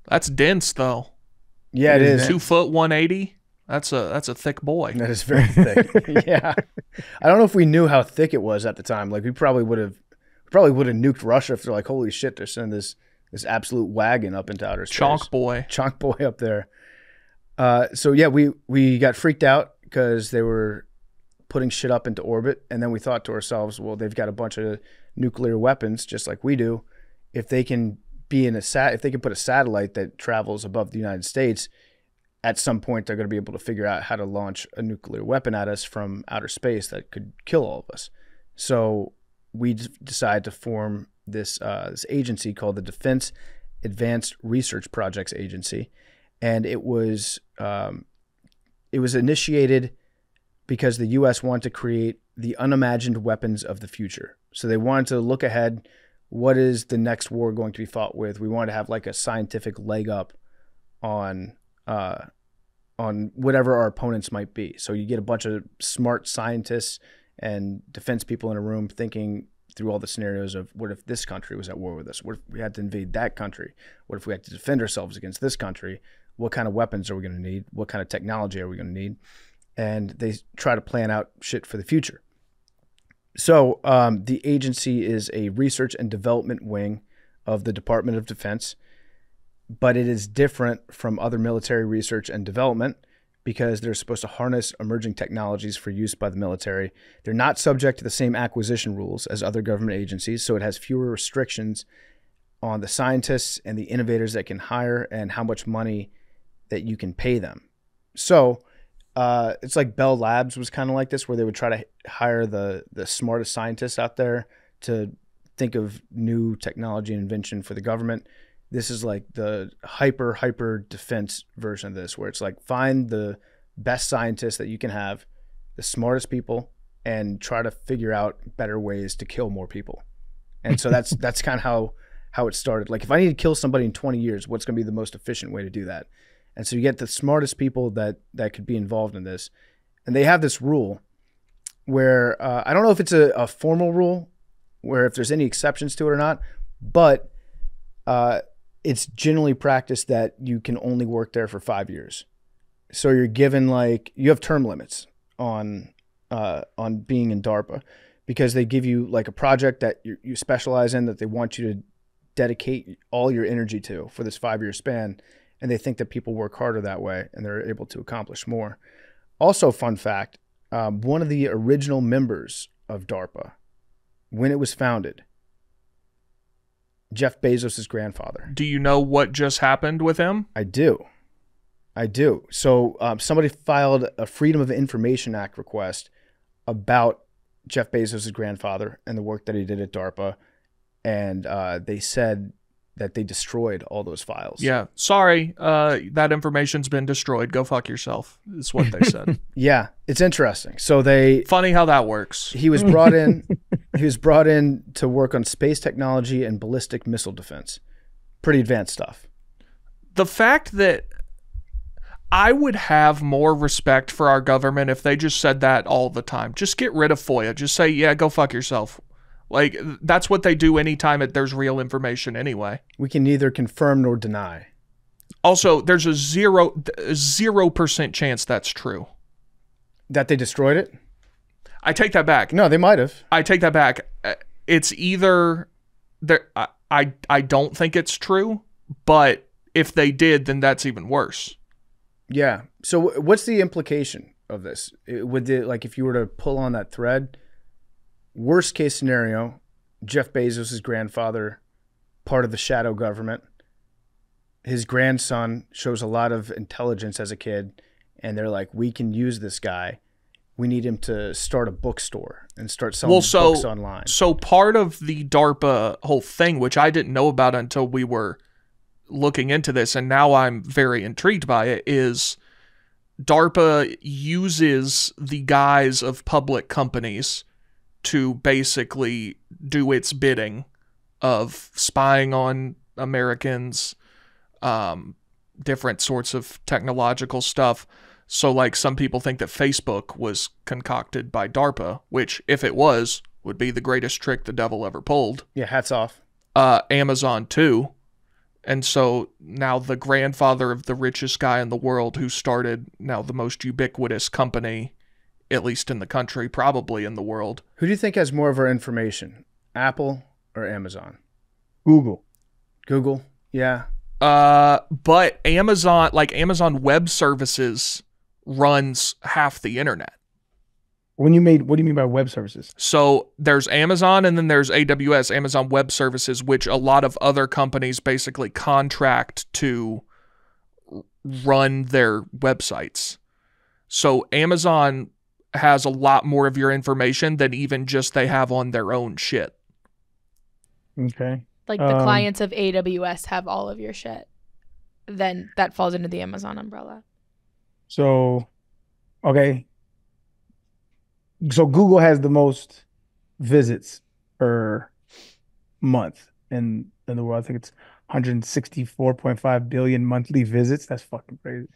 That's dense, though. Yeah, it is. 2 foot 180. That's a thick boy. That is very thick. Yeah. I don't know if we knew how thick it was at the time. Like we probably would have nuked Russia if they're like, holy shit, they're sending this absolute wagon up into outer space. Chonk boy up there. So yeah, we got freaked out because they were putting shit up into orbit, and then we thought to ourselves, well, they've got a bunch of nuclear weapons just like we do. If they can if they can put a satellite that travels above the United States, at some point they're going to be able to figure out how to launch a nuclear weapon at us from outer space that could kill all of us. So we decided to form this agency called the Defense Advanced Research Projects Agency, and it was initiated because the U.S. wanted to create the unimagined weapons of the future. So they wanted to look ahead. What is the next war going to be fought with? We wanted to have like a scientific leg up on whatever our opponents might be. So you get a bunch of smart scientists and defense people in a room thinking through all the scenarios of what if this country was at war with us? What if we had to invade that country? What if we had to defend ourselves against this country? What kind of weapons are we going to need? What kind of technology are we going to need? And they try to plan out shit for the future. So the agency is a research and development wing of the Department of Defense, but it is different from other military research and development because they're supposed to harness emerging technologies for use by the military. They're not subject to the same acquisition rules as other government agencies, so it has fewer restrictions on the scientists and the innovators that can hire and how much money that you can pay them. So it's like Bell Labs was kind of like this, where they would try to hire the smartest scientists out there to think of new technology and invention for the government. This is like the hyper defense version of this, where it's like find the best scientists that you can have, the smartest people, and try to figure out better ways to kill more people. And so that's kind of how it started. Like if I need to kill somebody in 20 years, what's going to be the most efficient way to do that? And so you get the smartest people that could be involved in this. And they have this rule where I don't know if it's a formal rule where if there's any exceptions to it or not, but it's generally practiced that you can only work there for 5 years. So you're given you have term limits on being in DARPA because they give you like a project that you specialize in that they want you to dedicate all your energy to for this 5-year span. And they think that people work harder that way and they're able to accomplish more. Also, fun fact, one of the original members of DARPA, when it was founded, Jeff Bezos' grandfather. Do you know what just happened with him? I do. So somebody filed a Freedom of Information Act request about Jeff Bezos' grandfather and the work that he did at DARPA. And they said that they destroyed all those files. Yeah. Sorry, that information's been destroyed. Go fuck yourself, is what they said. Yeah, it's interesting. So funny how that works. He was brought in to work on space technology and ballistic missile defense. Pretty advanced stuff. The fact that I would have more respect for our government if they just said that all the time. Just get rid of FOIA. Just say, yeah, go fuck yourself. Like, that's what they do anytime there's real information anyway. We can neither confirm nor deny. Also, there's a 0% chance that's true. That they destroyed it? I take that back. No, they might have. I take that back. It's either... I don't think it's true, but if they did, then that's even worse. Yeah. So what's the implication of this? If you were to pull on that thread... Worst case scenario, Jeff Bezos' grandfather, part of the shadow government. His grandson shows a lot of intelligence as a kid, and they're like, we can use this guy. We need him to start a bookstore and start selling books online. So part of the DARPA whole thing, which I didn't know about until we were looking into this, and now I'm very intrigued by it, is DARPA uses the guise of public companies to basically do its bidding of spying on Americans, different sorts of technological stuff. So like some people think that Facebook was concocted by DARPA, which if it was, would be the greatest trick the devil ever pulled. Yeah, hats off. Amazon too. And so now the grandfather of the richest guy in the world who started now the most ubiquitous company, at least in the country, probably in the world. Who do you think has more of our information, Apple or Amazon? Google. Google, yeah. But Amazon Web Services runs half the internet. What do you mean by web services? So there's Amazon and then there's AWS, Amazon Web Services, which a lot of other companies basically contract to run their websites. So Amazon has a lot more of your information than even just they have on their own shit. Okay. Like the clients of AWS have all of your shit. Then that falls into the Amazon umbrella. So, okay. So Google has the most visits per month in the world. I think it's 164.5 billion monthly visits. That's fucking crazy.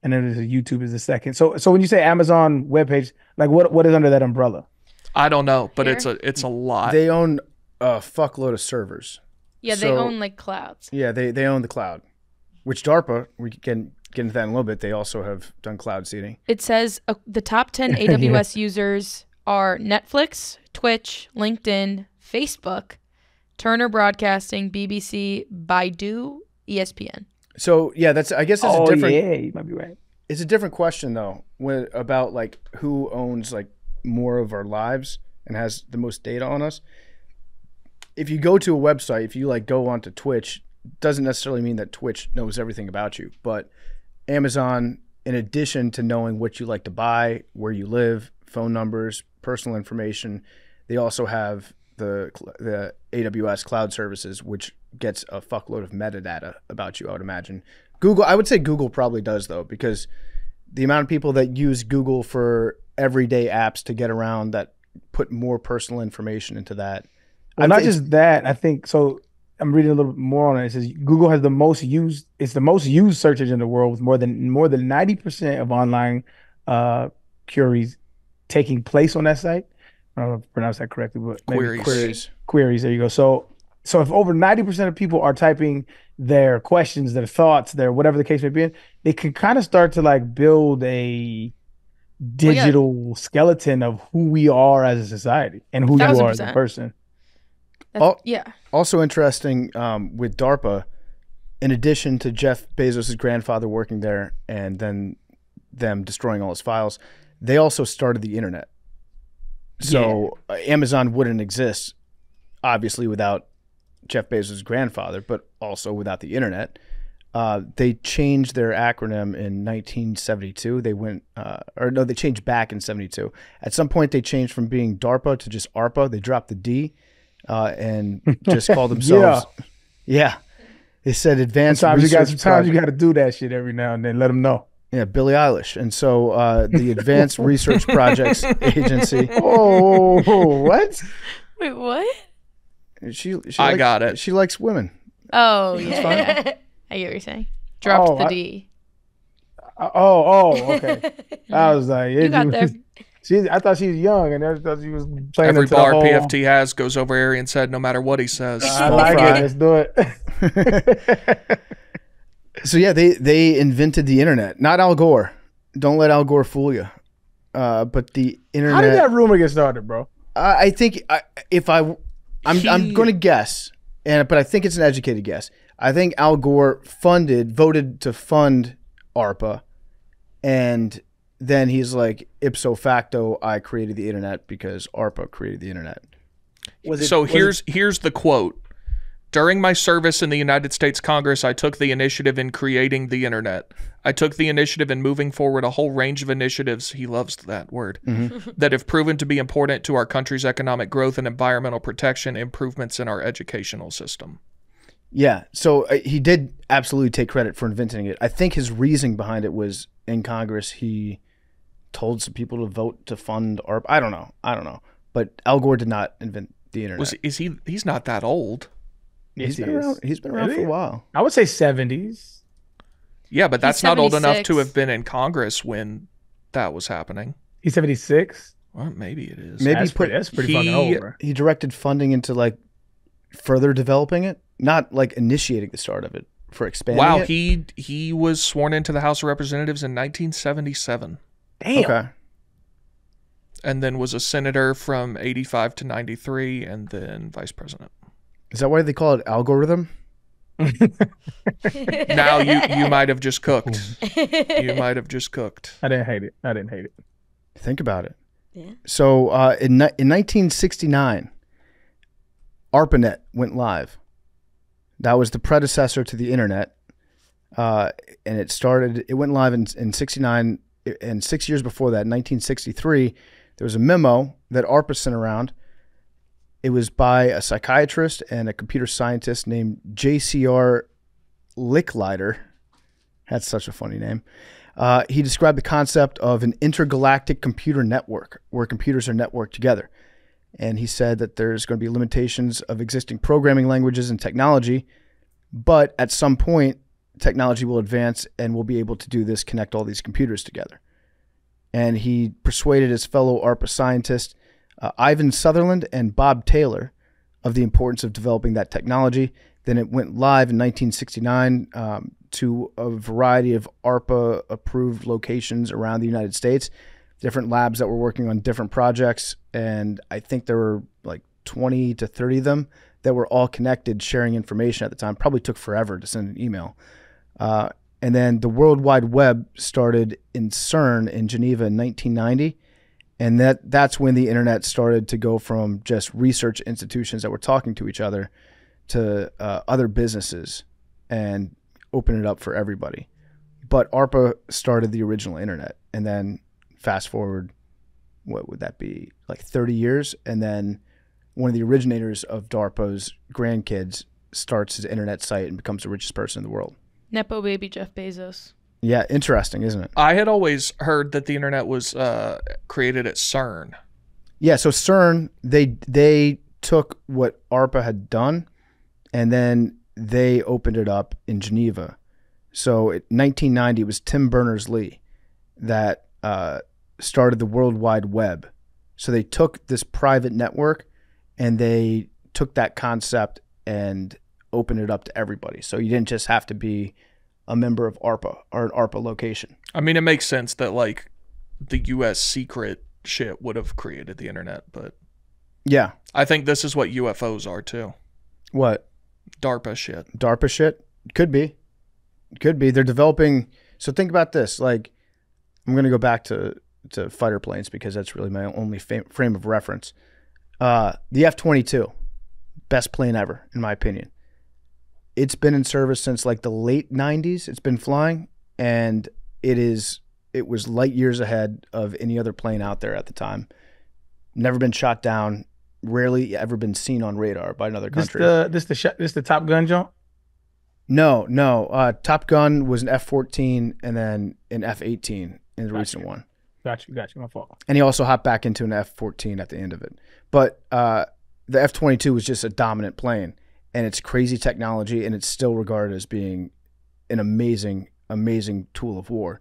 And then there's YouTube is the second. So when you say Amazon webpage, like what is under that umbrella? I don't know, but it's a lot. They own a fuckload of servers. Yeah, they own like clouds. Yeah, they own the cloud, which DARPA, we can get into that in a little bit, they also have done cloud seeding. It says the top 10 AWS users are Netflix, Twitch, LinkedIn, Facebook, Turner Broadcasting, BBC, Baidu, ESPN. So yeah, I guess that's a different. Yeah, you might be right. It's a different question though, about like who owns like more of our lives and has the most data on us. If you go to a website, if you like go onto Twitch, doesn't necessarily mean that Twitch knows everything about you, but Amazon, in addition to knowing what you like to buy, where you live, phone numbers, personal information, they also have the AWS cloud services, which gets a fuckload of metadata about you, I would imagine. Google, I would say Google probably does though, because the amount of people that use Google for everyday apps to get around that put more personal information into that. Well, not just that, I think, so I'm reading a little bit more on it. It says Google has the most used search engine in the world with more than 90% of online queries taking place on that site. I don't know if I pronounced that correctly, but queries. There you go. So if over 90% of people are typing their questions, their thoughts, their whatever the case may be, they can kind of start to like build a digital skeleton of who we are as a society and who 1000%. you are as a person. Also interesting with DARPA, in addition to Jeff Bezos' grandfather working there and then them destroying all his files, they also started the internet. So Amazon wouldn't exist, obviously, without Jeff Bezos' grandfather, but also without the internet. They changed their acronym in 1972. They changed back in 72. At some point, they changed from being DARPA to just ARPA. They dropped the D. And just called themselves. Yeah. They said Advanced Research. Sometimes you got to do that shit every now and then. Let them know. Yeah, Billie Eilish. And so the Advanced Research Projects Agency. Oh, what? Wait, what? I got it. She likes women. Oh, yeah. I get what you're saying. Dropped the D. Okay. I was like, you got there. I thought she was young, and I thought she was playing. Every bar PFT has goes over Arian's head, no matter what he says. I like it. Let's do it. So yeah, they invented the internet. Not Al Gore. Don't let Al Gore fool you. But the internet. How did that rumor get started, bro? I think I'm going to guess, but I think it's an educated guess. I think Al Gore voted to fund ARPA, and then he's like, ipso facto, I created the internet because ARPA created the internet. Here's the quote. During my service in the United States Congress, I took the initiative in creating the internet. I took the initiative in moving forward a whole range of initiatives, he loves that word, that have proven to be important to our country's economic growth and environmental protection, improvements in our educational system. Yeah, so he did absolutely take credit for inventing it. I think his reasoning behind it was in Congress, he told some people to vote to fund ARPA. I don't know. But Al Gore did not invent the internet. He's not that old. He's been around for a while. I would say 70s. Yeah, but that's not old enough to have been in Congress when that was happening. He's 76. Well, maybe it is. Maybe That's pretty fucking old, bro. He directed funding into like further developing it, not like initiating the start of it for expanding Wow, it. he was sworn into the House of Representatives in 1977. Damn. Okay. And then was a senator from 85 to 93 and then vice president. Is that why they call it algorithm? Now you might have just cooked. You might have just cooked. I didn't hate it. Think about it. Yeah. So in 1969, ARPANET went live. That was the predecessor to the internet. And it went live in 69, and 6 years before that, in 1963, there was a memo that ARPA sent around. It was by a psychiatrist and a computer scientist named J.C.R. Licklider. That's such a funny name. He described the concept of an intergalactic computer network where computers are networked together. And he said that there's going to be limitations of existing programming languages and technology, but at some point, technology will advance and we'll be able to do this, connect all these computers together. And he persuaded his fellow ARPA scientists, Ivan Sutherland and Bob Taylor, of the importance of developing that technology. Then it went live in 1969 to a variety of ARPA-approved locations around the United States, different labs that were working on different projects, and I think there were like 20 to 30 of them that were all connected, sharing information at the time. Probably took forever to send an email. And then the World Wide Web started in CERN in Geneva in 1990, and that's when the internet started to go from just research institutions that were talking to each other to other businesses and open it up for everybody. But ARPA started the original internet, and then fast forward, what would that be, like 30 years? And then one of the originators of DARPA's grandkids starts his internet site and becomes the richest person in the world. Nepo baby Jeff Bezos. Yeah, interesting, isn't it? I had always heard that the internet was created at CERN. Yeah, so CERN, they took what ARPA had done, and then they opened it up in Geneva. So in 1990, it was Tim Berners-Lee that started the World Wide Web. So they took this private network and they took that concept and opened it up to everybody. So you didn't just have to be a member of ARPA or an ARPA location. I mean, it makes sense that like the U.S. secret shit would have created the internet, but yeah, I think this is what UFOs are too. What? DARPA shit. DARPA shit? Could be. They're developing. So think about this. Like, I'm going to go back to fighter planes because that's really my only frame of reference. The F-22, best plane ever, in my opinion. It's been in service since like the late 90s. It's been flying, and it was light years ahead of any other plane out there at the time. Never been shot down. Rarely ever been seen on radar by another country. This the Top Gun jump? No. Top Gun was an F-14 and then an F-18 in the recent one. Got you. My fault. And he also hopped back into an F-14 at the end of it. But the F-22 was just a dominant plane, and it's crazy technology, and it's still regarded as being an amazing, amazing tool of war.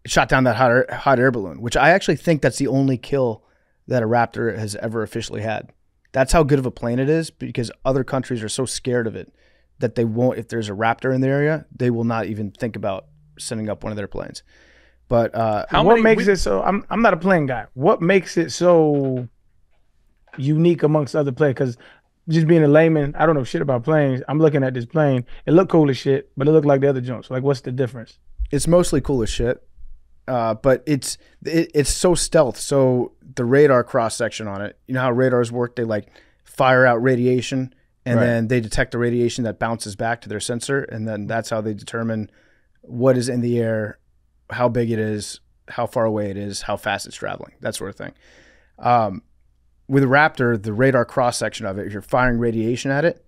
It shot down that hot air balloon, which I actually think that's the only kill that a Raptor has ever officially had. That's how good of a plane it is, because other countries are so scared of it that they won't, if there's a Raptor in the area, they will not even think about sending up one of their planes. But what makes it so? I'm not a plane guy. What makes it so unique amongst other planes? Because just being a layman, I don't know shit about planes. I'm looking at this plane. It looked cool as shit, but it looked like the other jumps. Like, what's the difference? It's mostly cool as shit. But it's so stealth. So the radar cross section on it, you know how radars work? They like fire out radiation, and then they detect the radiation that bounces back to their sensor, and then that's how they determine what is in the air, how big it is, how far away it is, how fast it's traveling, that sort of thing. With a Raptor, the radar cross section of it, if you're firing radiation at it,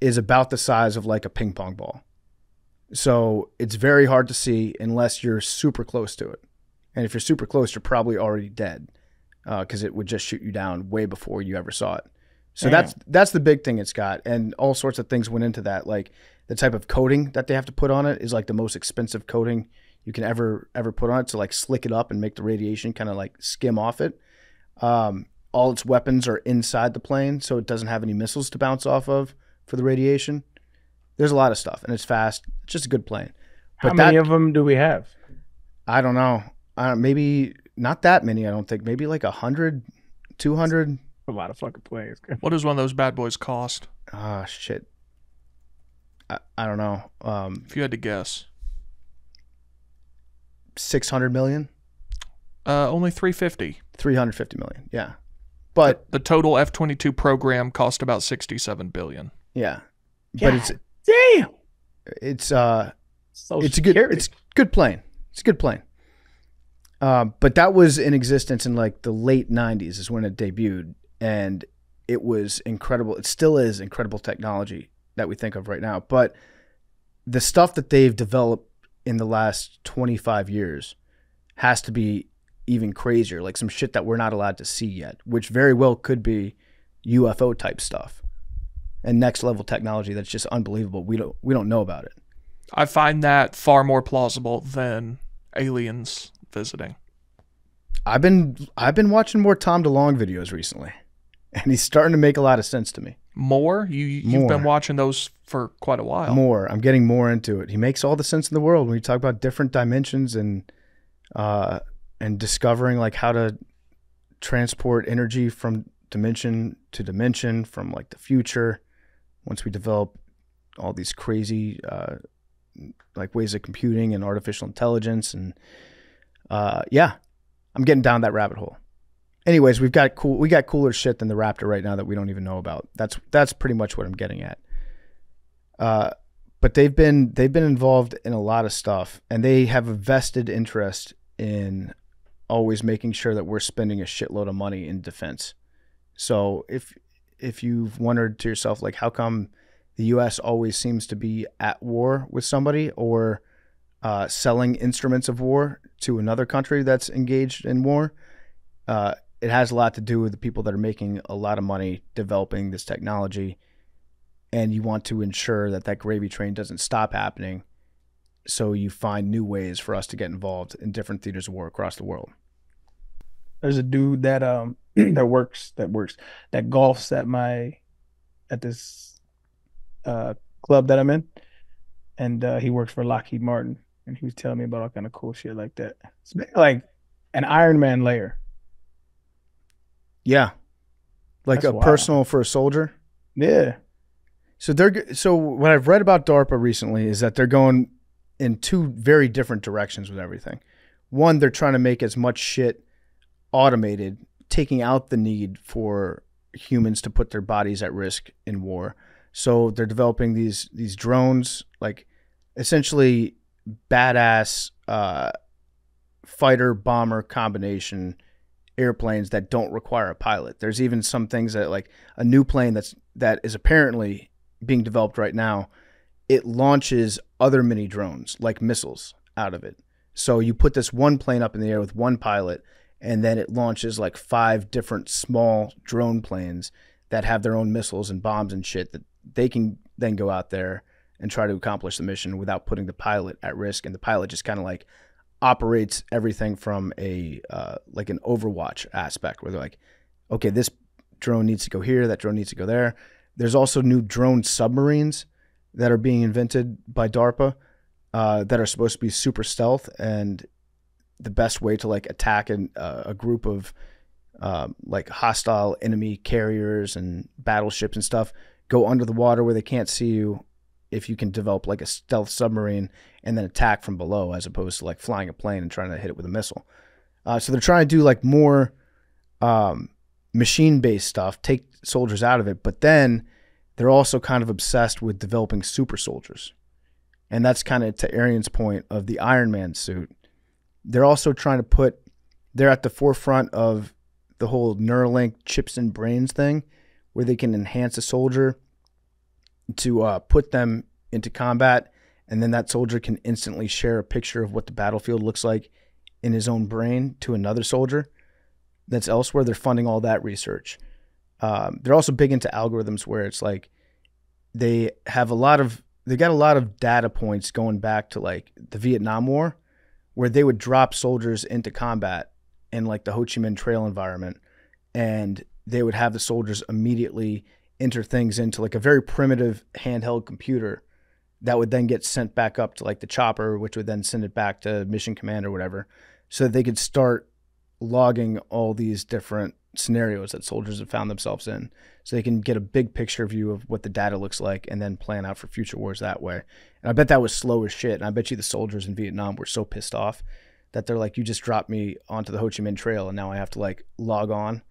is about the size of like a ping pong ball. So it's very hard to see unless you're super close to it. And if you're super close, you're probably already dead because it would just shoot you down way before you ever saw it. So that's the big thing it's got. And all sorts of things went into that. Like the type of coating that they have to put on it is like the most expensive coating you can ever put on it to like slick it up and make the radiation kind of like skim off it. All its weapons are inside the plane, so it doesn't have any missiles to bounce off of for the radiation. There's a lot of stuff, and it's fast. It's just a good plane. But how many of them do we have? I don't know. Maybe not that many, I don't think. Maybe like 100, 200. A lot of fucking planes. What does one of those bad boys cost? Ah, shit. I don't know. If you had to guess. 600 million? Only 350. 350 million, yeah. But the total F-22 program cost about 67 billion. Yeah. God, but it's damn. It's a good plane. It's a good plane. But that was in existence in like the late 90s is when it debuted, and it was incredible. It still is incredible technology that we think of right now. But the stuff that they've developed in the last 25 years has to be even crazier, like some shit that we're not allowed to see yet, which very well could be UFO type stuff and next level technology that's just unbelievable. We don't know about it. I find that far more plausible than aliens visiting. I've been watching more Tom DeLonge videos recently, and he's starting to make a lot of sense to me. More? You've been watching those for quite a while. More. I'm getting more into it. He makes all the sense in the world when you talk about different dimensions and discovering like how to transport energy from dimension to dimension from like the future. Once we develop all these crazy like ways of computing and artificial intelligence, and yeah, I'm getting down that rabbit hole. Anyways, we got cooler shit than the Raptor right now that we don't even know about. That's pretty much what I'm getting at. But they've been involved in a lot of stuff, and they have a vested interest in always making sure that we're spending a shitload of money in defense. So if you've wondered to yourself, like, how come the U.S. always seems to be at war with somebody or selling instruments of war to another country that's engaged in war, it has a lot to do with the people that are making a lot of money developing this technology, and you want to ensure that that gravy train doesn't stop happening, so you find new ways for us to get involved in different theaters of war across the world. There's a dude that that golfs at this club that I'm in, and he works for Lockheed Martin, and he was telling me about all kind of cool shit like that. It's like an Iron Man layer. Yeah, like that's a wild. Personal for a soldier. Yeah. So what I've read about DARPA recently is that they're going in two very different directions with everything. One, they're trying to make as much shit automated, taking out the need for humans to put their bodies at risk in war. So they're developing these drones, like essentially badass fighter bomber combination airplanes that don't require a pilot. There's even some things that, like a new plane that is apparently being developed right now, it launches other mini drones like missiles out of it. So you put this one plane up in the air with one pilot, and then it launches like 5 different small drone planes that have their own missiles and bombs and shit that they can then go out there and try to accomplish the mission without putting the pilot at risk. And the pilot just kind of like operates everything from a like an Overwatch aspect, where they're like, okay, this drone needs to go here, that drone needs to go there. There's also new drone submarines that are being invented by DARPA that are supposed to be super stealth, and the best way to like attack a group of like hostile enemy carriers and battleships and stuff, go under the water where they can't see you. If you can develop like a stealth submarine and then attack from below, as opposed to like flying a plane and trying to hit it with a missile. So they're trying to do like more machine-based stuff, take soldiers out of it, but then they're also kind of obsessed with developing super soldiers. And that's kind of to Arian's point of the Iron Man suit. They're also trying to they're at the forefront of the whole Neuralink chips and brains thing, where they can enhance a soldier to put them into combat, and then that soldier can instantly share a picture of what the battlefield looks like in his own brain to another soldier that's elsewhere. They're funding all that research. They're also big into algorithms, where it's like they got a lot of data points going back to like the Vietnam War, where they would drop soldiers into combat in like the Ho Chi Minh Trail environment, and they would have the soldiers immediately enter things into like a very primitive handheld computer that would then get sent back up to like the chopper, which would then send it back to mission command or whatever, so that they could start logging all these different scenarios that soldiers have found themselves in, so they can get a big picture view of what the data looks like and then plan out for future wars that way. And I bet that was slow as shit. And I bet you the soldiers in Vietnam were so pissed off that they're like, you just dropped me onto the Ho Chi Minh Trail and now I have to like log on.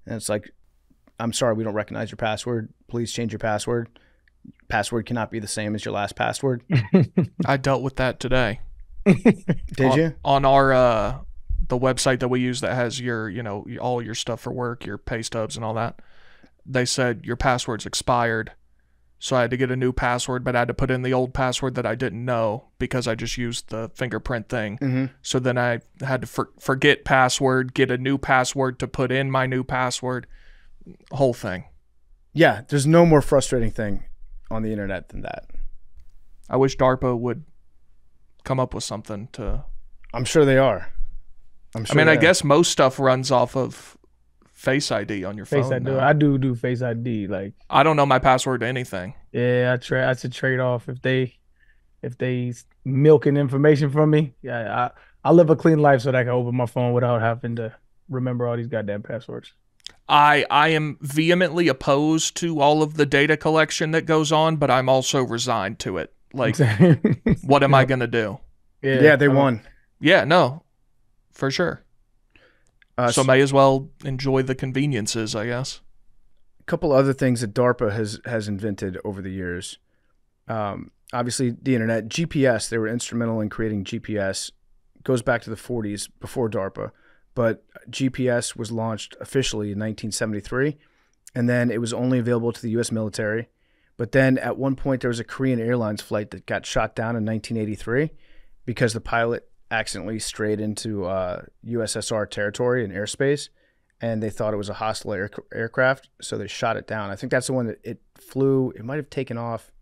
And it's like, I'm sorry, we don't recognize your password. Please change your password. Password cannot be the same as your last password. I dealt with that today. Did you? On our the website that we use that has your, all your stuff for work, your pay stubs and all that. They said your password's expired. So I had to get a new password, but I had to put in the old password that I didn't know because I just used the fingerprint thing. Mm-hmm. So then I had to forget password, get a new password to put in my new password, whole thing. Yeah, there's no more frustrating thing on the internet than that. I wish DARPA would come up with something to... I'm sure they are. I guess most stuff runs off of Face ID on your phone. Face ID. I do Face ID. Like, I don't know my password to anything. Yeah, that's a trade off. If they milking information from me, yeah, I live a clean life so that I can open my phone without having to remember all these goddamn passwords. I am vehemently opposed to all of the data collection that goes on, but I'm also resigned to it. Like, what am I gonna do? Yeah, they won. Yeah, no, for sure. So may as well enjoy the conveniences, I guess. A couple other things that DARPA has invented over the years. Obviously, the internet. GPS, they were instrumental in creating GPS. Goes back to the 40s, before DARPA. But GPS was launched officially in 1973, and then it was only available to the U.S. military. But then at one point, there was a Korean Airlines flight that got shot down in 1983 because the pilot accidentally strayed into USSR territory and airspace, and they thought it was a hostile aircraft, so they shot it down. I think that's the one that it flew. It might have taken off,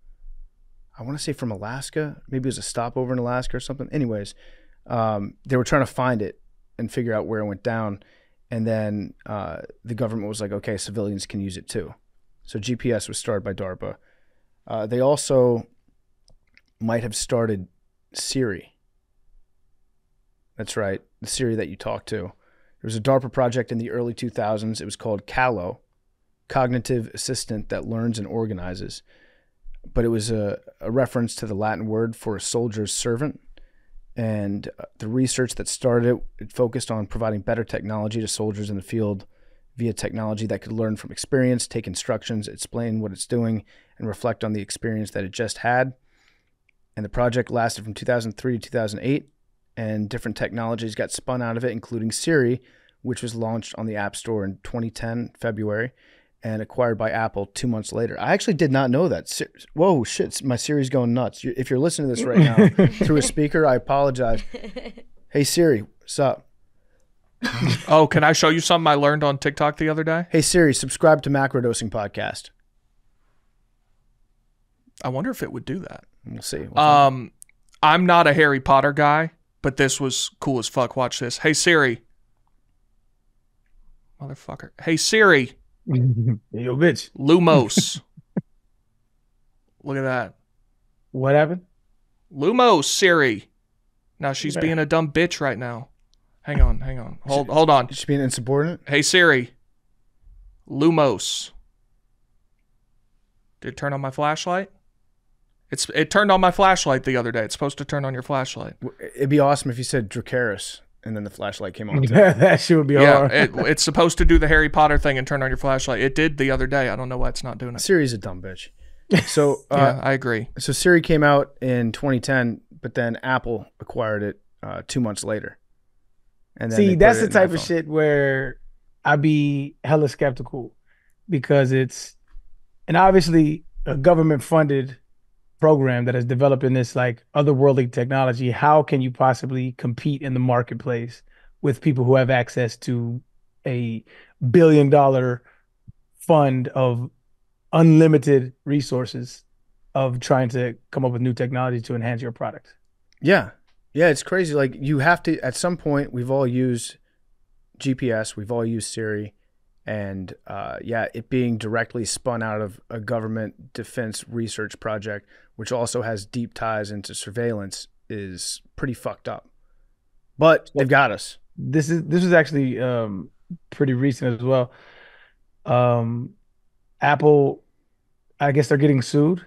I want to say from Alaska. Maybe it was a stopover in Alaska or something. Anyways, they were trying to find it and figure out where it went down, and then the government was like, okay, civilians can use it too. So GPS was started by DARPA. They also might have started Siri. That's right, the Siri that you talk to. There was a DARPA project in the early 2000s. It was called CALO, Cognitive Assistant That Learns and Organizes. But it was a reference to the Latin word for a soldier's servant. And the research that started it focused on providing better technology to soldiers in the field via technology that could learn from experience, take instructions, explain what it's doing, and reflect on the experience that it just had. And the project lasted from 2003 to 2008. And different technologies got spun out of it, including Siri, which was launched on the App Store in 2010, February, and acquired by Apple 2 months later. I actually did not know that. Whoa, shit, my Siri's going nuts. If you're listening to this right now through a speaker, I apologize. Hey, Siri, what's up? Oh, can I show you something I learned on TikTok the other day? Hey, Siri, subscribe to Macrodosing podcast. I wonder if it would do that. We'll see. I'm not a Harry Potter guy, but this was cool as fuck. Watch this. Hey, Siri. Motherfucker. Hey, Siri. Yo, bitch. Lumos. Look at that. What happened? Lumos, Siri. Now she's being a dumb bitch right now. Hang on. Hold on. She's being insubordinate? Hey, Siri. Lumos. Did it turn on my flashlight? It turned on my flashlight the other day. It's supposed to turn on your flashlight. It'd be awesome if you said Dracarys and then the flashlight came on. That shit would be hard. It's supposed to do the Harry Potter thing and turn on your flashlight. It did the other day. I don't know why it's not doing it. Siri's a dumb bitch. So yeah, I agree. So Siri came out in 2010, but then Apple acquired it 2 months later. And then see, that's the type of shit where I'd be hella skeptical because it's, and obviously a government-funded program that is developing this like otherworldly technology. How can you possibly compete in the marketplace with people who have access to a $1 billion fund of unlimited resources of trying to come up with new technology to enhance your product? Yeah, it's crazy. Like, you have to, at some point, we've all used GPS, we've all used Siri, And it being directly spun out of a government defense research project, which also has deep ties into surveillance, is pretty fucked up. But they've got us. This was actually pretty recent as well. Apple, I guess they're getting sued.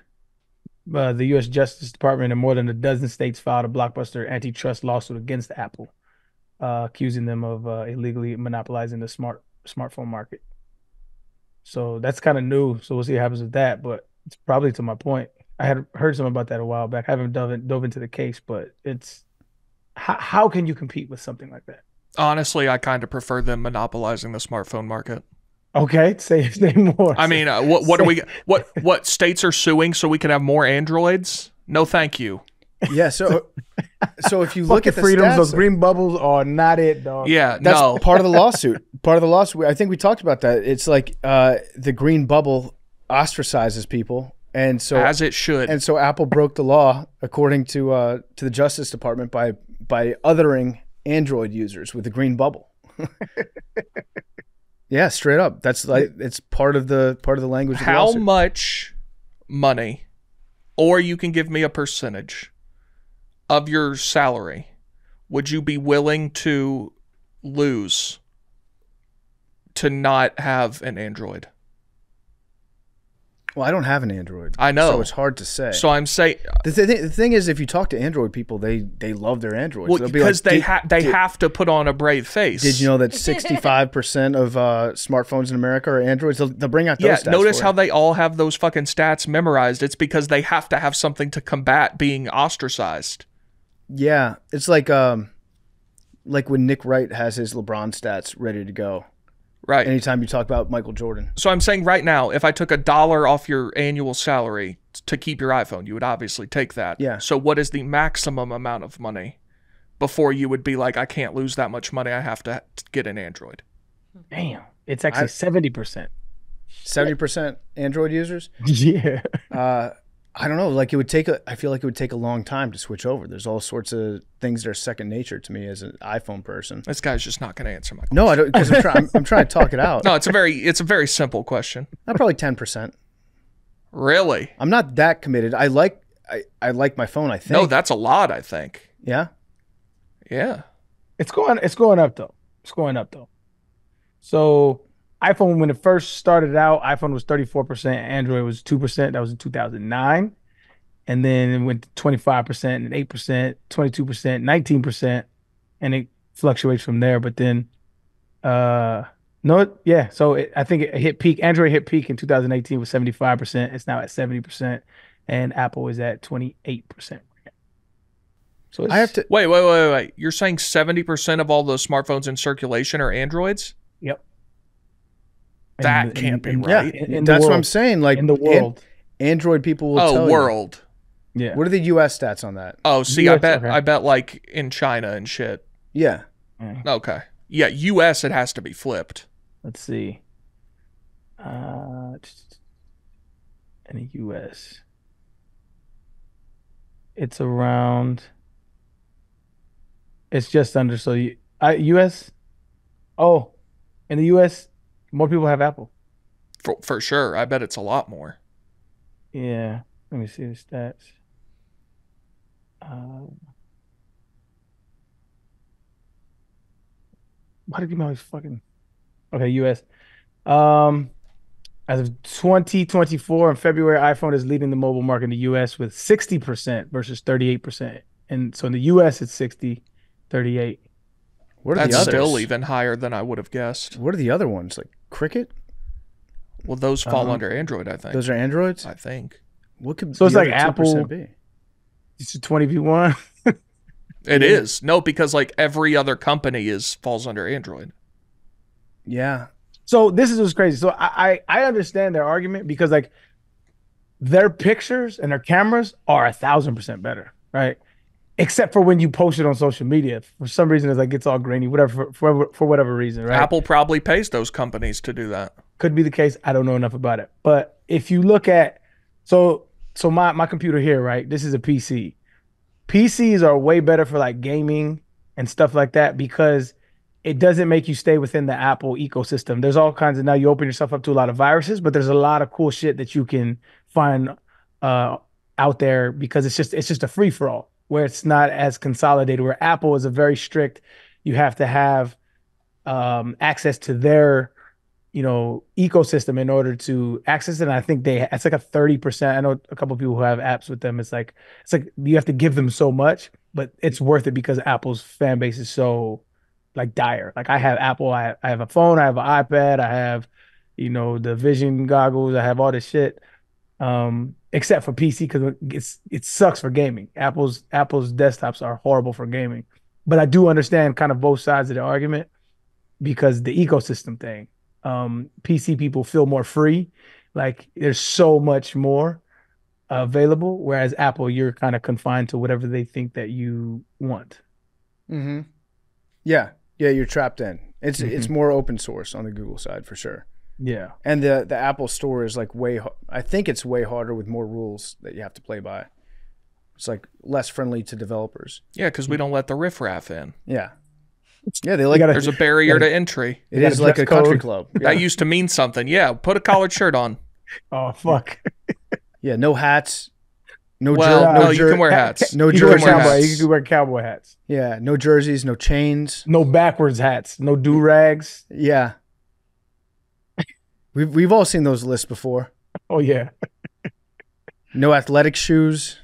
The U.S. Justice Department in more than a dozen states filed a blockbuster antitrust lawsuit against Apple, accusing them of illegally monopolizing the smartphone market. So that's kind of new. So we'll see what happens with that. But it's probably to my point. I had heard something about that a while back. I haven't dove into the case, but it's how can you compete with something like that? Honestly, I kind of prefer them monopolizing the smartphone market. Okay, say more. I mean, what states are suing so we can have more Androids? No, thank you. Yeah, so if you look at the freedoms, stats, those green bubbles are not it, dog. Yeah, that's no. part of the lawsuit. I think we talked about that. It's like the green bubble ostracizes people, and so as it should. And so Apple broke the law, according to the Justice Department, by othering Android users with the green bubble. Yeah, straight up. That's like it's part of the language. How much money, or you can give me a percentage of your salary, would you be willing to lose to not have an Android? Well, I don't have an Android. I know. So it's hard to say. So I'm saying... The thing is, if you talk to Android people, they love their Androids. Well, because they have to put on a brave face. Did you know that 65% of smartphones in America are Androids? They'll bring out those stats. Notice how they all have those fucking stats memorized. It's because they have to have something to combat being ostracized. Yeah. It's like when Nick Wright has his LeBron stats ready to go. Right. Anytime you talk about Michael Jordan. So I'm saying right now, if I took $1 off your annual salary to keep your iPhone, you would obviously take that. Yeah. So what is the maximum amount of money before you would be like, I can't lose that much money, I have to get an Android? Damn. It's actually 70%. 70% Android users? Yeah. I don't know. I feel like it would take a long time to switch over. There's all sorts of things that are second nature to me as an iPhone person. This guy's just not going to answer my question. No, I don't, because I'm trying to talk it out. No, it's a very simple question. Probably 10%. Really? I'm not that committed. I like my phone, I think. No, that's a lot, I think. Yeah? Yeah. It's going up though. So iPhone, when it first started out, iPhone was 34%, Android was 2%. That was in 2009. And then it went to 25% and 8%, 22%, 19%, and it fluctuates from there. But then, I think it hit peak. Android hit peak in 2018 with 75%. It's now at 70%, and Apple is at 28%. So I have to wait. You're saying 70% of all the smartphones in circulation are Androids? Yep. That can't be right. Yeah, that's what I'm saying. Like in the world, Android people will tell world. You. Yeah. What are the U.S. stats on that? Oh, see, I bet like in China and shit. Yeah. Okay. Yeah, U.S. it has to be flipped. Let's see. In the U.S., it's around. It's just under. So U.S. Oh, in the U.S. more people have Apple. For sure. I bet it's a lot more. Yeah. Let me see the stats. Why did you always fucking... Okay, U.S. As of 2024 in February, iPhone is leading the mobile market in the U.S. with 60% versus 38%. And so in the U.S. it's 60, 38. What are That's the others? still even higher than I would have guessed. What are the other ones? Like Cricket? Well, those fall under Android, I think. Those are Androids? I think. What could so it's like Apple be? It's a 20v1. It is. No, because like every other company falls under Android. Yeah. So this is what's crazy. So I understand their argument because like their pictures and their cameras are 1,000% better, right? Except for when you post it on social media. For some reason, it's like it's all grainy, whatever for whatever reason, right? Apple probably pays those companies to do that. Could be the case. I don't know enough about it. But if you look at so my computer here, right? This is a PC. PCs are way better for like gaming and stuff like that because it doesn't make you stay within the Apple ecosystem. There's all kinds of, now you open yourself up to a lot of viruses, but there's a lot of cool shit that you can find out there because it's just a free for all where it's not as consolidated. Where Apple is a very strict, you have to have access to their ecosystem in order to access it. And I think it's like a 30%. I know a couple of people who have apps with them. It's like you have to give them so much, but it's worth it because Apple's fan base is so like dire. Like I have Apple, I have a phone, I have an iPad, I have, the vision goggles, I have all this shit. Except for PC because it sucks for gaming. Apple's desktops are horrible for gaming. But I do understand kind of both sides of the argument because the ecosystem thing. PC people feel more free. Like there's so much more available, whereas Apple, you're kind of confined to whatever they think that you want. Mm-hmm. Yeah, you're trapped in. It's more open source on the Google side for sure. Yeah, and the Apple Store is like I think it's way harder with more rules that you have to play by. It's like less friendly to developers. Yeah, because we don't let the riffraff in. Yeah, they like. There's a barrier to entry. It is like a country club. Yeah. That used to mean something. Yeah, put a collared shirt on. Oh fuck. Yeah, no hats. No, you can wear hats. No jerseys. You can wear cowboy hats. Yeah, no jerseys, no chains, no backwards hats, no do rags. Yeah. We've all seen those lists before. Oh yeah. No athletic shoes.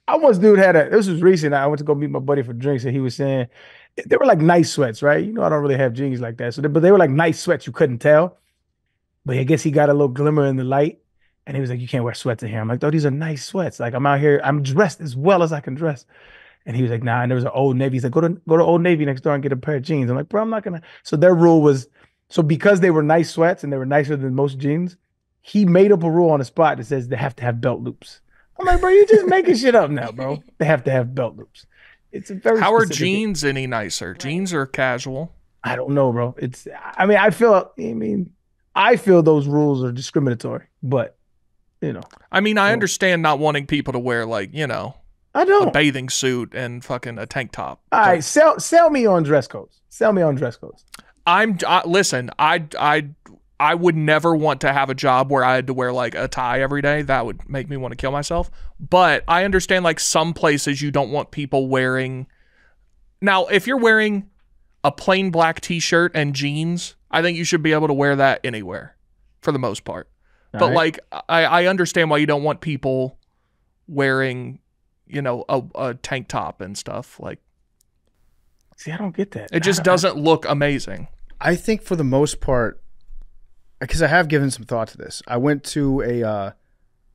I once this was recent. I went to go meet my buddy for drinks and he was saying they were like nice sweats, right? I don't really have jeans like that. But they were like nice sweats. You couldn't tell. But I guess he got a little glimmer in the light and he was like, you can't wear sweats in here. I'm like, oh, these are nice sweats. Like I'm out here, I'm dressed as well as I can dress. And he was like, nah, and there was an Old Navy. He's like, go to Old Navy next door and get a pair of jeans. I'm like, bro, I'm not gonna. So their rule was, so because they were nice sweats and they were nicer than most jeans, he made up a rule on the spot that says they have to have belt loops. I'm like, bro, you're just making shit up now, bro. They have to have belt loops. It's a very How are jeans any nicer? Jeans are casual. I don't know, bro. I feel those rules are discriminatory, but I understand not wanting people to wear like, I know a bathing suit and fucking a tank top. All right, sell me on dress codes. Sell me on dress codes. Listen, I would never want to have a job where I had to wear like a tie every day. That would make me want to kill myself. But I understand like some places you don't want people wearing. Now, if you're wearing a plain black t-shirt and jeans, I think you should be able to wear that anywhere for the most part. But right. Like, I understand why you don't want people wearing, a tank top and stuff. Like, see, I don't get that. It just doesn't look amazing. I think for the most part, because I have given some thought to this. I went to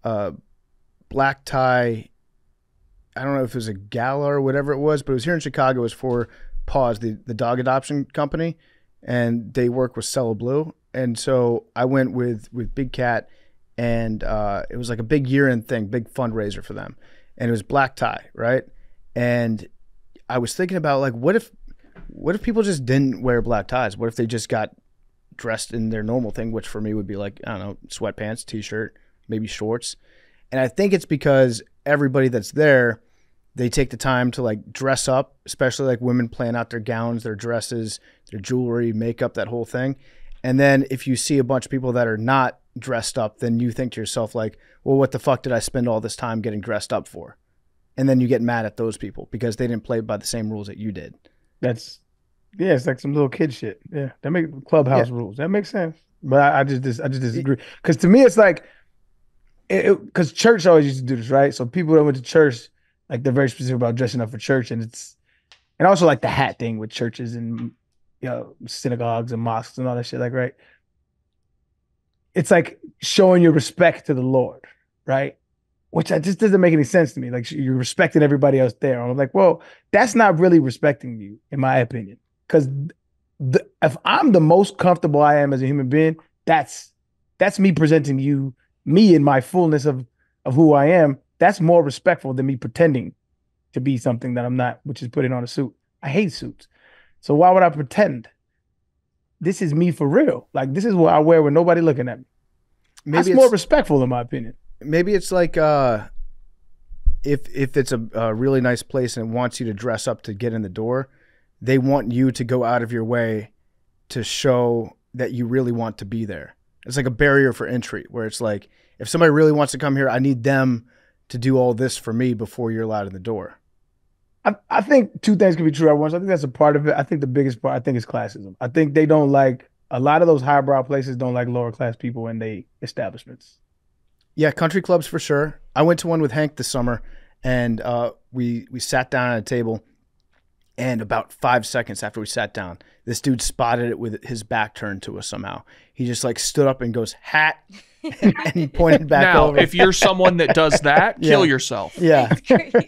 a black tie. I don't know if it was a gala or whatever it was, but it was here in Chicago. It was for Paws, the dog adoption company, and they work with Cello Blue. And so I went with Big Cat, and it was like a big year-end thing, big fundraiser for them. And it was black tie, right? And I was thinking about like, what if people just didn't wear black ties? What if they just got dressed in their normal thing, which for me would be like, I don't know, sweatpants, t-shirt, maybe shorts. And I think it's because everybody that's there, they take the time to like dress up, especially like women plan out their gowns, their dresses, their jewelry, makeup, that whole thing. And then if you see a bunch of people that are not dressed up, then you think to yourself like, well, what the fuck did I spend all this time getting dressed up for? And then you get mad at those people because they didn't play by the same rules that you did. It's like some little kid shit. Yeah, that make clubhouse rules. That makes sense. But I just disagree. Because to me, it's like, because church always used to do this, right? So people that went to church, like they're very specific about dressing up for church, and also like the hat thing with churches and synagogues and mosques and all that shit. Like, right? It's like showing your respect to the Lord, right? Which just doesn't make any sense to me. Like you're respecting everybody else there. I'm like, well, that's not really respecting you, in my opinion. Because if I'm the most comfortable I am as a human being, that's me presenting you, me in my fullness of who I am. That's more respectful than me pretending to be something that I'm not, which is putting on a suit. I hate suits. So why would I pretend? This is me for real. Like this is what I wear when nobody looking at me. That's more respectful in my opinion. Maybe it's like if it's a really nice place and it wants you to dress up to get in the door, they want you to go out of your way to show that you really want to be there. It's like a barrier for entry where it's like, if somebody really wants to come here, I need them to do all this for me before you're allowed in the door. I think two things can be true at once. I think that's a part of it. I think the biggest part, I think, is classism. I think they don't like, a lot of those highbrow places don't like lower class people in their establishments. Yeah, country clubs for sure. I went to one with Hank this summer, and we sat down at a table, and about 5 seconds after we sat down, this dude spotted it with his back turned to us somehow. He just like stood up and goes, hat, and he pointed back over. Now, if you're someone that does that, kill yourself. Yeah,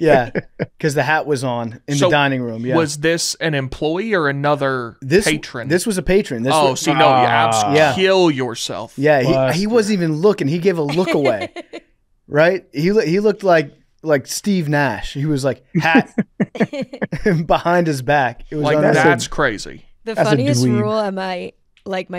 yeah, because the hat was on in the dining room. Yeah. Was this an employee or another patron? This was a patron. Kill yourself. Yeah, he wasn't even looking. He gave a look away, right? He looked like Steve Nash. He was like hat behind his back. It was like that's crazy. The funniest rule at my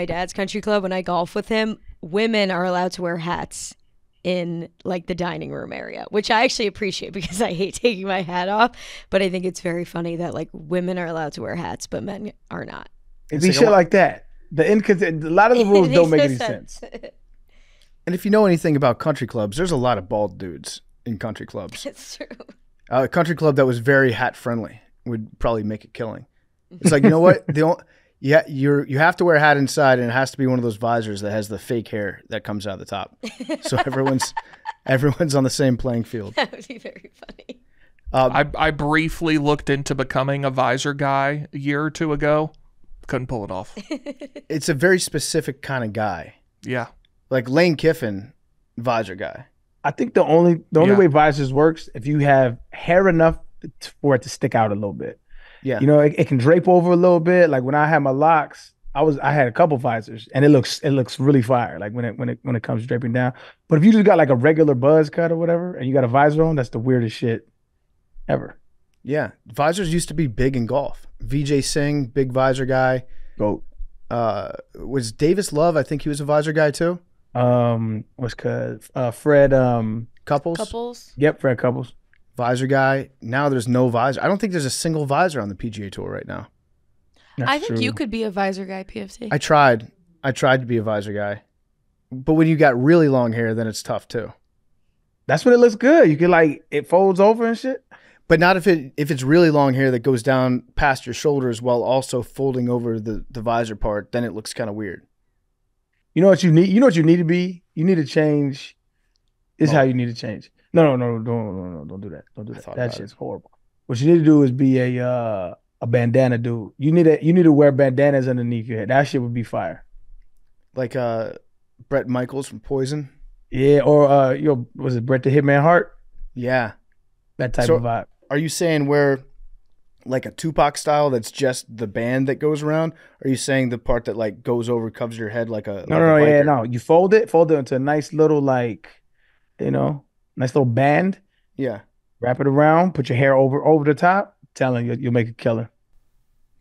dad's country club, when I golf with him, women are allowed to wear hats in like the dining room area, which I actually appreciate because I hate taking my hat off. But I think it's very funny that like women are allowed to wear hats, but men are not. It'd be shit like that. A lot of the rules don't make any sense. And if you know anything about country clubs, there's a lot of bald dudes in country clubs. It's true. A country club that was very hat friendly would probably make a killing. It's like, you know what? You have to wear a hat inside, and it has to be one of those visors that has the fake hair that comes out of the top. So everyone's on the same playing field. That would be very funny. I briefly looked into becoming a visor guy a year or two ago. Couldn't pull it off. It's a very specific kind of guy. Yeah. Like Lane Kiffin, visor guy. I think the only way visors works if you have hair enough for it to stick out a little bit. Yeah, you know, it can drape over a little bit. Like when I had my locks, I had a couple visors, and it looks really fire. Like when it comes draping down. But if you just got like a regular buzz cut or whatever, and you got a visor on, that's the weirdest shit ever. Yeah, visors used to be big in golf. VJ Singh, big visor guy. Goat. Was Davis Love? I think he was a visor guy too. Fred Couples. Yep, Fred Couples. Visor guy. Now there's no visor. I don't think there's a single visor on the PGA Tour right now. I think you could be a visor guy, PFT. I tried to be a visor guy, but when you got really long hair, then it's tough too. That's when it looks good. You can like it folds over and shit. But not if it's really long hair that goes down past your shoulders while also folding over the visor part. Then it looks kind of weird. You know what you need? You know what you need to be? You need to change. This is how you need to change. No, don't do that. Don't do that. That shit's horrible. What you need to do is be a bandana dude. You need to wear bandanas underneath your head. That shit would be fire. Like Bret Michaels from Poison. Yeah, or was it Bret the Hitman Hart? Yeah, that type of vibe. Are you saying wear like a Tupac style that's just the band that goes around? Or are you saying the part that like goes over, covers your head like a No. You fold it into a nice little like, nice little band. Yeah. Wrap it around, put your hair over the top. Telling you, you'll make a killer.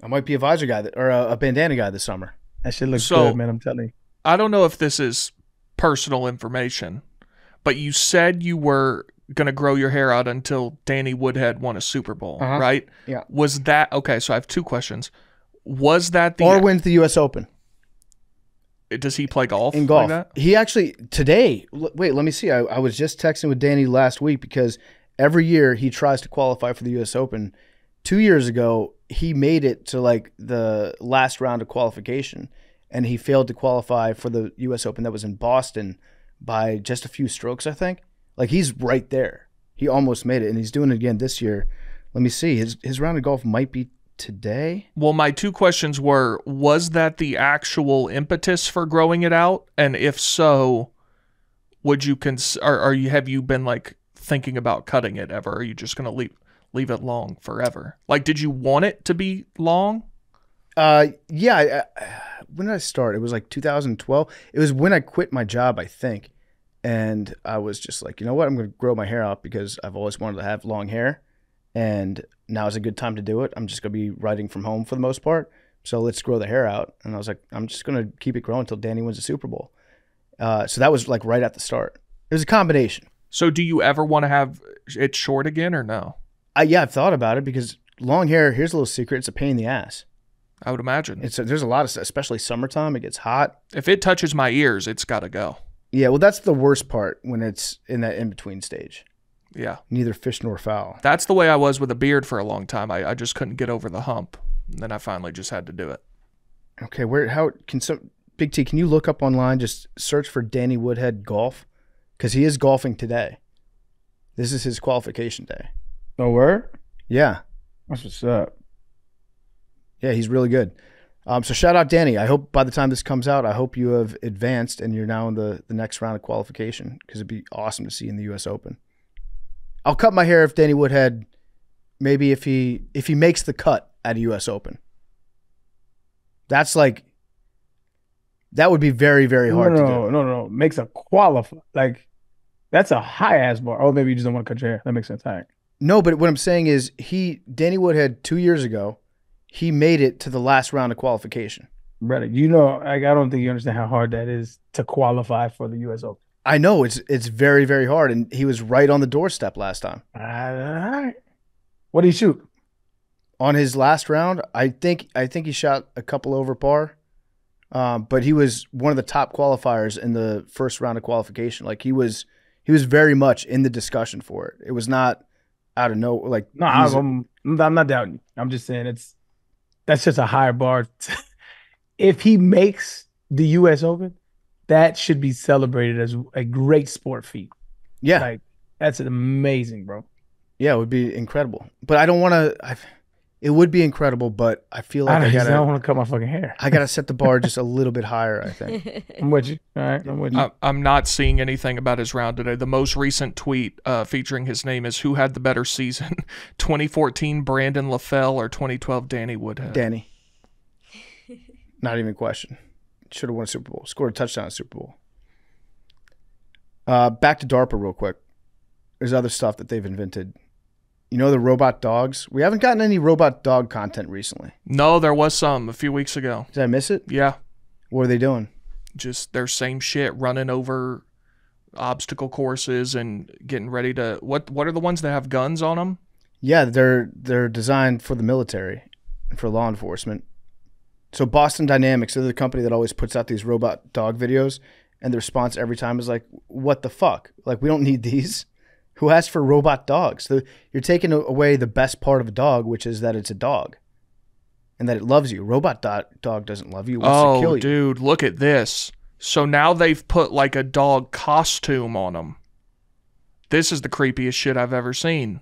I might be a visor guy or a bandana guy this summer. That shit looks good, man. I'm telling you. I don't know if this is personal information, but you said you were going to grow your hair out until Danny Woodhead won a Super Bowl, right? Yeah. Was that okay? So I have two questions. Was that or wins the U.S. Open? Does he play golf? In golf, like that? He actually today. Wait, let me see. I was just texting with Danny last week because every year he tries to qualify for the U.S. Open. 2 years ago, he made it to like the last round of qualification, and he failed to qualify for the U.S. Open that was in Boston by just a few strokes, I think. Like he's right there. He almost made it, and he's doing it again this year. Let me see. His round of golf might be today. Well, my two questions were: was that the actual impetus for growing it out, and if so, would you have you been like thinking about cutting it ever? Or are you just gonna leave it long forever? Like, did you want it to be long? Yeah. When did I start? It was like 2012. It was when I quit my job, I think. And I was just like, you know what? I'm going to grow my hair out because I've always wanted to have long hair. And now is a good time to do it. I'm just going to be writing from home for the most part. So let's grow the hair out. And I was like, I'm just going to keep it growing until Danny wins the Super Bowl. So that was like right at the start. It was a combination. So do you ever want to have it short again or no? Yeah, I've thought about it because long hair, here's a little secret. It's a pain in the ass. I would imagine. There's a lot of, especially summertime, it gets hot. If it touches my ears, it's got to go. Yeah, well, that's the worst part when it's in that in-between stage. Yeah. Neither fish nor fowl. That's the way I was with a beard for a long time. I just couldn't get over the hump. And then I finally just had to do it. Okay, Big T, can you look up online, just search for Danny Woodhead golf? Because he is golfing today. This is his qualification day. No word? Yeah. That's what's up. Yeah, he's really good. So shout out Danny. I hope by the time this comes out, I hope you have advanced and you're now in the next round of qualification, because it'd be awesome to see you in the U.S. Open. I'll cut my hair if Danny Woodhead, maybe if he makes the cut at a U.S. Open. That would be very, very hard to do. No. Makes a qualify. Like, that's a high ass bar. Oh, maybe you just don't want to cut your hair. That makes sense. All right. No, but what I'm saying is Danny Woodhead 2 years ago, he made it to the last round of qualification. Brother, I don't think you understand how hard that is to qualify for the U.S. Open. I know it's very, very hard, and he was right on the doorstep last time. All right. What did he shoot? On his last round, I think he shot a couple over par, but he was one of the top qualifiers in the first round of qualification. Like he was very much in the discussion for it. It was not out of nowhere. Like no, I'm not doubting you. I'm just saying that's just a higher bar. If he makes the U.S. Open, that should be celebrated as a great sport feat. Yeah, like that's amazing, bro. Yeah, it would be incredible. But I don't want to. It would be incredible, but I feel like I don't want to cut my fucking hair. I gotta set the bar just a little bit higher, I think. I'm with you. All right, I'm with you. I'm not seeing anything about his round today. The most recent tweet featuring his name is, who had the better season, 2014 Brandon LaFell or 2012 Danny Woodhead? Danny. Not even a question. Should have won a Super Bowl. Scored a touchdown in a Super Bowl. Back to DARPA real quick. There's other stuff that they've invented. You know the robot dogs? We haven't gotten any robot dog content recently. No, there was some a few weeks ago. Did I miss it? Yeah. What are they doing? Just their same shit, running over obstacle courses and getting ready to... What are the ones that have guns on them? Yeah, they're designed for the military and for law enforcement. So Boston Dynamics, they're the company that always puts out these robot dog videos, and the response every time is like, what the fuck? Like, we don't need these. Who asked for robot dogs? You're taking away the best part of a dog, which is that it's a dog and that it loves you. Robot dog doesn't love you. It wants to kill you. Dude, look at this. So now they've put like a dog costume on them. This is the creepiest shit I've ever seen.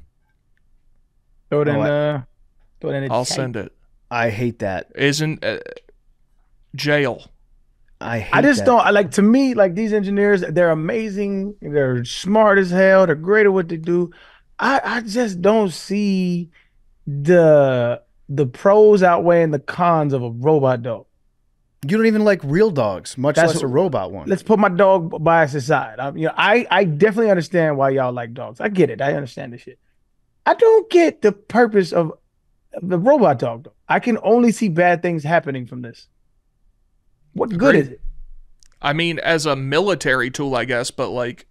Throw it in. I'll send it. I hate that. Isn't jail. I just don't like, to me, like, these engineers, they're amazing, they're smart as hell, they're great at what they do. I just don't see the pros outweighing the cons of a robot dog. You don't even like real dogs, much less a robot one. Let's put my dog bias aside. I definitely understand why y'all like dogs. I get it. I understand this shit. I don't get the purpose of the robot dog, though. I can only see bad things happening from this. What good is it? I mean, as a military tool, I guess, but like,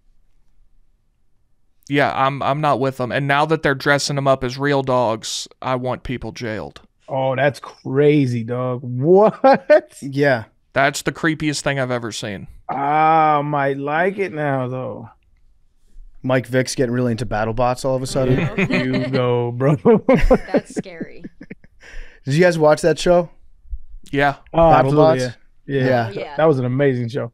yeah, I'm not with them. And now that they're dressing them up as real dogs, I want people jailed. Oh, that's crazy, dog. What? Yeah. That's the creepiest thing I've ever seen. I might like it now, though. Mike Vick's getting really into battle bots all of a sudden. You go, bro. That's scary. Did you guys watch that show? Yeah. Oh, Battle absolutely. Bots? Yeah. That was an amazing show.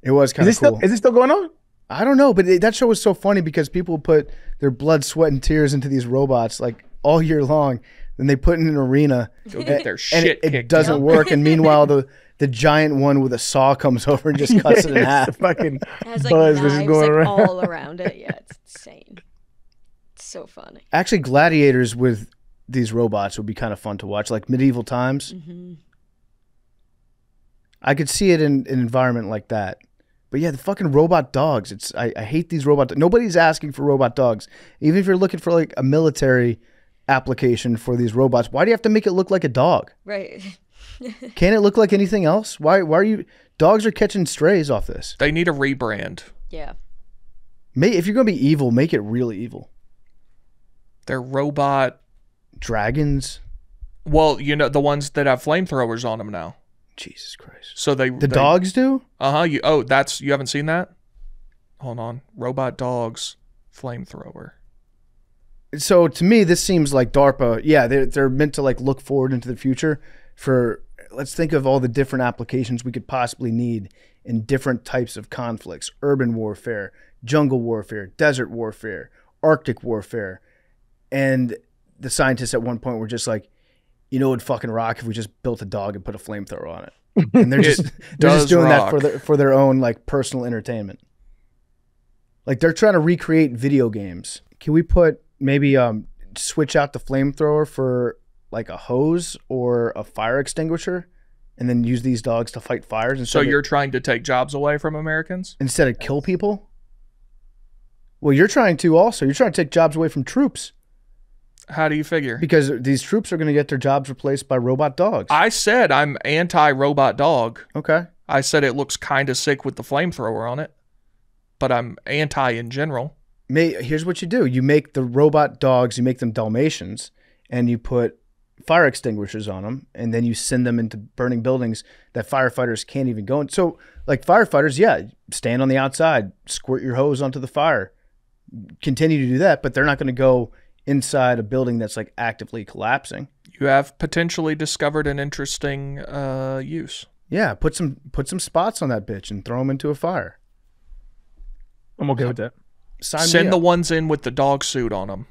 It was kind of cool. Is it still going on? I don't know, but that show was so funny because people put their blood, sweat, and tears into these robots like all year long. Then they put in an arena, Go get their and shit it doesn't work. And meanwhile, the giant one with a saw comes over and just cuts it in half. The fucking It has like buzz that's knives going like around. all around it. Yeah, it's insane. It's so funny. Actually, gladiators with these robots would be kind of fun to watch, like medieval times. Mm-hmm. I could see it in an environment like that. But yeah, the fucking robot dogs. I hate these robot. Nobody's asking for robot dogs. Even if you're looking for like a military application for these robots, why do you have to make it look like a dog? Right. Can't it look like anything else? Why are you? Dogs are catching strays off this. They need a rebrand. Yeah. If you're gonna be evil, make it really evil. They're robot dragons. Well, you know, the ones that have flamethrowers on them now. Jesus Christ. So the dogs do? Uh-huh. You haven't seen that? Hold on. Robot dogs flamethrower. So to me, this seems like DARPA. Yeah, they're meant to like look forward into the future for, let's think of all the different applications we could possibly need in different types of conflicts: urban warfare, jungle warfare, desert warfare, Arctic warfare. And the scientists at one point were just like, you know, it'd fucking rock if we just built a dog and put a flamethrower on it. And they're just doing rock. that for their own like personal entertainment. Like they're trying to recreate video games. Can we put maybe switch out the flamethrower for like a hose or a fire extinguisher, and then use these dogs to fight fires? So you're trying to take jobs away from Americans? Instead of kill people? Well, you're trying to also. You're trying to take jobs away from troops. How do you figure? Because these troops are going to get their jobs replaced by robot dogs. I said I'm anti-robot dog. Okay. I said it looks kind of sick with the flamethrower on it, but I'm anti in general. Here's what you do. You make the robot dogs, you make them Dalmatians, and you put fire extinguishers on them, and then you send them into burning buildings that firefighters can't even go in. So, like firefighters, yeah, stand on the outside, squirt your hose onto the fire, continue to do that, but they're not going to go inside a building that's like actively collapsing. You have potentially discovered an interesting use. Yeah, put some spots on that bitch and throw them into a fire. I'm okay with that. Send the ones in with the dog suit on them.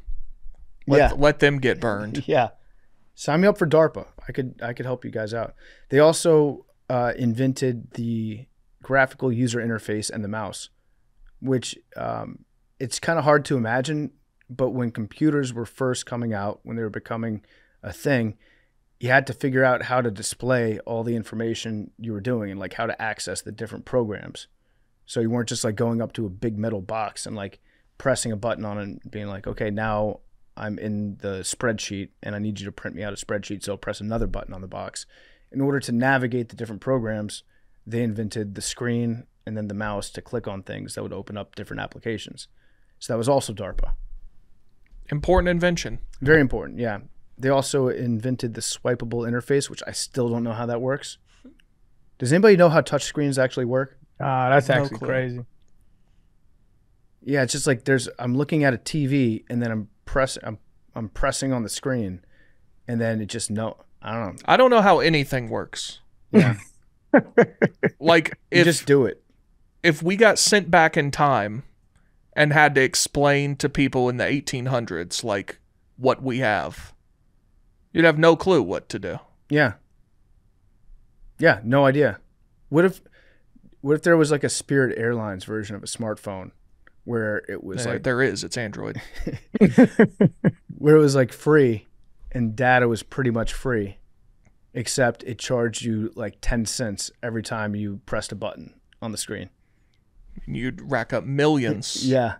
Let them get burned. Yeah. Sign me up for DARPA. I could help you guys out. They also invented the graphical user interface and the mouse, which it's kind of hard to imagine, but when computers were first coming out, when they were becoming a thing, you had to figure out how to display all the information you were doing and like how to access the different programs. So you weren't just like going up to a big metal box and like pressing a button on it and being like, okay, now I'm in the spreadsheet and I need you to print me out a spreadsheet. So I'll press another button on the box. In order to navigate the different programs, they invented the screen and then the mouse to click on things that would open up different applications. So that was also DARPA. Important invention. Very important, yeah. They also invented the swipeable interface, which I still don't know how that works. Does anybody know how touchscreens actually work? That's actually crazy. Yeah, it's just like I'm looking at a TV and then I'm pressing on the screen, and then it just I don't know. I don't know how anything works. Yeah. Like you just do it. If we got sent back in time and had to explain to people in the 1800s like what we have, you'd have no clue what to do. Yeah. Yeah, no idea. What if there was like a Spirit Airlines version of a smartphone where it was like it's Android. Where it was like free and data was pretty much free, except it charged you like 10 cents every time you pressed a button on the screen. You'd rack up millions. Yeah.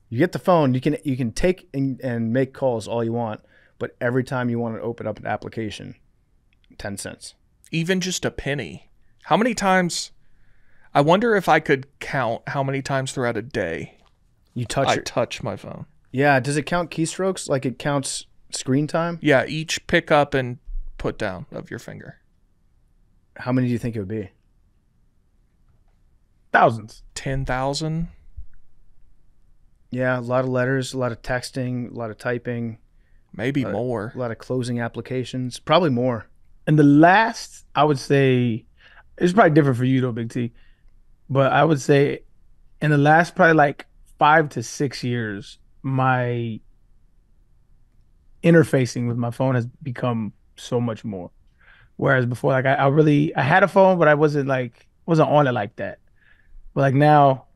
You get the phone, you can take and make calls all you want, but every time you want to open up an application, 10 cents. Even just a penny. How many times? I wonder if I could count how many times throughout a day I touch my phone. Yeah. Does it count keystrokes? Like it counts screen time? Yeah. Each pick up and put down of your finger. How many do you think it would be? Thousands. 10,000. Yeah. A lot of letters, a lot of texting, a lot of typing. Maybe more. A lot of closing applications. Probably more. And the last, I would say, it's probably different for you though, Big T, but I would say in the last probably like 5 to 6 years, my interfacing with my phone has become so much more. Whereas before, like I had a phone, but I wasn't on it like that. But like now,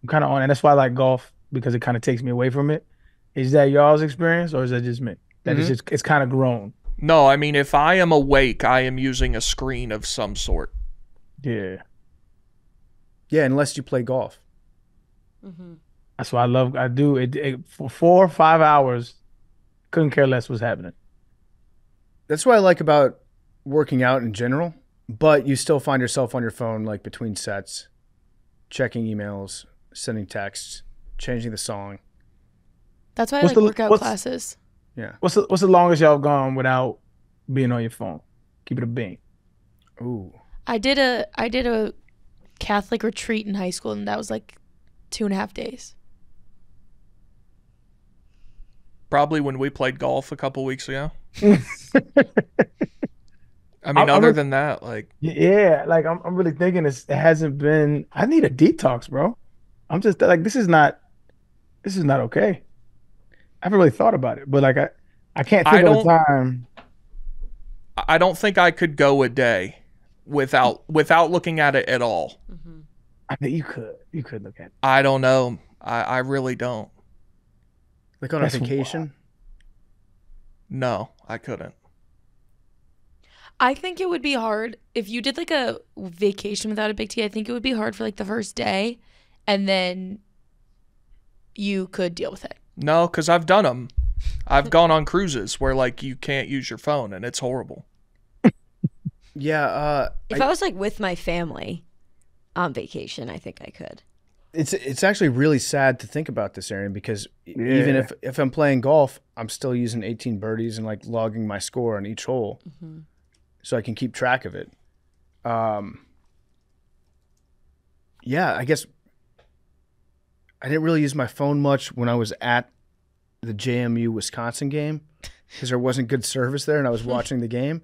I'm kind of on it. And that's why I like golf, because it kind of takes me away from it. Is that y'all's experience, or is that just me? That it's kind of grown. No, I mean, if I am awake, I am using a screen of some sort. Yeah. Yeah, unless you play golf. Mm-hmm. That's what I do it for 4 or 5 hours. Couldn't care less what's happening. That's what I like about working out in general, but you still find yourself on your phone like between sets, checking emails, sending texts, changing the song. That's why I like workout classes. Yeah. What's the longest y'all gone without being on your phone? Keep it a bean. Ooh. I did a Catholic retreat in high school, and that was like 2.5 days. Probably when we played golf a couple weeks ago. I I'm mean, other re- than that, like, Yeah, like I'm really thinking it hasn't been. I need a detox, bro. I'm just like this is not okay. I haven't really thought about it, but like I can't think of a time. I don't think I could go a day without looking at it at all. I think you could look at it. I don't know. I really don't. Like on That's a vacation? No, I couldn't. I think it would be hard if you did like a vacation without a big T. I think it would be hard for like the first day, and then you could deal with it. No, because I've done them. I've gone on cruises where like you can't use your phone and it's horrible. Yeah. If I was like with my family on vacation, I think I could. It's actually really sad to think about this, Arian, because even if I'm playing golf, I'm still using 18 birdies and like logging my score on each hole, so I can keep track of it. Yeah, I guess I didn't really use my phone much when I was at the JMU Wisconsin game because there wasn't good service there, and I was watching the game.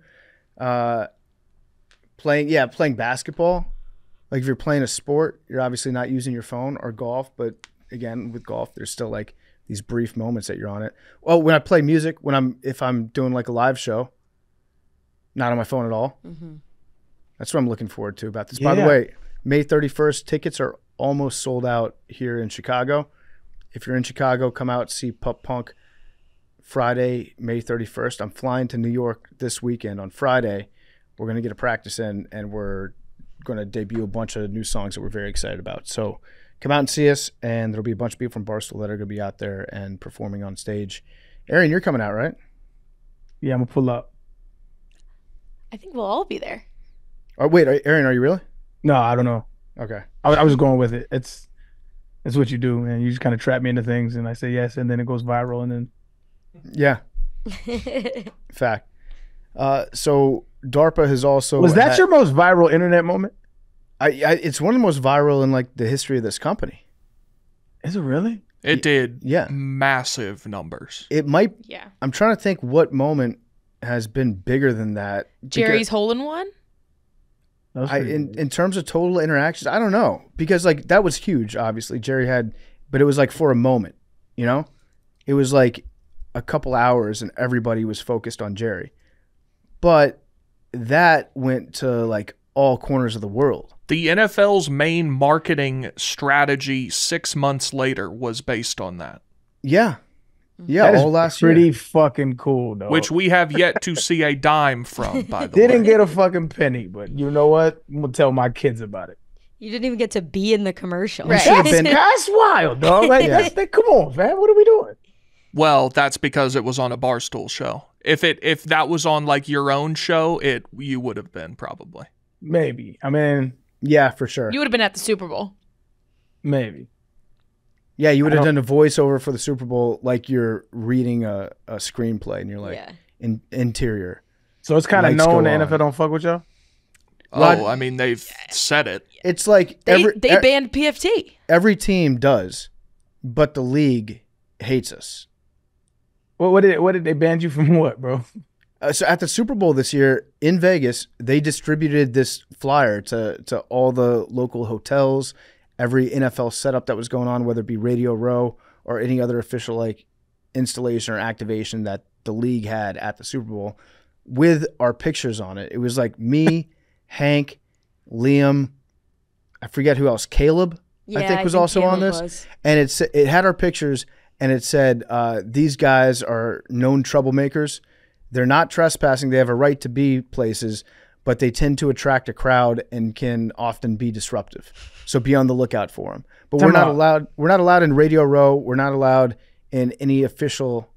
Playing basketball. Like if you're playing a sport, you're obviously not using your phone, or golf. But again, with golf, there's still like these brief moments that you're on it. Well, when I play music, if I'm doing like a live show, not on my phone at all. That's what I'm looking forward to about this. Yeah. By the way, May 31st, tickets are almost sold out here in Chicago. If you're in Chicago, come out, see Pup Punk Friday, May 31st. I'm flying to New York this weekend on Friday. We're going to get a practice in, and we're going to debut a bunch of new songs that we're very excited about. So come out and see us, and there'll be a bunch of people from Barstool that are going to be out there and performing on stage. Arian, you're coming out, right? Yeah, I'm gonna pull up. I think we'll all be there. Oh, wait, Arian, are you really? No, I don't know. Okay. I was going with it. It's what you do, man. You just kind of trap me into things, and I say yes, and then it goes viral, and then Yeah. Fact. So DARPA has also was that your most viral internet moment? It's one of the most viral in like the history of this company. Is it really? It did Yeah. massive numbers. It might. Yeah. I'm trying to think what moment has been bigger than that. Jerry's hole in one? That was pretty big. In terms of total interactions, I don't know, because like that was huge. Obviously, Jerry had, but it was like for a moment. You know, it was like a couple hours, and everybody was focused on Jerry. But that went to like all corners of the world. The NFL's main marketing strategy 6 months later was based on that, Yeah. Yeah, That is all last pretty year. fucking cool, though. which we have yet to see a dime from, by the didn't way. get a fucking penny, but you know what? I'm gonna tell my kids about it. You didn't even get to be in the commercial. Right. Should have been. That's wild, dog. Like, Yeah. come on, man. What are we doing? Well, that's because it was on a Barstool show. If that was on like your own show, you would have been probably. Maybe. I mean, Yeah, for sure. You would have been at the Super Bowl. maybe. Yeah, you would have I done a voiceover for the Super Bowl like you're reading a screenplay, and you're like, Yeah. interior. So it's kind of Lights known the go on. NFL don't fuck with y'all. Rod- Oh, I mean, they've said it. It's like They banned PFT. every team does, but the league hates us. What did they ban you from? What, bro? So at the Super Bowl this year in Vegas, they distributed this flyer to all the local hotels, every NFL setup that was going on, whether it be Radio Row or any other official like installation or activation that the league had at the Super Bowl, with our pictures on it. It was like me, Hank, Liam, I forget who else, Caleb, I think was also on Caleb this. was. And it had our pictures, and it said, these guys are known troublemakers. They're not trespassing. They have a right to be places, but they tend to attract a crowd and can often be disruptive. So be on the lookout for them. But we're not allowed. We're not allowed in Radio Row. We're not allowed in any official.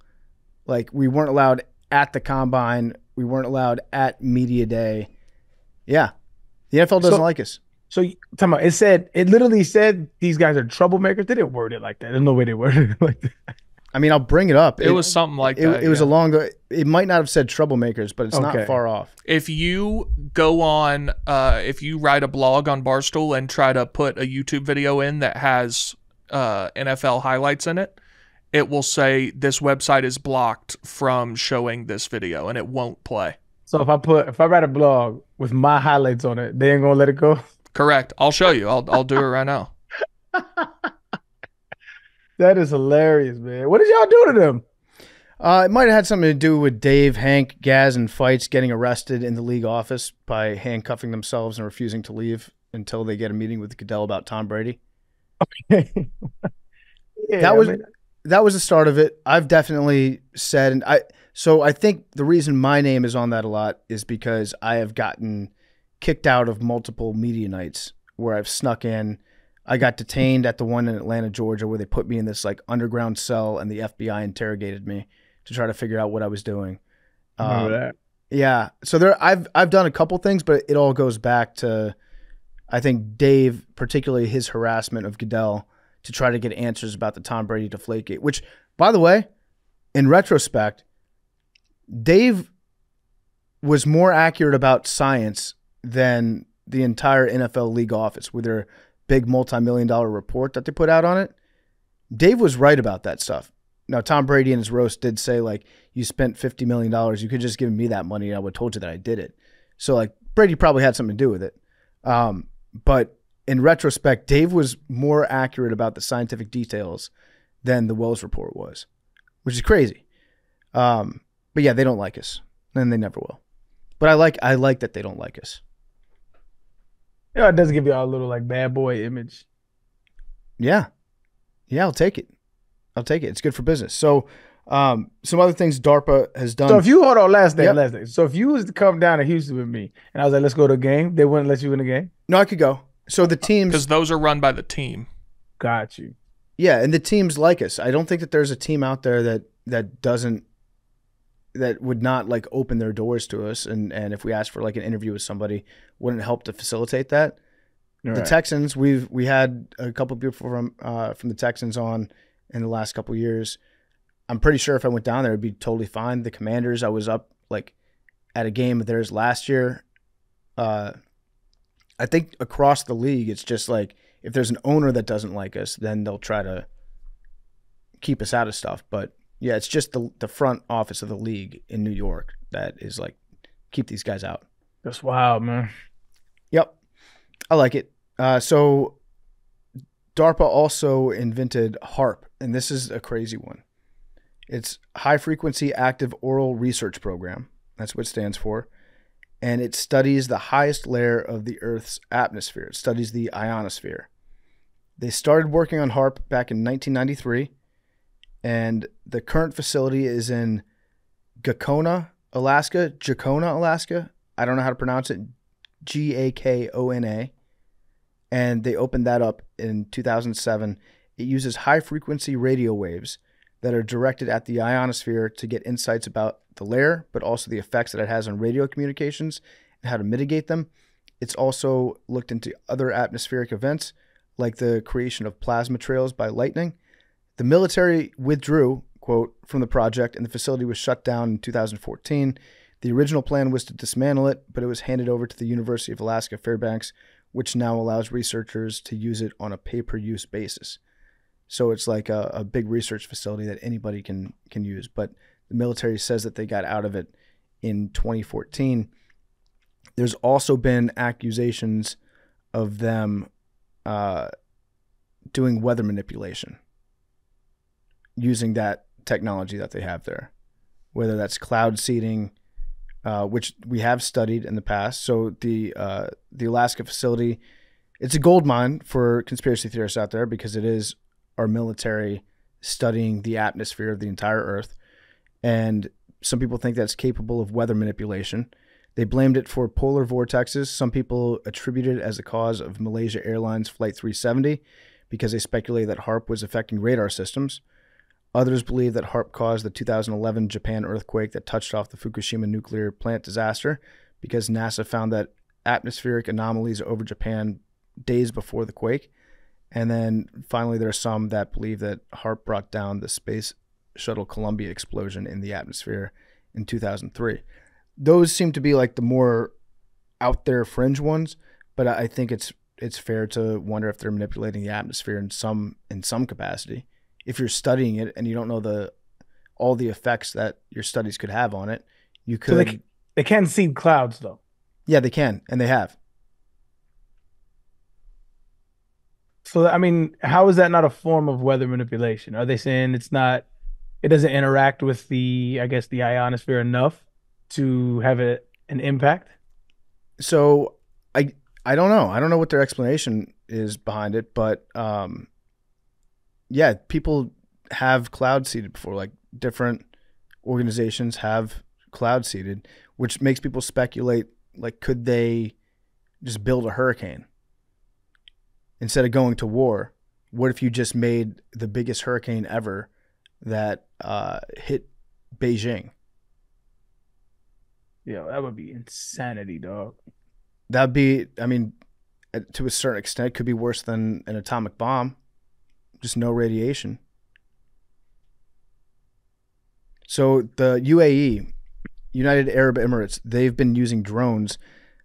Like, we weren't allowed at the combine. We weren't allowed at media day. Yeah, the NFL doesn't like us. So talking about, it literally said these guys are troublemakers. They didn't word it like that. There's no way they worded it like that. I mean, I'll bring it up. It was something like that. It was along the. It might not have said troublemakers, but it's not far off. If you go on, if you write a blog on Barstool and try to put a YouTube video in that has NFL highlights in it, it will say this website is blocked from showing this video, and it won't play. So if I write a blog with my highlights on it, they ain't gonna let it go. Correct. I'll show you. I'll do it right now. That is hilarious, man. What did y'all do to them? It might have had something to do with Dave, Hank, Gaz, and Fights getting arrested in the league office by handcuffing themselves and refusing to leave until they get a meeting with Goodell about Tom Brady. Okay. That was the start of it. I've definitely said, and I think the reason my name is on that a lot is because I have gotten kicked out of multiple media nights where I've snuck in. I got detained at the one in Atlanta, Georgia, where they put me in this like underground cell and the FBI interrogated me to try to figure out what I was doing. Remember that? Yeah. So I've done a couple things, but it all goes back to, I think, Dave, particularly his harassment of Goodell to try to get answers about the Tom Brady Deflategate, which, by the way, in retrospect, Dave was more accurate about science than the entire NFL league office with their big multi-million-dollar report that they put out on it. Dave was right about that stuff. Now, Tom Brady in his roast did say, like, you spent $50 million. You could just give me that money and I would have told you that I did it. So, like, Brady probably had something to do with it. But in retrospect, Dave was more accurate about the scientific details than the Wells report was, which is crazy. But yeah, they don't like us, and they never will. But I like that they don't like us. You know, it does give you all a little like bad boy image. Yeah, I'll take it. It's good for business. So, some other things DARPA has done. So if you hold on, last day. Yep. Last day. So if you was to come down to Houston with me, and I was like, let's go to a game, they wouldn't let you in the game. No, I could go. So the teams, Because those are run by the team. Got you. yeah, and the teams like us. I don't think that there's a team out there that would not like open their doors to us, and if we asked for like an interview with somebody, wouldn't help to facilitate that. All The right. Texans, we had a couple of people from the Texans on in the last couple of years. I'm pretty sure if I went down there, it'd be totally fine. The Commanders, I was up like at a game of theirs last year. I think across the league, it's just like if there's an owner that doesn't like us, then they'll try to keep us out of stuff. But yeah, it's just the front office of the league in New York that is like, keep these guys out. That's wild, man. Yep. I like it. So DARPA also invented HARP, and this is a crazy one. It's High Frequency Active Oral Research Program. That's what it stands for. And it studies the highest layer of the Earth's atmosphere. It studies the ionosphere. They started working on HARP back in 1993, and the current facility is in Gakona, Alaska. I don't know how to pronounce it. Gakona. And they opened that up in 2007. It uses high-frequency radio waves that are directed at the ionosphere to get insights about the layer, but also the effects that it has on radio communications and how to mitigate them. It's also looked into other atmospheric events, like the creation of plasma trails by lightning. The military withdrew, quote, from the project, and the facility was shut down in 2014. The original plan was to dismantle it, but it was handed over to the University of Alaska Fairbanks, which now allows researchers to use it on a pay-per-use basis. So it's like a big research facility that anybody can use. But the military says that they got out of it in 2014. There's also been accusations of them doing weather manipulation using that technology that they have there, whether that's cloud seeding, which we have studied in the past. So the Alaska facility, it's a gold mine for conspiracy theorists out there because it is our military studying the atmosphere of the entire Earth. And some people think that's capable of weather manipulation. They blamed it for polar vortexes. Some people attribute it as the cause of Malaysia Airlines Flight 370 because they speculate that HARP was affecting radar systems. Others believe that HARP caused the 2011 Japan earthquake that touched off the Fukushima nuclear plant disaster because NASA found that atmospheric anomalies over Japan days before the quake. And then finally, there are some that believe that HARP brought down the space Shuttle Columbia explosion in the atmosphere in 2003. Those seem to be like the more out there fringe ones, but I think it's fair to wonder if they're manipulating the atmosphere in some capacity. If you're studying it and you don't know all the effects that your studies could have on it, you could. So they can see clouds though. Yeah, they can, and they have. So I mean, how is that not a form of weather manipulation? Are they saying it doesn't interact with the ionosphere enough to have an impact? So I don't know. I don't know what their explanation is behind it, but yeah, people have cloud seeded before. Like different organizations have cloud seeded, which makes people speculate. Like, could they just build a hurricane instead of going to war? What if you just made the biggest hurricane ever that hit Beijing? Yeah, that would be insanity, dog. That'd be, I mean, to a certain extent, it could be worse than an atomic bomb. Just no radiation. So the UAE, United Arab Emirates, they've been using drones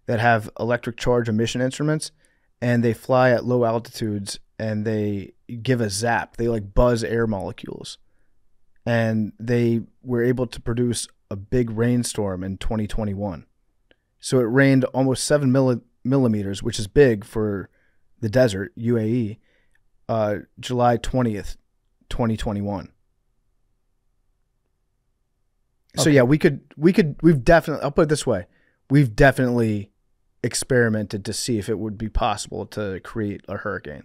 that have electric charge emission instruments, and they fly at low altitudes and they give a zap. They like buzz air molecules. And they were able to produce a big rainstorm in 2021. So it rained almost 7 millimeters, which is big for the desert, UAE, July 20th, 2021. Okay. So yeah, we've definitely, I'll put it this way. We've definitely experimented to see if it would be possible to create a hurricane.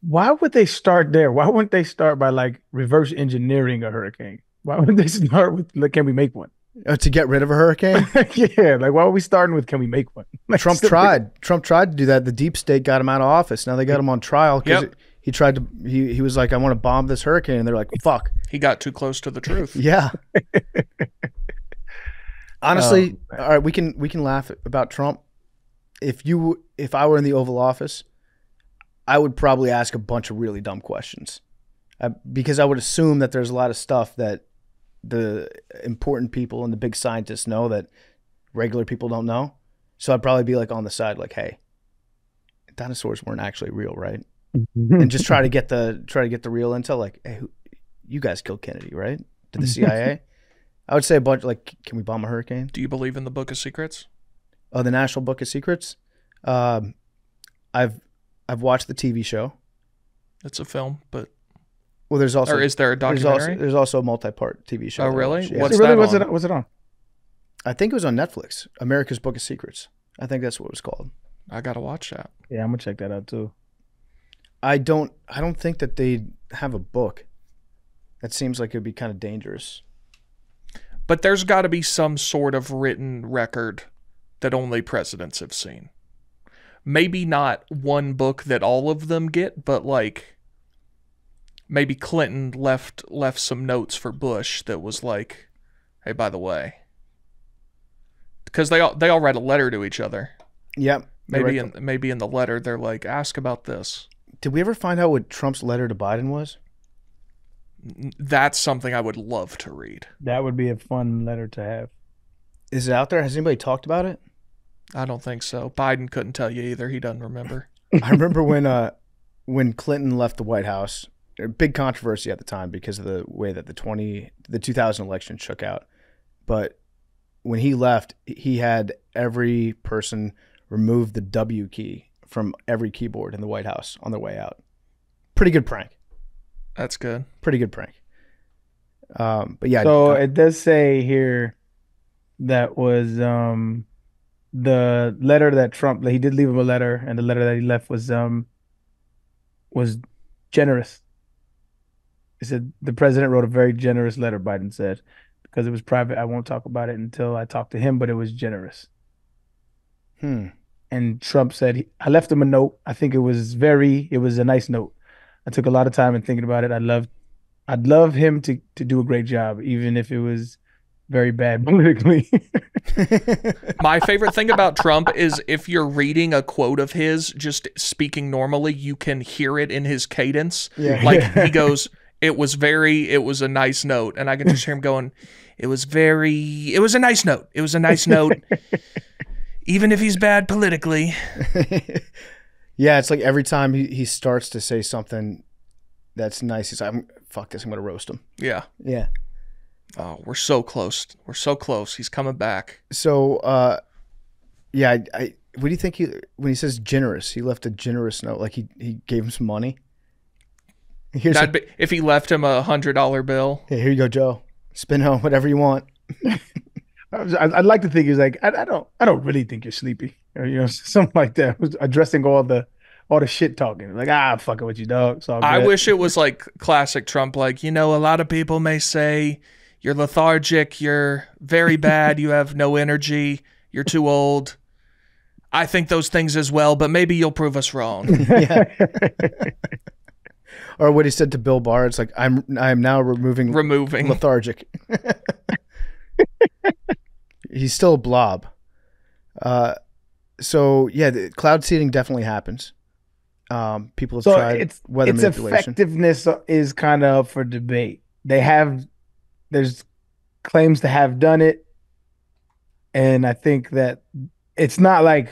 Why would they start there? Why wouldn't they start by like reverse engineering a hurricane? Why wouldn't they start with, like, can we make one? To get rid of a hurricane? Yeah, like why are we starting with, can we make one? Like, Trump tried to do that. The deep state got him out of office. Now they got him on trial because he tried to. He was like, I want to bomb this hurricane, and they're like, fuck. He got too close to the truth. Yeah. Honestly, all right, we can laugh about Trump. If I were in the Oval Office, I would probably ask a bunch of really dumb questions, because I would assume that there's a lot of stuff that the important people and the big scientists know that regular people don't know. So I'd probably be like on the side, like, hey, dinosaurs weren't actually real, right? And just try to get the real intel, like, hey, you guys killed Kennedy, right? Did the CIA? I would say a bunch, like, can we bomb a hurricane? Do you believe in the Book of Secrets? Oh, the National Book of Secrets? I've watched the TV show. It's a film, but well, there's also, or is there a documentary? There's also a multi-part TV show. Oh, really? Yeah. What's really? that on? What's it on? I think it was on Netflix. America's Book of Secrets. I think that's what it was called. I gotta watch that. Yeah, I'm gonna check that out too. I don't think that they have a book. That seems like it'd be kind of dangerous. But there's got to be some sort of written record that only presidents have seen. Maybe not one book that all of them get, but like maybe Clinton left some notes for Bush that was like, hey, by the way, because they all write a letter to each other. Yep. Maybe in the letter they're like, ask about this. Did we ever find out what Trump's letter to Biden was? That's something I would love to read. That would be a fun letter to have. Is it out there? Has anybody talked about it? I don't think so. Biden couldn't tell you either. He doesn't remember. I remember when Clinton left the White House, a big controversy at the time because of the way that the 2000 election shook out. But when he left, he had every person remove the W key from every keyboard in the White House on their way out. Pretty good prank. That's good. Pretty good prank. But yeah. So it does say here that was the letter that Trump, he did leave him a letter, and the letter that he left was generous. He said the president wrote a very generous letter, Biden said, because it was private. I won't talk about it until I talk to him, but it was generous. And Trump said, I left him a note. I think it was a nice note. I took a lot of time in thinking about it. I'd love him to do a great job, even if it was very bad politically. My favorite thing about Trump is if you're reading a quote of his, just speaking normally, you can hear it in his cadence. Yeah. Like he goes, it was a nice note. And I can just hear him going, it was a nice note. It was a nice note. Even if he's bad politically. Yeah, it's like every time he starts to say something that's nice, he's like, fuck this, I'm going to roast him. Yeah. Yeah. Oh, we're so close. We're so close. He's coming back. So, yeah, what do you think when he says generous, he left a generous note, like he gave him some money? If he left him $100 bill. Hey, here you go, Joe. Spin home, whatever you want. I'd like to think he's like, I don't really think you're sleepy, or something like that. Addressing all the shit talking, like fucking with you, dog. It's all good. I wish it was like classic Trump, like, a lot of people may say you're lethargic, you're very bad, you have no energy, you're too old. I think those things as well, but maybe you'll prove us wrong. Yeah. Or what he said to Bill Barr, it's like, I'm now removing lethargic. He's still a blob. So yeah, the cloud seeding definitely happens. People have tried weather manipulation. Its effectiveness is kind of up for debate. There's claims to have done it, and I think that it's not like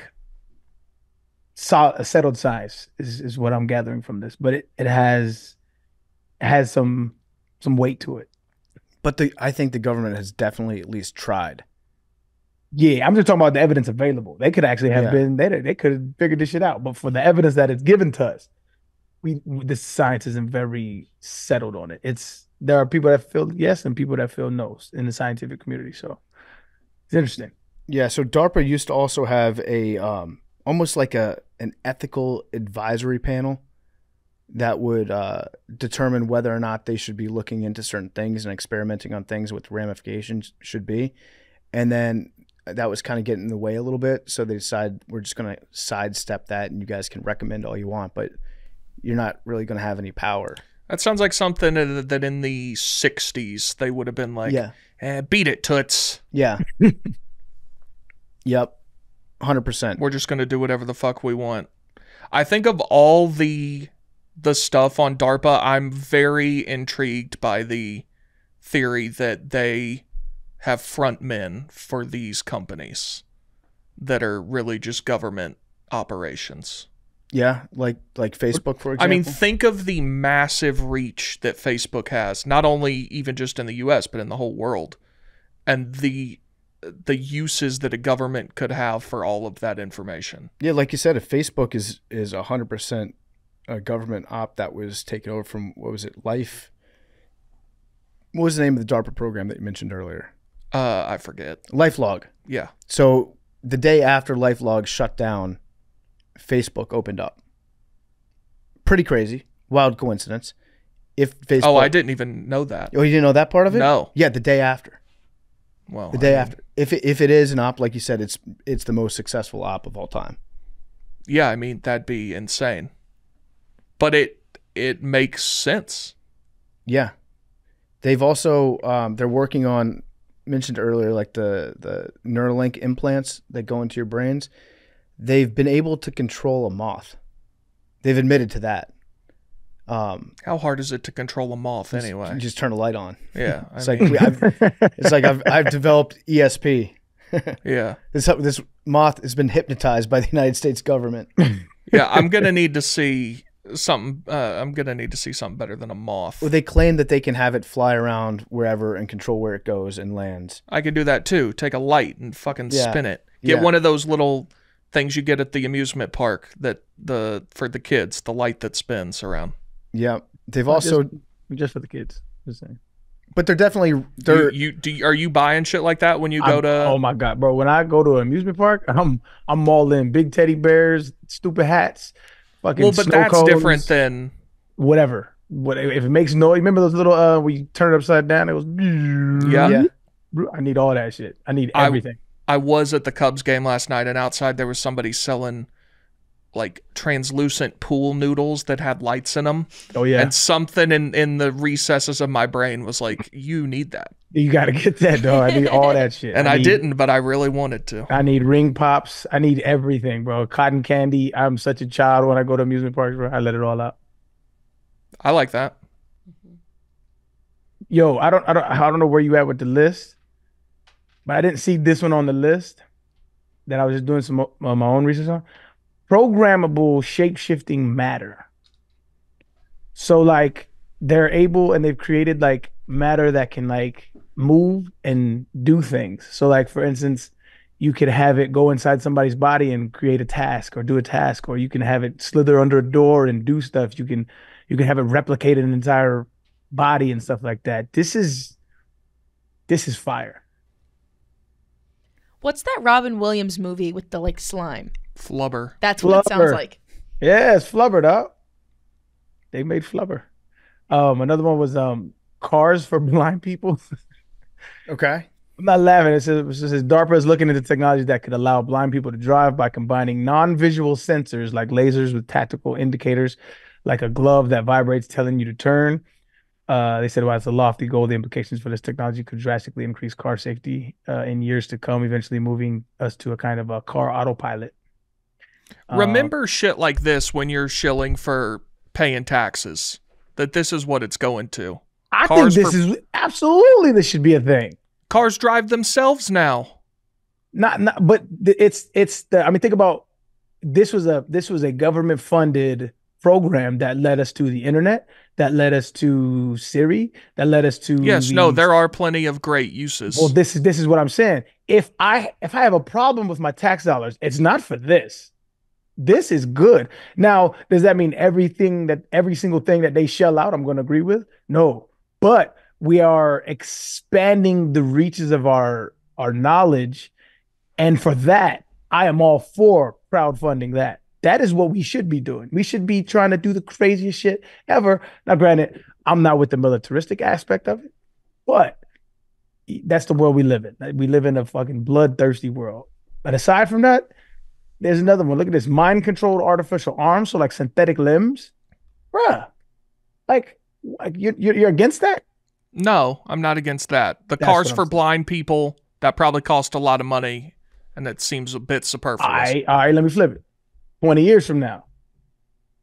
a settled science is what I'm gathering from this, but it has some weight to it. But I think the government has definitely at least tried. Yeah, I'm just talking about the evidence available. They could actually have been, they could have figured this shit out. But for the evidence that is given to us, this science isn't very settled on it. There are people that feel yes and people that feel no in the scientific community. So it's interesting. Yeah, so DARPA used to also have a almost like an ethical advisory panel that would determine whether or not they should be looking into certain things and experimenting on things with ramifications should be. And then that was kind of getting in the way a little bit. So they decided we're just going to sidestep that, and you guys can recommend all you want, but you're not really going to have any power. That sounds like something that in the 60s they would have been like, beat it, toots. Yeah. Yep. 100%. We're just going to do whatever the fuck we want. I think of all the stuff on DARPA, I'm very intrigued by the theory that they have front men for these companies that are really just government operations. Yeah, like Facebook, for example. I mean, think of the massive reach that Facebook has, not only even just in the US, but in the whole world. And the uses that a government could have for all of that information. Yeah, like you said, if Facebook is 100% a government op that was taken over from, what was it, Life? What was the name of the DARPA program that you mentioned earlier? I forget. LifeLog. Yeah. So the day after LifeLog shut down, Facebook opened up. Pretty crazy. Wild coincidence. If Facebook... Oh, I didn't even know that. Oh, you didn't know that part of it? No. Yeah, the day after. Well, the day after. If it is an op, like you said, it's the most successful op of all time. Yeah, I mean, that'd be insane. But it makes sense. Yeah. They've also they're working on, mentioned earlier, like the Neuralink implants that go into your brains. They've been able to control a moth. They've admitted to that. How hard is it to control a moth anyway? Just turn a light on. Yeah, it's like I've developed ESP. Yeah, this moth has been hypnotized by the United States government. Yeah, I'm gonna need to see something. I'm gonna need to see something better than a moth. Well, they claim that they can have it fly around wherever and control where it goes and lands. I could do that too. Take a light and fucking spin it. Get one of those little things you get at the amusement park for the kids, the light that spins around. Yeah, they've also just for the kids. Just saying. But they're definitely are you buying shit like that when you go to? Oh my god, bro! When I go to an amusement park, I'm all in. Big teddy bears, stupid hats, fucking. Well, but that's cones, different than whatever. If it makes noise? Remember those little when you turn it upside down? It was yeah. I need all that shit. I need everything. I was at the Cubs game last night, and outside there was somebody selling like translucent pool noodles that had lights in them. Oh yeah. And something in the recesses of my brain was like, you need that. You got to get that, dog. I need all that shit. And I didn't, but I really wanted to. I need ring pops. I need everything, bro. Cotton candy. I'm such a child when I go to amusement parks, bro. I let it all out. I like that. Yo, I don't know where you at with the list, but I didn't see this one on the list that I was just doing some my own research on. Programmable shape-shifting matter. So like they're able and they've created like matter that can like move and do things. So like for instance, you could have it go inside somebody's body and create a task or do a task, or you can have it slither under a door and do stuff. You can have it replicate an entire body and stuff like that. This is fire. What's that Robin Williams movie with the like slime? Flubber. That's what it sounds Flubber. like. Yeah, it's flubber, dog. They made flubber. Another one was cars for blind people. Okay. I'm not laughing. It says DARPA is looking into technology that could allow blind people to drive by combining non-visual sensors like lasers with tactical indicators, like a glove that vibrates telling you to turn. They said, while it's a lofty goal, the implications for this technology could drastically increase car safety in years to come, eventually moving us to a kind of a car autopilot. Remember shit like this when you're shilling for paying taxes, that this is what it's going to. I think this should be a thing. Cars drive themselves now. But I mean, think about this was a government funded program that led us to the internet, that led us to Siri, that led us to there are plenty of great uses. Well, this is what I'm saying. If I have a problem with my tax dollars, it's not for this. This is good. Now, does that mean every single thing that they shell out, I'm going to agree with? No, but we are expanding the reaches of our knowledge. And for that, I am all for crowdfunding that. That is what we should be doing. We should be trying to do the craziest shit ever. Now, granted, I'm not with the militaristic aspect of it, but that's the world we live in. We live in a fucking bloodthirsty world. But aside from that, there's another one. Look at this. Mind-controlled artificial arms, so like synthetic limbs. Bruh. Like you're against that? No, I'm not against that. The cars for blind people, that probably cost a lot of money, and that seems a bit superfluous. All right, let me flip it. 20 years from now,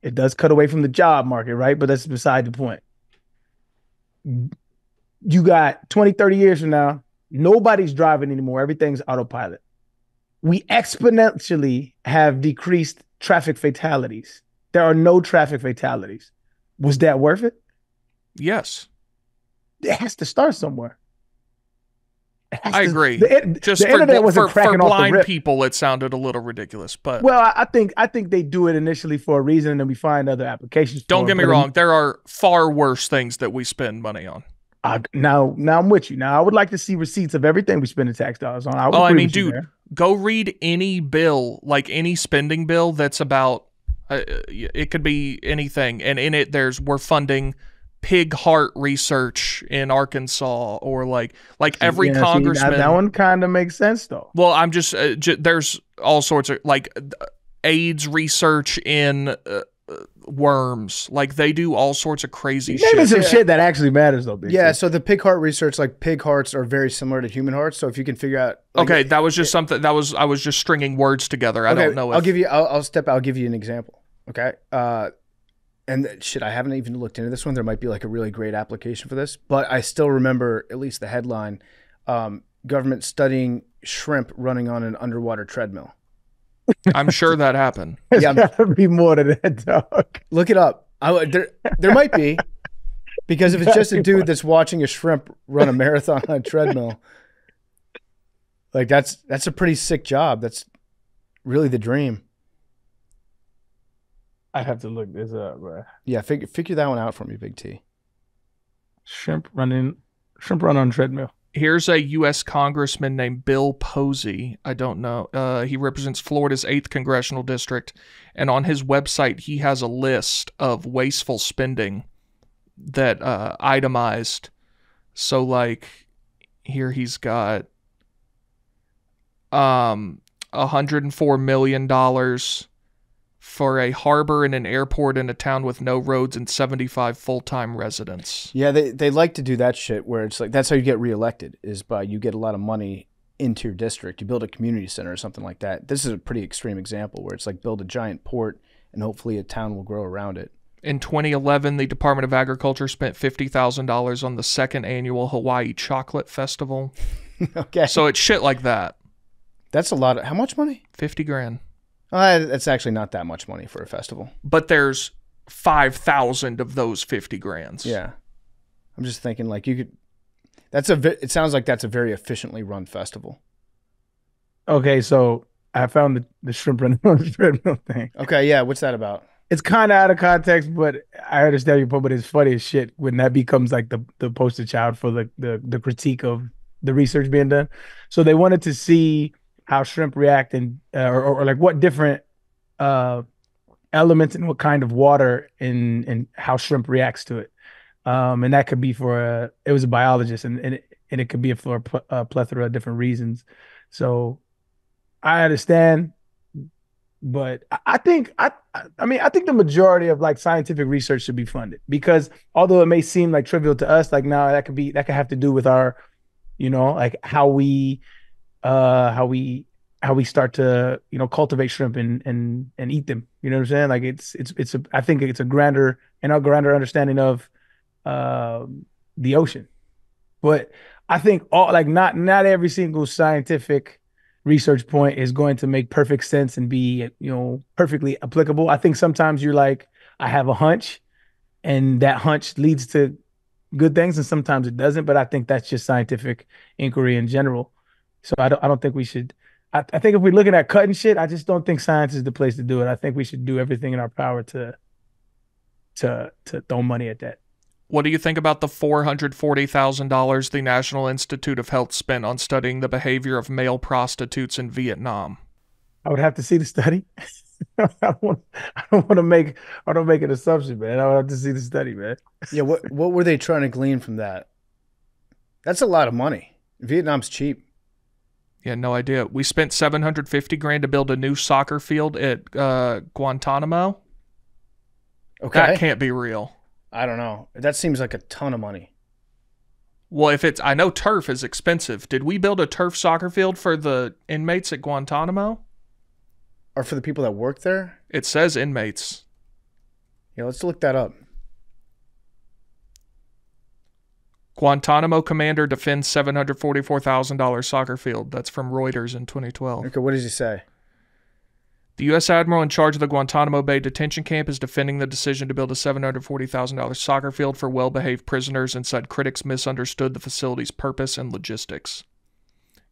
it does cut away from the job market, right? But that's beside the point. You got 20, 30 years from now, nobody's driving anymore. Everything's autopilot. We exponentially have decreased traffic fatalities. There are no traffic fatalities. Was that worth it? Yes. It has to start somewhere. I agree. Just for blind people, it sounded a little ridiculous. But well, I think they do it initially for a reason, and then we find other applications. Don't get me wrong. There are far worse things that we spend money on. Now I'm with you. Now I would like to see receipts of everything we spend the tax dollars on. I mean, dude, go read any bill, like any spending bill that's about. It could be anything, and in it, we're funding pig heart research in Arkansas, or like every congressman. That one kind of makes sense though. Well, I'm just there's all sorts of like AIDS research in worms. Like they do all sorts of crazy shit. Maybe some shit that actually matters though. Yeah, so the pig heart research, like pig hearts are very similar to human hearts. So if you can figure out, okay, that was just something I was just stringing words together. I don't know. I'll give you an example. Okay. And shit, I haven't even looked into this one. There might be like a really great application for this, but I still remember at least the headline: government studying shrimp running on an underwater treadmill. I'm sure that happened. There's gotta be more to that, dog. Look it up. There might be, because if it's just a dude that's watching a shrimp run a marathon on a treadmill, like that's a pretty sick job. That's really the dream. I have to look this up, bro. Yeah, figure that one out for me, Big T. Shrimp run on treadmill. Here's a U.S. congressman named Bill Posey. I don't know. He represents Florida's 8th congressional district, and on his website, he has a list of wasteful spending that itemized. So, like, here he's got $104 million for a harbor and an airport in a town with no roads and 75 full-time residents. Yeah, they like to do that shit where it's like, that's how you get reelected, is by you get a lot of money into your district. You build a community center or something like that. This is a pretty extreme example where it's like build a giant port and hopefully a town will grow around it. In 2011, the Department of Agriculture spent $50,000 on the second annual Hawaii Chocolate Festival. Okay. So it's shit like that. That's a lot of, how much money? 50 grand. That's actually not that much money for a festival. But there's 5,000 of those 50 grands. Yeah. I'm just thinking like you could, it sounds like that's a very efficiently run festival. Okay, so I found the shrimp running on the treadmill thing. Okay, yeah. What's that about? It's kind of out of context, but I understand your point. But it's funny as shit when that becomes like the poster child for the critique of the research being done. So they wanted to see how shrimp react and or like what different elements and what kind of water and how shrimp reacts to it. And that could be for it was a biologist and it could be for a plethora of different reasons. So I understand. But I think the majority of like scientific research should be funded because although it may seem like trivial to us, like now that could have to do with our, like how we start to cultivate shrimp and eat them. You know what I'm saying? Like I think it's a grander understanding of the ocean. But I think not every single scientific research point is going to make perfect sense and be, perfectly applicable. I think sometimes you're like, I have a hunch and that hunch leads to good things and sometimes it doesn't, but I think that's just scientific inquiry in general. So I don't think we should, I think if we're looking at cutting shit, I just don't think science is the place to do it. I think we should do everything in our power to throw money at that. What do you think about the $440,000 the National Institute of Health spent on studying the behavior of male prostitutes in Vietnam? I would have to see the study. I don't want to make an assumption, man. I would have to see the study, man. Yeah, what were they trying to glean from that? That's a lot of money. Vietnam's cheap. Yeah, no idea. We spent $750,000 to build a new soccer field at Guantanamo. Okay. That can't be real. I don't know. That seems like a ton of money. Well, I know turf is expensive. Did we build a turf soccer field for the inmates at Guantanamo? Or for the people that work there? It says inmates. Yeah, let's look that up. Guantanamo commander defends $744,000 soccer field. That's from Reuters in 2012. Okay, what does he say? The U.S. Admiral in charge of the Guantanamo Bay detention camp is defending the decision to build a $740,000 soccer field for well-behaved prisoners and said critics misunderstood the facility's purpose and logistics.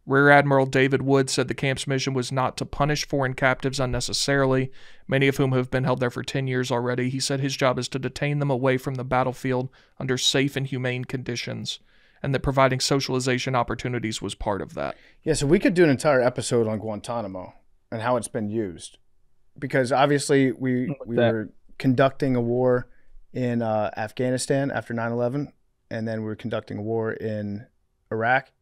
Rear Admiral David Wood said the camp's mission was not to punish foreign captives unnecessarily, many of whom have been held there for 10 years already. He said his job is to detain them away from the battlefield under safe and humane conditions, and that providing socialization opportunities was part of that. Yeah, so we could do an entire episode on Guantanamo and how it's been used. Because obviously we were conducting a war in Afghanistan after 9/11, and then we were conducting a war in Iraq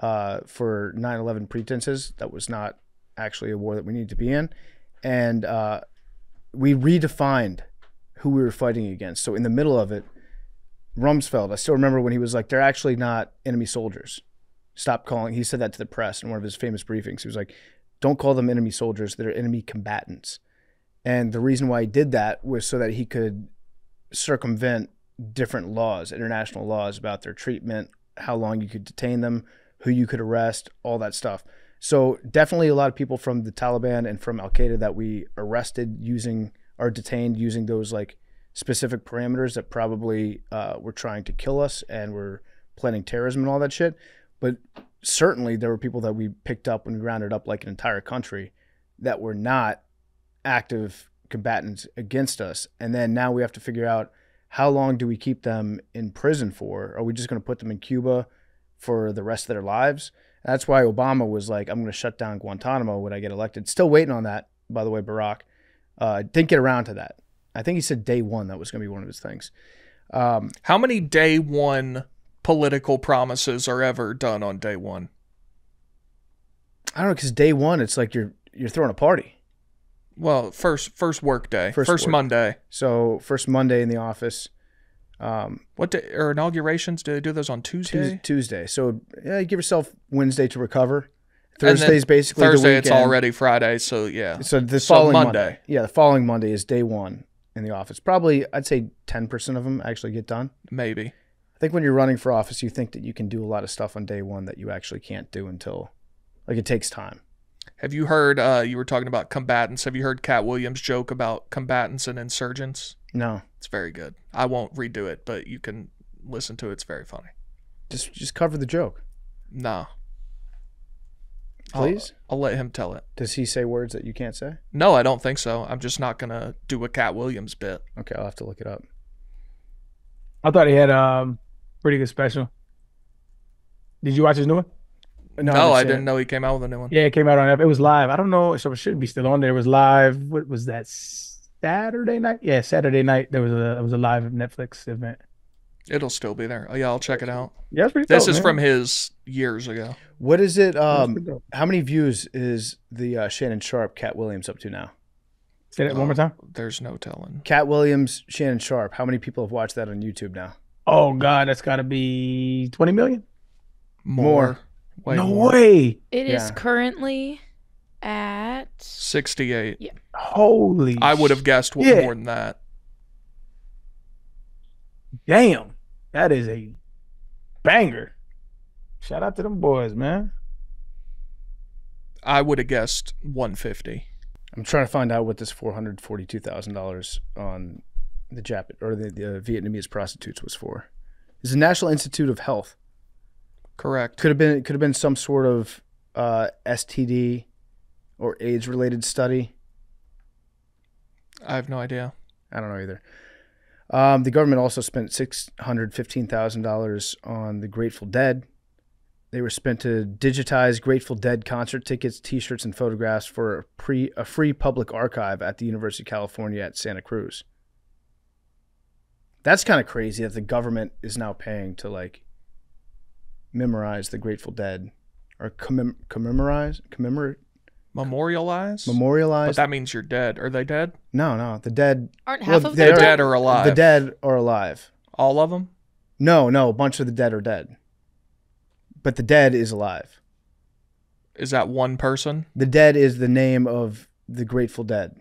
for 9/11 pretenses. That was not actually a war that we needed to be in. And we redefined who we were fighting against. So in the middle of it, Rumsfeld, I still remember when he was like, they're actually not enemy soldiers. Stop calling. He said that to the press in one of his famous briefings. He was like, don't call them enemy soldiers. They're enemy combatants. And the reason why he did that was so that he could circumvent different laws, international laws about their treatment, how long you could detain them, who you could arrest, all that stuff. So definitely a lot of people from the Taliban and from Al-Qaeda that we arrested or detained using those like specific parameters that probably were trying to kill us and were planning terrorism and all that shit. But certainly there were people that we picked up when we rounded up like an entire country that were not active combatants against us. And then now we have to figure out how long do we keep them in prison for? Are we just going to put them in Cuba for the rest of their lives? And that's why Obama was like, I'm going to shut down Guantanamo when I get elected. Still waiting on that, by the way, Barack. Didn't get around to that. I think he said day one that was going to be one of his things. How many day one political promises are ever done on day one? I don't know, because day one, it's like you're throwing a party. Well, first work day, first Monday. So first Monday in the office. What day are inaugurations? Do they do those on Tuesday? Tuesday. So yeah, you give yourself Wednesday's to recover. Thursday's basically Thursday. The weekend. It's already Friday. So yeah. So following Monday. Yeah, the following Monday is day one. in the office. Probably, I'd say 10% of them actually get done. Maybe. I think when you're running for office, you think that you can do a lot of stuff on day one that you actually can't do until, like, it takes time. Have you heard, you were talking about combatants. Have you heard Cat Williams' joke about combatants and insurgents? No. It's very good. I won't redo it, but you can listen to it. It's very funny. Just cover the joke. No. Please? I'll let him tell it. Does he say words that you can't say? No, I don't think so. I'm just not going to do a Cat Williams bit. Okay, I'll have to look it up. I thought he had pretty good special. Did you watch his new one? No, I didn't know he came out with a new one. Yeah, it came out on. It was live. I don't know, so it should be still on there. It was live. What was that? Saturday night? Yeah, Saturday night. There was a live Netflix event. It'll still be there. Oh, yeah, I'll check it out. Yeah, it's pretty This dope, is man. from his years ago. What is it? That's pretty dope. How many views is the Shannon Sharp, Cat Williams up to now? Say that one more time. There's no telling. Cat Williams, Shannon Sharp. How many people have watched that on YouTube now? Oh God, that's got to be 20 million. More. Way No more. way. It is Yeah. currently at 68. Holy. I would have guessed Yeah. more than that. Damn, that is a banger. Shout out to them boys, man. I would have guessed 150. I'm trying to find out what this $442,000 on the the Vietnamese prostitutes was for. It's the National Institute of Health. Correct. Could have been some sort of STD or AIDS related study. I have no idea. I don't know either. The government also spent $615,000 on the Grateful Dead. They were spent to digitize Grateful Dead concert tickets, T-shirts, and photographs for a free public archive at the University of California at Santa Cruz. That's kind of crazy that the government is now paying to like memorize the Grateful Dead or memorialize. Memorialize? But that means you're dead. Are they dead? No, the dead. aren't half of The them dead are alive. The dead are alive. All of them? No, a bunch of the dead are dead. But the dead is alive. Is that one person? The dead is the name of the Grateful Dead.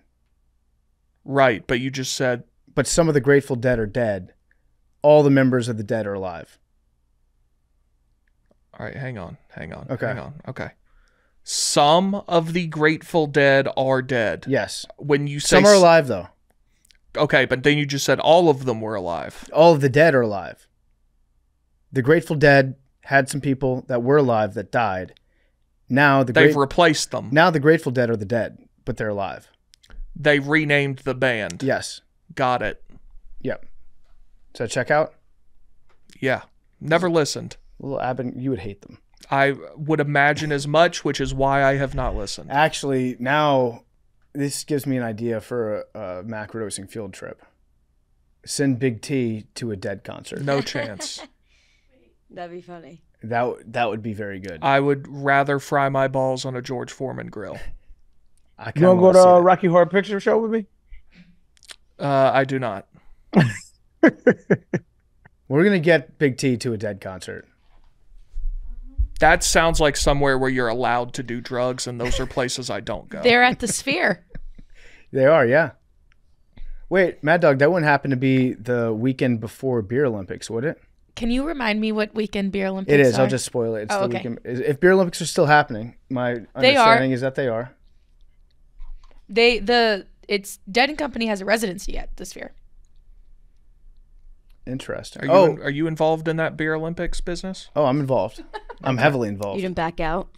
Right, but you just said But some of the Grateful Dead are dead. All the members of the dead are alive. all right, hang on. Okay. Okay. Some of the Grateful Dead are dead. Yes. When you say Some are alive, though. Okay, but then you just said all of them were alive. All of the dead are alive. The Grateful Dead had some people that were alive that died. Now They've replaced them. Now the Grateful Dead are the dead, but they're alive. They renamed the band. Yes. Got it. Yep. Does that check out? Yeah. Never listened. Well, Abin, you would hate them. I would imagine as much, which is why I have not listened. Actually, now this gives me an idea for a macrodosing field trip. Send Big T to a Dead concert. No chance. That'd be funny. That would be very good. I would rather fry my balls on a George Foreman grill. I You kinda want to wanna go see to that. Rocky Horror Picture Show with me? I do not. We're gonna get Big T to a Dead concert. That sounds like somewhere where you're allowed to do drugs, and those are places I don't go. They're at the Sphere. They are, yeah. Wait, Mad Dog, that wouldn't happen to be the weekend before Beer Olympics, would it? Can you remind me what weekend Beer Olympics It is. are? I'll just spoil it. It's Oh, the okay. weekend. If Beer Olympics are still happening, my They are. understanding is that they are. It's Dead and Company has a residency at the Sphere. Interesting. Are you involved in that Beer Olympics business? Oh, I'm involved. I'm heavily You involved. didn't back out.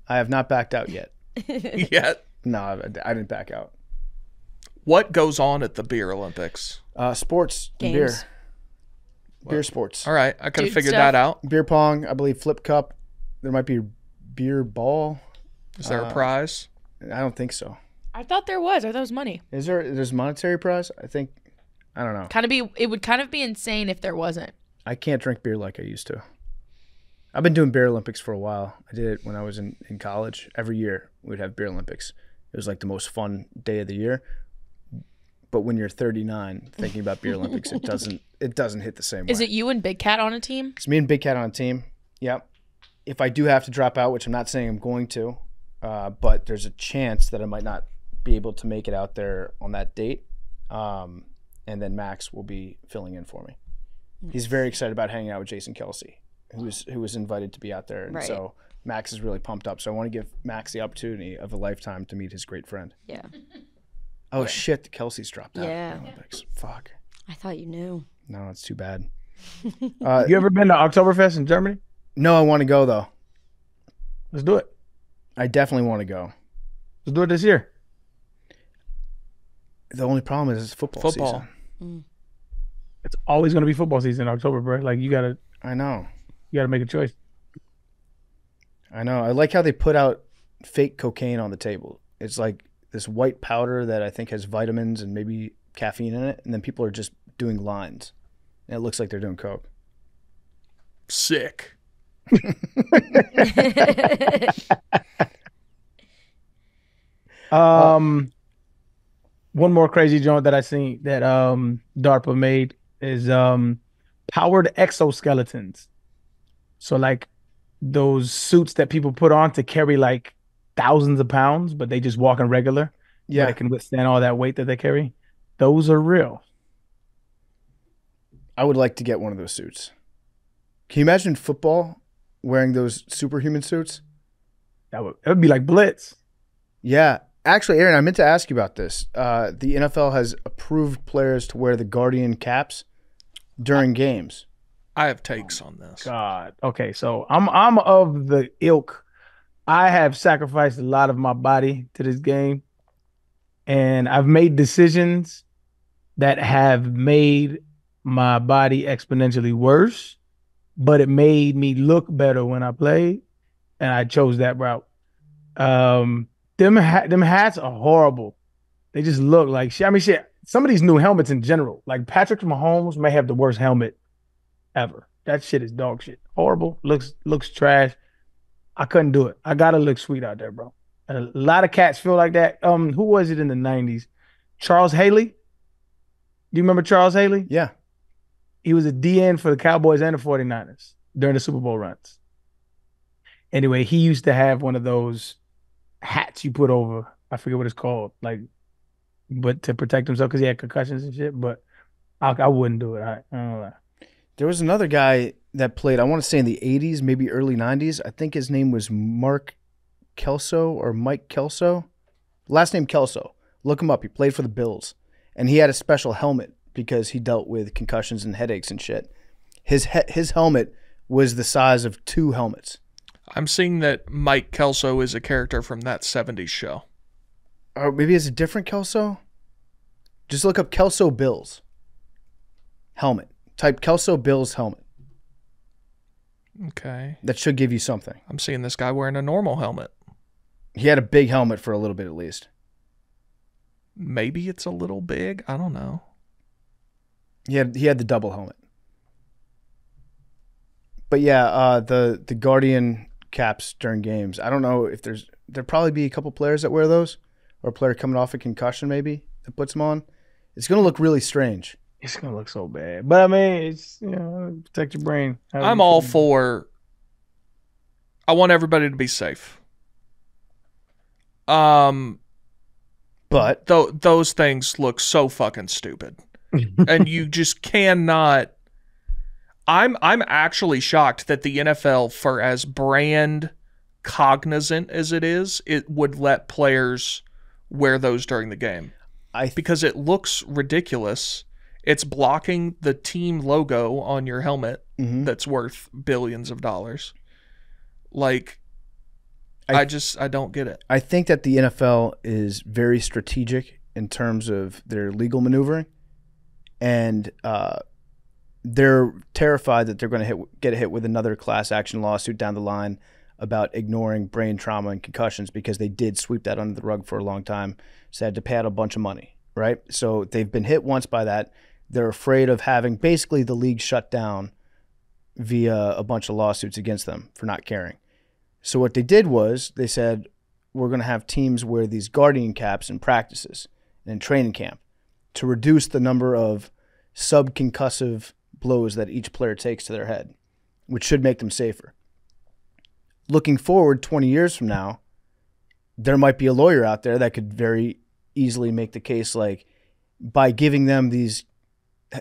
I have not backed out yet. Yet. No, I didn't back out. What goes on at the Beer Olympics? Sports and Games. beer. Beer sports. All right, I could have Dude figured stuff. that out. Beer pong, I believe flip cup. There might be beer ball. Is there a prize? I don't think so. I thought there was. I thought it was money. There's monetary prize? I don't know. It would kind of be insane if there wasn't. I can't drink beer like I used to. I've been doing Beer Olympics for a while. I did it when I was in college. Every year we'd have Beer Olympics. It was like the most fun day of the year. But when you're 39, thinking about Beer Olympics, it doesn't hit the same way. Is it you and Big Cat on a team? It's me and Big Cat on a team. Yep. If I do have to drop out, which I'm not saying I'm going to, but there's a chance that I might not be able to make it out there on that date. and then Max will be filling in for me. He's very excited about hanging out with Jason Kelsey, who was invited to be out there, and Right. so Max is really pumped up. So I want to give Max the opportunity of a lifetime to meet his great friend. Yeah. Oh shit, the Kelsey's dropped out Yeah. of the Olympics. Fuck. I thought you knew. No, it's too bad. You ever been to Oktoberfest in Germany? No, I want to go though. Let's do it. I definitely want to go. Let's do it this year. The only problem is it's football season. It's always going to be football season in October, bro. Like you gotta I know. make a choice. I know. I like how they put out fake cocaine on the table. It's like this white powder that I think has vitamins and maybe caffeine in it, and then people are just doing lines. And it looks like they're doing coke. Sick. One more crazy joint that I seen that DARPA made is powered exoskeletons. So like those suits that people put on to carry like thousands of pounds, but they just walk in regular. Yeah. But it can withstand all that weight that they carry. Those are real. I would like to get one of those suits. Can you imagine football wearing those superhuman suits? It would be like Blitz. Yeah. Actually, Aaron, I meant to ask you about this. The NFL has approved players to wear the Guardian caps during games. I have takes on this. God. Okay, so I'm of the ilk. I have sacrificed a lot of my body to this game, and I've made decisions that have made my body exponentially worse, but it made me look better when I played, and I chose that route. Them hats are horrible. They just look like shit. I mean, shit. Some of these new helmets in general, like Patrick Mahomes may have the worst helmet ever. That shit is dog shit. Horrible. Looks trash. I couldn't do it. I gotta look sweet out there, bro. And a lot of cats feel like that. Who was it in the 90s? Charles Haley? Do you remember Charles Haley? Yeah. He was a DN for the Cowboys and the 49ers during the Super Bowl runs. Anyway, he used to have one of those hats you put over, I forget what it's called, like, but to protect himself because he had concussions and shit. But I wouldn't do it. I don't know. There was another guy that played, I want to say in the 80s, maybe early 90s. I think his name was Mark Kelso or Mike Kelso. Last name Kelso. Look him up. He played for the Bills. And he had a special helmet because he dealt with concussions and headaches and shit. His helmet was the size of 2 helmets. I'm seeing that Mike Kelso is a character from that 70s show. Or maybe it's a different Kelso? Just look up Kelso Bills. Helmet. Type Kelso Bills helmet. Okay. That should give you something. I'm seeing this guy wearing a normal helmet. He had a big helmet for a little bit at least. Maybe it's a little big. I don't know. He had the double helmet. But yeah, the Guardian caps during games. I don't know if there'll probably be a couple players that wear those, or a player coming off a concussion maybe that puts them on. It's gonna look really strange. It's gonna look so bad. But I mean, it's, you know, protect your brain. I'm all for. I want everybody to be safe. But those things look so fucking stupid, and you just cannot. I'm actually shocked that the NFL, for as brand cognizant as it would let players wear those during the game. Because it looks ridiculous. It's blocking the team logo on your helmet that's worth billions of dollars. Like, I don't get it. I think that the NFL is very strategic in terms of their legal maneuvering, and they're terrified that they're going to get hit with another class action lawsuit down the line about ignoring brain trauma and concussions, because they did sweep that under the rug for a long time. So they had to pay out a bunch of money, right? So they've been hit once by that. They're afraid of having basically the league shut down via a bunch of lawsuits against them for not caring. So what they did was they said, we're going to have teams wear these Guardian caps in practices and in training camp to reduce the number of subconcussive blows that each player takes to their head, which should make them safer. Looking forward 20 years from now, there might be a lawyer out there that could very easily make the case, like, by giving them these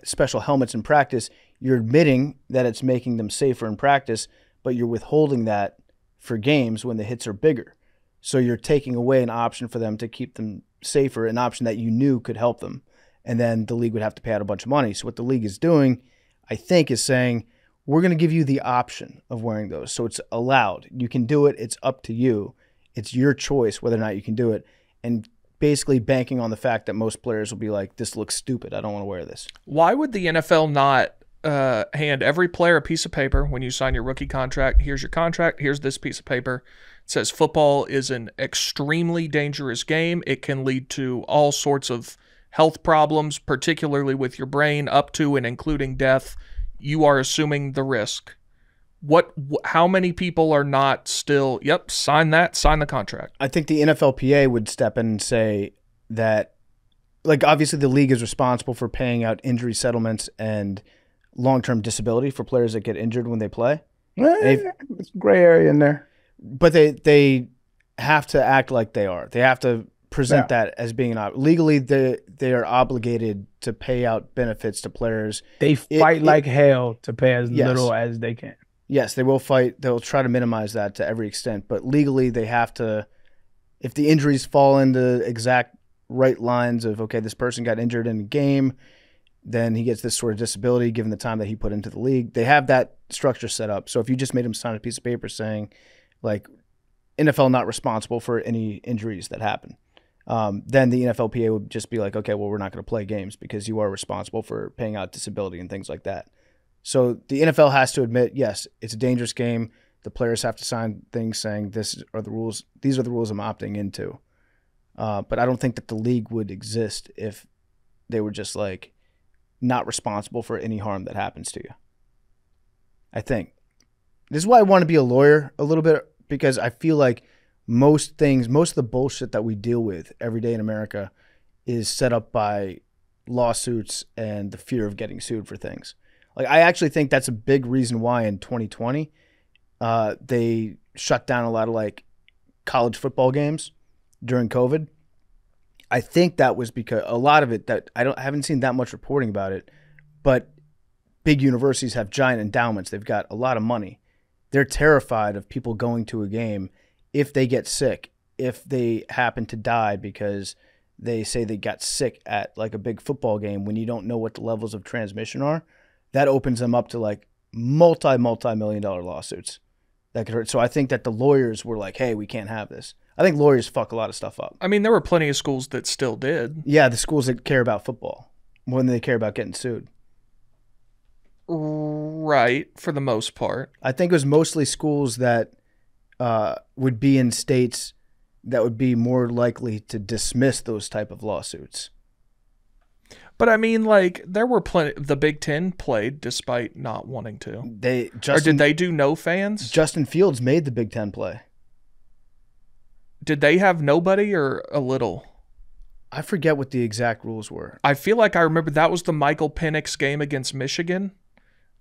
special helmets in practice, you're admitting that it's making them safer in practice, but you're withholding that for games when the hits are bigger. So you're taking away an option for them to keep them safer, an option that you knew could help them. And then the league would have to pay out a bunch of money. So what the league is doing, I think, is saying, we're going to give you the option of wearing those. So it's allowed. You can do it. It's up to you. It's your choice whether or not you can do it. And basically banking on the fact that most players will be like, this looks stupid. I don't want to wear this. Why would the NFL not hand every player a piece of paper when you sign your rookie contract? Here's your contract. Here's this piece of paper. It says football is an extremely dangerous game. It can lead to all sorts of health problems, particularly with your brain, up to and including death. You are assuming the risk. How many people are not still, yep, sign the contract? I think the NFLPA would step in and say that, like, obviously the league is responsible for paying out injury settlements and long-term disability for players that get injured when they play. It's a gray area in there. But they have to act like they are. They have to present that as being legally they are obligated to pay out benefits to players. They fight like hell to pay as little as they can. Yes, they will fight. They'll try to minimize that to every extent. But legally, they have to, if the injuries fall into exact right lines of, okay, this person got injured in a game, then he gets this sort of disability given the time that he put into the league. They have that structure set up. So if you just made him sign a piece of paper saying, like, NFL not responsible for any injuries that happen, then the NFLPA would just be like, okay, well, we're not going to play games because you are responsible for paying out disability and things like that. So the NFL has to admit, yes, it's a dangerous game. The players have to sign things saying these are the rules I'm opting into. But I don't think that the league would exist if they were just like not responsible for any harm that happens to you. I think. This is why I want to be a lawyer a little bit, because I feel like most of the bullshit that we deal with every day in America is set up by lawsuits and the fear of getting sued for things. Like, I actually think that's a big reason why in 2020 they shut down a lot of like college football games during COVID. I think that was because a lot of it that I haven't seen that much reporting about it, but big universities have giant endowments. They've got a lot of money. They're terrified of people going to a game if they get sick, if they happen to die because they say they got sick at like a big football game when you don't know what the levels of transmission are. That opens them up to like multi-million-dollar lawsuits that could hurt. So I think that the lawyers were like, hey, we can't have this. I think lawyers fuck a lot of stuff up. I mean, there were plenty of schools that still did. Yeah, the schools that care about football more than they care about getting sued. Right, for the most part. I think it was mostly schools that would be in states that would be more likely to dismiss those type of lawsuits. But I mean, like, there were plenty. The Big Ten played despite not wanting to. Or did they do no fans? Justin Fields made the Big Ten play. Did they have nobody or a little? I forget what the exact rules were. I feel like I remember that was the Michael Penix game against Michigan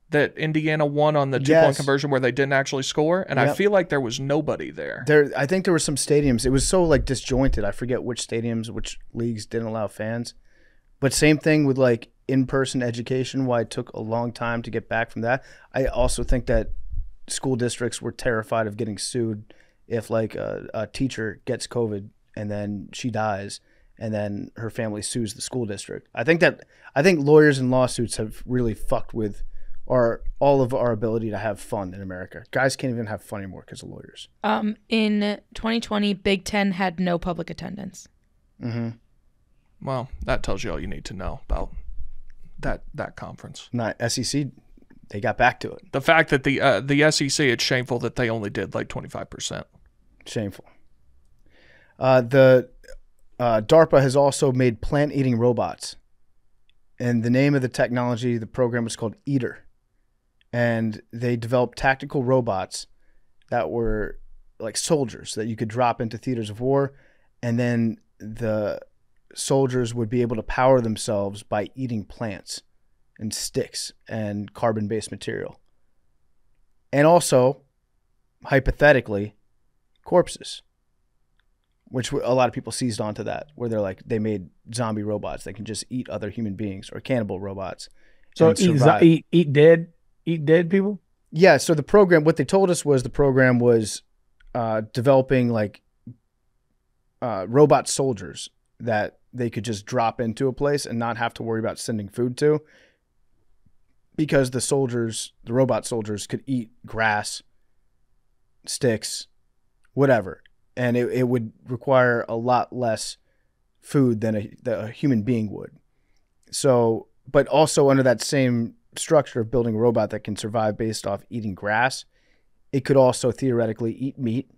that Indiana won on the two-point conversion where they didn't actually score. And I feel like there was nobody there. I think there were some stadiums. It was so like disjointed. I forget which stadiums, which leagues didn't allow fans. But same thing with like in-person education, why it took a long time to get back from that. I also think that school districts were terrified of getting sued if like a teacher gets COVID and then she dies and then her family sues the school district. I think lawyers and lawsuits have really fucked with all of our ability to have fun in America. Guys can't even have fun anymore because of lawyers. In 2020, Big Ten had no public attendance. Mm-hmm. Well, that tells you all you need to know about that conference. Not SEC, they got back to it. The fact that the SEC, it's shameful that they only did like 25%. Shameful. The DARPA has also made plant-eating robots. And the name of the technology, the program was called Eater. And they developed tactical robots that were like soldiers that you could drop into theaters of war. And then the soldiers would be able to power themselves by eating plants and sticks and carbon-based material. And also, hypothetically, corpses. which a lot of people seized onto that, where they're like, they made zombie robots that can just eat other human beings, or cannibal robots. So and survive. eat dead people. Yeah. So the program, what they told us was the program was developing like robot soldiers that they could just drop into a place and not have to worry about sending food to, because the robot soldiers could eat grass, sticks, whatever. And it would require a lot less food than a human being would. So, but also under that same structure of building a robot that can survive based off eating grass, it could also theoretically eat meat.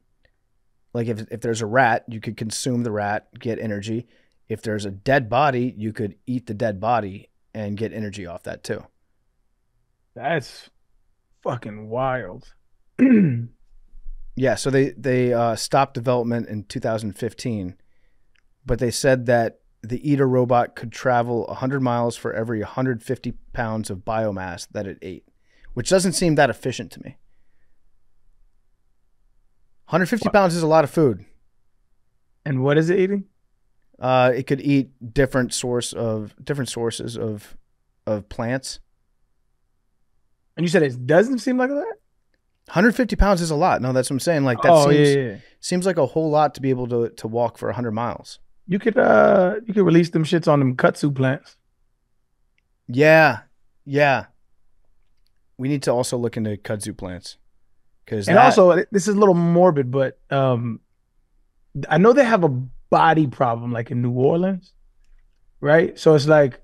Like if there's a rat, you could consume the rat, get energy. If there's a dead body, you could eat the dead body and get energy off that too. That's fucking wild. Yeah, so they stopped development in 2015, but they said that the eater robot could travel 100 miles for every 150 pounds of biomass that it ate, which doesn't seem that efficient to me. 150 pounds is a lot of food. And what is it eating? It could eat different sources of plants. And you said it doesn't seem like that? 150 pounds is a lot. No, that's what I'm saying. Like that seems like a whole lot to be able to walk for 100 miles. You could release them shits on them kudzu plants. Yeah. We need to also look into kudzu plants. Also, this is a little morbid, but I know they have a body problem like in New Orleans, right? So it's like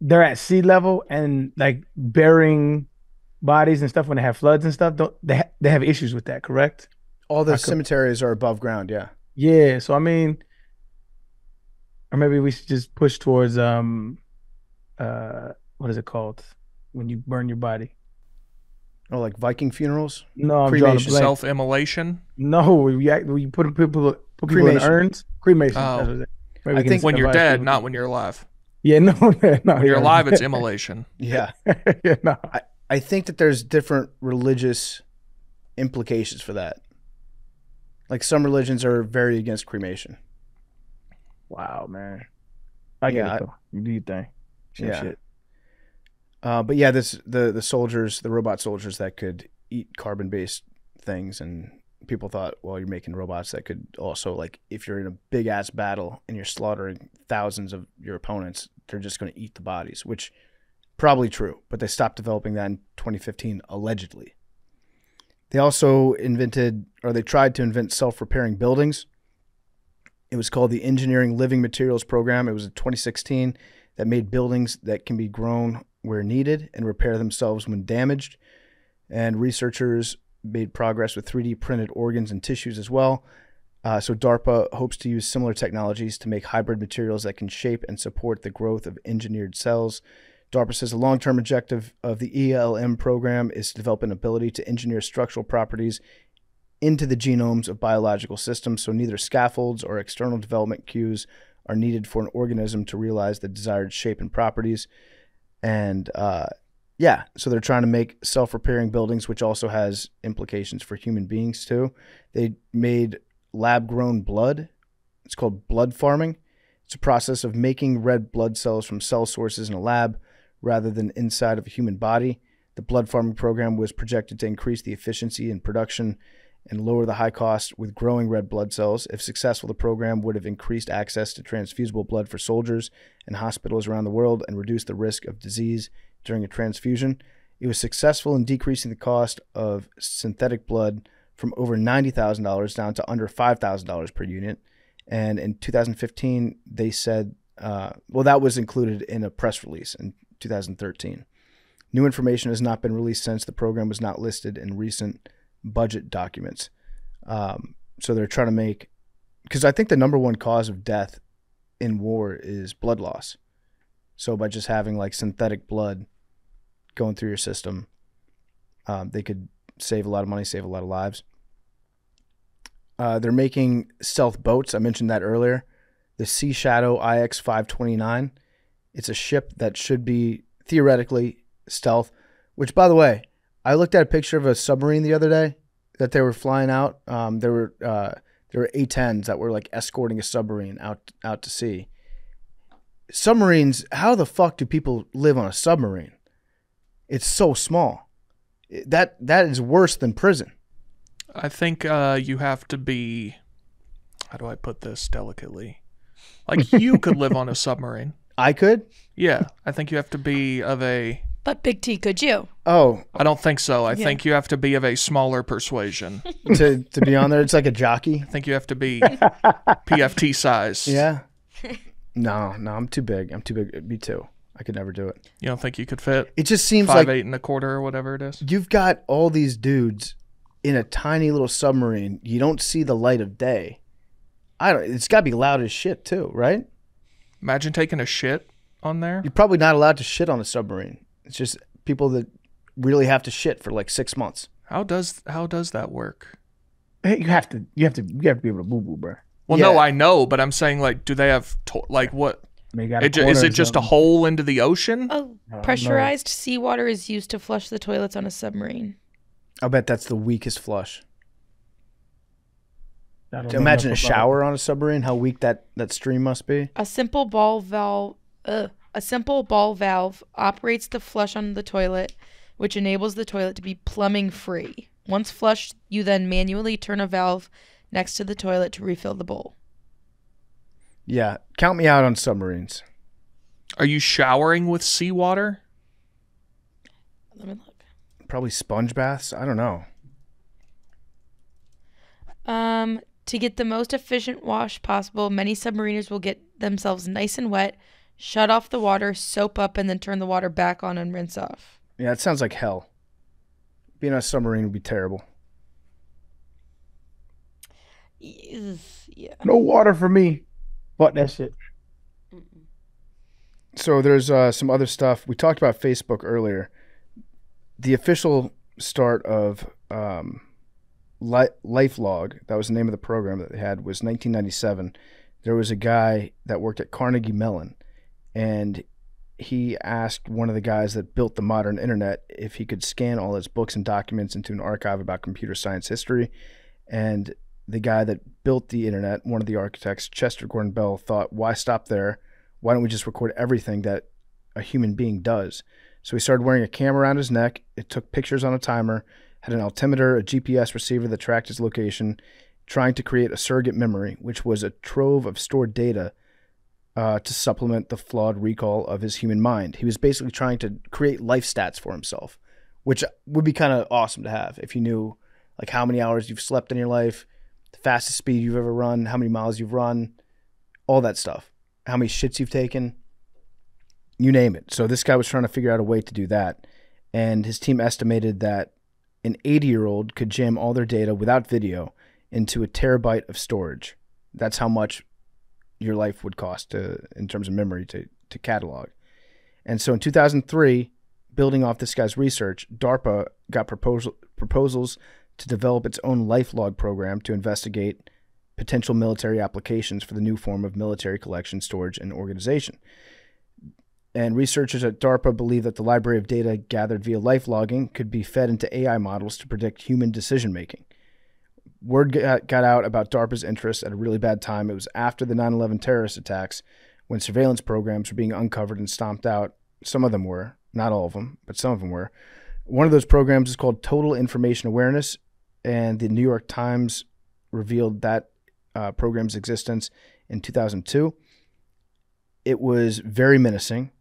they're at sea level and like burying bodies and stuff when they have floods and stuff. They have issues with that, correct? All the cemeteries are above ground, yeah. Yeah, so I mean, or maybe we should just push towards what is it called when you burn your body? Oh, like Viking funerals? No, I'm drawing a blank. Self-immolation? No, you put people in urns. Cremation. Oh. I think when you're dead, not when you're alive. Yeah, no. When you're alive, it's immolation. Yeah. Yeah, no. I think that there's different religious implications for that. Like some religions are very against cremation. Wow, man. I get it though. You do your thing. Shit. But yeah, the soldiers, the robot soldiers that could eat carbon-based things, and people thought, well, you're making robots that could also, like, if you're in a big-ass battle and you're slaughtering thousands of your opponents, they're just going to eat the bodies, which probably true, but they stopped developing that in 2015, allegedly. They also tried to invent self-repairing buildings. It was called the Engineering Living Materials Program. It was in 2016 that made buildings that can be grown where needed and repair themselves when damaged. And researchers made progress with 3D printed organs and tissues as well. So DARPA hopes to use similar technologies to make hybrid materials that can shape and support the growth of engineered cells. DARPA says the long-term objective of the ELM program is to develop an ability to engineer structural properties into the genomes of biological systems, so neither scaffolds or external development cues are needed for an organism to realize the desired shape and properties. And so they're trying to make self-repairing buildings, which also has implications for human beings too. They made lab-grown blood. It's called blood farming. It's a process of making red blood cells from cell sources in a lab rather than inside of a human body. The blood farming program was projected to increase the efficiency in production and lower the high cost with growing red blood cells. If successful, the program would have increased access to transfusible blood for soldiers and hospitals around the world and reduced the risk of disease during a transfusion. It was successful in decreasing the cost of synthetic blood from over $90,000 down to under $5,000 per unit. And in 2015, they said, that was included in a press release in 2013. New information has not been released since. The program was not listed in recent budget documents. So they're trying to make, because I think the number one cause of death in war is blood loss. So by just having like synthetic blood going through your system, they could save a lot of money, save a lot of lives. They're making stealth boats. I mentioned that earlier. The Sea Shadow IX-529. It's a ship that should be theoretically stealth, which, by the way, I looked at a picture of a submarine the other day that they were flying out. They There were A-10s that were like escorting a submarine out to sea. Submarines, how the fuck do people live on a submarine? It's so small. That is worse than prison. I think you have to be, how do I put this delicately? Like you could live on a submarine. I could? Yeah, I think you have to be of a... But Big T, could you? Oh, I don't think so. I think you have to be of a smaller persuasion. to be on there, it's like a jockey. I think you have to be PFT size. Yeah. No, I'm too big. I'm too big. Me too. I could never do it. You don't think you could fit It just seems 5'8" like 1/4" or whatever it is? you've got all these dudes in a tiny little submarine. You don't see the light of day. It's got to be loud as shit too, right? Imagine taking a shit on there. You're probably not allowed to shit on a submarine. It's just people that really have to shit for like 6 months. How does that work? Hey, you have to be able to boo boo, bro. Well, Yeah. no, I know, but I'm saying like, do they have like what? I mean, you got a Is corner it or just a something. hole into the ocean? Oh, No. pressurized seawater is used to flush the toilets on a submarine. I bet that's the weakest flush. I don't know Imagine a enough about shower on a submarine, how weak that stream must be. A simple ball valve operates the flush on the toilet, which enables the toilet to be plumbing free. Once flushed, you then manually turn a valve next to the toilet to refill the bowl. Yeah, count me out on submarines. Are you showering with seawater? Let me look. Probably sponge baths. I don't know. To get the most efficient wash possible, many submariners will get themselves nice and wet, shut off the water, soap up, and then turn the water back on and rinse off. Yeah, it sounds like hell. Being on a submarine would be terrible. Yeah. No water for me. Fuck that shit. So there's some other stuff. We talked about Facebook earlier. The official start of LifeLog, that was the name of the program that they had, was 1997. There was a guy that worked at Carnegie Mellon, and he asked one of the guys that built the modern internet if he could scan all his books and documents into an archive about computer science history. And the guy that built the internet, one of the architects, Chester Gordon Bell, thought, why stop there? Why don't we just record everything that a human being does? So he started wearing a camera around his neck. It took pictures on a timer, had an altimeter, a GPS receiver that tracked his location, trying to create a surrogate memory, which was a trove of stored data to supplement the flawed recall of his human mind. He was basically trying to create life stats for himself, which would be kind of awesome to have if you knew like how many hours you've slept in your life, the fastest speed you've ever run, how many miles you've run, all that stuff, how many shits you've taken, you name it. So this guy was trying to figure out a way to do that. And his team estimated that an 80-year-old could jam all their data without video into a terabyte of storage. That's how much your life would cost in terms of memory to catalog. And so in 2003, building off this guy's research, DARPA got proposals to develop its own LifeLog program to investigate potential military applications for the new form of military collection, storage, and organization. And researchers at DARPA believe that the library of data gathered via life logging could be fed into AI models to predict human decision-making. Word got out about DARPA's interest at a really bad time. It was after the 9/11 terrorist attacks when surveillance programs were being uncovered and stomped out. Some of them were, not all of them, but some of them were. One of those programs is called Total Information Awareness, and the New York Times revealed that program's existence in 2002. It was very menacing.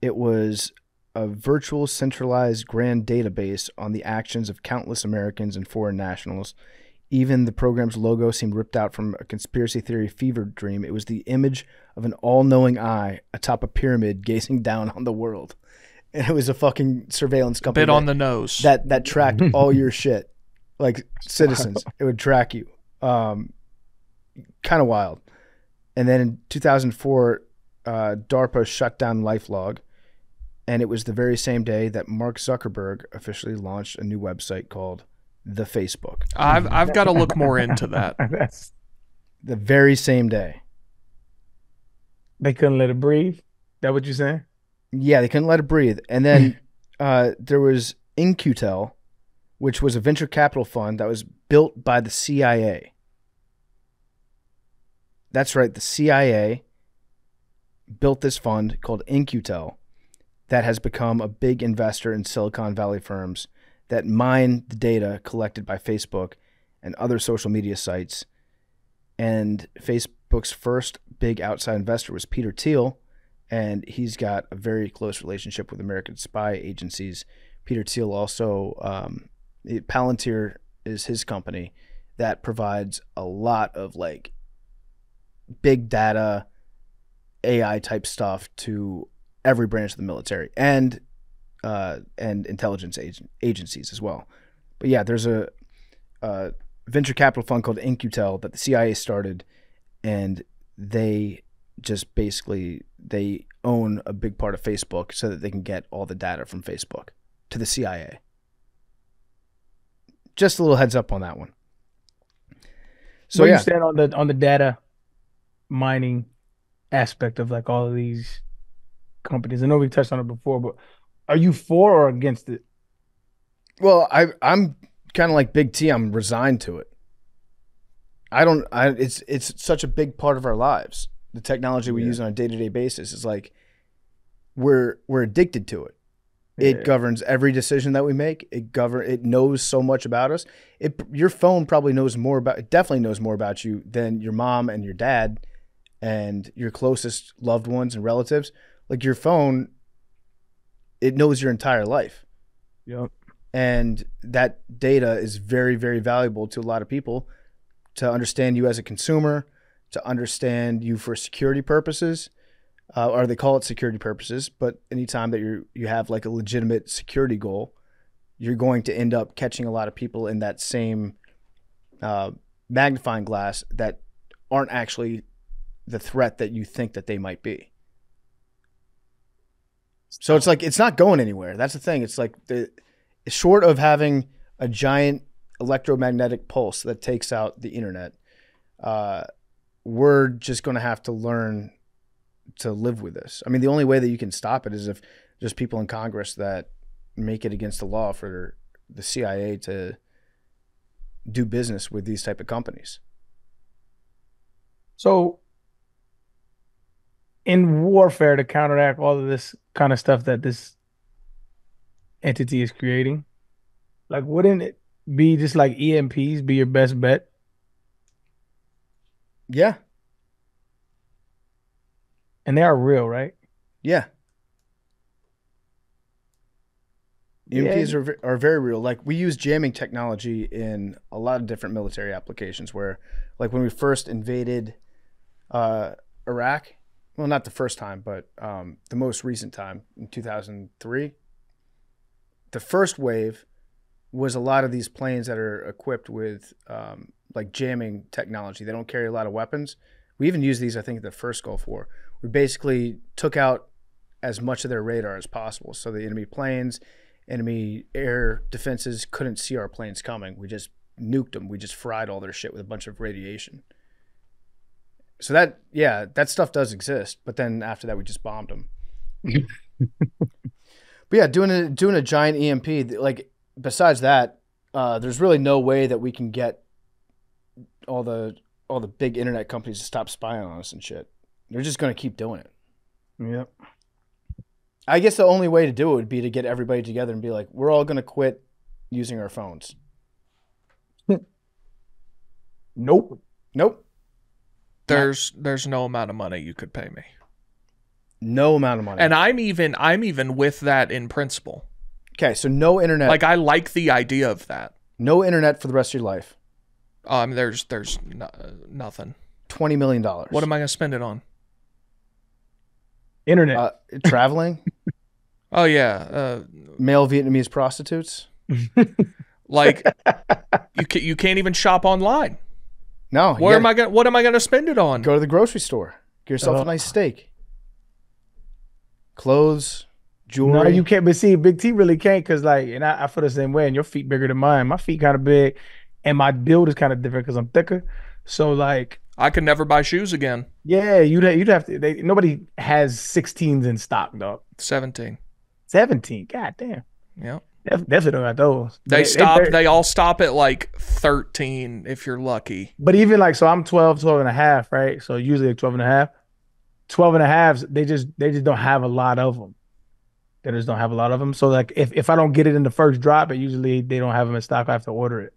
It was a virtual centralized grand database on the actions of countless Americans and foreign nationals. Even the program's logo seemed ripped out from a conspiracy theory fever dream. It was the image of an all-knowing eye atop a pyramid gazing down on the world. And it was a fucking surveillance company. Bit on the nose. That tracked all your shit. Like citizens. It would track you. Kind of wild. And then in 2004, DARPA shut down LifeLog. And it was the very same day that Mark Zuckerberg officially launched a new website called The Facebook. I've got to look more into that. That's, The very same day. they couldn't let it breathe. That what you're saying? Yeah, they couldn't let it breathe. And then there was InQtel, which was a venture capital fund that was built by the CIA. That's right. The CIA built this fund called In-Q-Tel that has become a big investor in Silicon Valley firms that mine the data collected by Facebook and other social media sites. And Facebook's first big outside investor was Peter Thiel, and he's got a very close relationship with American spy agencies. Peter Thiel also, Palantir is his company that provides a lot of like big data, AI type stuff to every branch of the military and intelligence agencies as well. But yeah, there's a venture capital fund called In-Q-Tel that the CIA started, and they just basically they own a big part of Facebook so that they can get all the data from Facebook to the CIA. Just a little heads up on that one. So Where yeah, you stand on the data mining aspect of like all of these companies? I know we touched on it before, but are you for or against it? well, I'm kind of like Big T. I'm resigned to it. It's such a big part of our lives. The technology we use on a day-to-day basis is like we're addicted to it. It governs every decision that we make. It knows so much about us. Your phone probably definitely knows more about you than your mom and your dad and your closest loved ones and relatives. Like your phone, it knows your entire life. Yep. And that data is very, very valuable to a lot of people to understand you as a consumer, to understand you for security purposes, or they call it security purposes. But anytime that you have like a legitimate security goal, you're going to end up catching a lot of people in that same magnifying glass that aren't actually the threat that you think that they might be. So it's like, it's not going anywhere. That's the thing. It's like short of having a giant electromagnetic pulse that takes out the internet, we're just going to have to learn to live with this. I mean, the only way that you can stop it is if there's people in Congress that make it against the law for the CIA to do business with these type of companies. So in warfare, to counteract all of this kind of stuff that this entity is creating, like wouldn't it be just like EMPs be your best bet? Yeah. And they are real, right? Yeah. EMPs are very real. Like we use jamming technology in a lot of different military applications where like when we first invaded Iraq, well, not the first time, but the most recent time in 2003, the first wave was a lot of these planes that are equipped with like jamming technology. They don't carry a lot of weapons. We even used these, I think, at the first Gulf War. We basically took out as much of their radar as possible. So the enemy planes, enemy air defenses couldn't see our planes coming. We just nuked them. We just fried all their shit with a bunch of radiation. So that stuff does exist. But then after that, we just bombed them. But yeah, doing a giant EMP, like besides that, there's really no way that we can get all the big internet companies to stop spying on us and shit. They're just going to keep doing it. Yep. I guess the only way to do it would be to get everybody together and be like, we're all going to quit using our phones. Nope. There's no amount of money you could pay me. No amount of money. And I'm even with that in principle. Okay, so no internet. Like I like the idea of that. No internet for the rest of your life. There's nothing. $20 million. What am I going to spend it on? Internet. Traveling. Oh yeah. Male Vietnamese prostitutes. Like you can't even shop online. No. What am I going to spend it on? Go to the grocery store. Get yourself a nice steak. Clothes, jewelry. No, you can't. But see, Big T really can't because, like, and I feel the same way. And your feet bigger than mine. My feet kind of big, and my build is kind of different because I'm thicker. So, like, I could never buy shoes again. yeah, you'd have to. Nobody has 16s in stock, dog. 17. 17. God damn. Yeah. Definitely don't got those. They all stop at like 13 if you're lucky. But even like, so I'm 12 and a half, right? So usually like 12 and a half. 12 and a halves, they just don't have a lot of them. They just don't have a lot of them. So like if I don't get it in the first drop, it usually they don't have them in stock. I have to order it.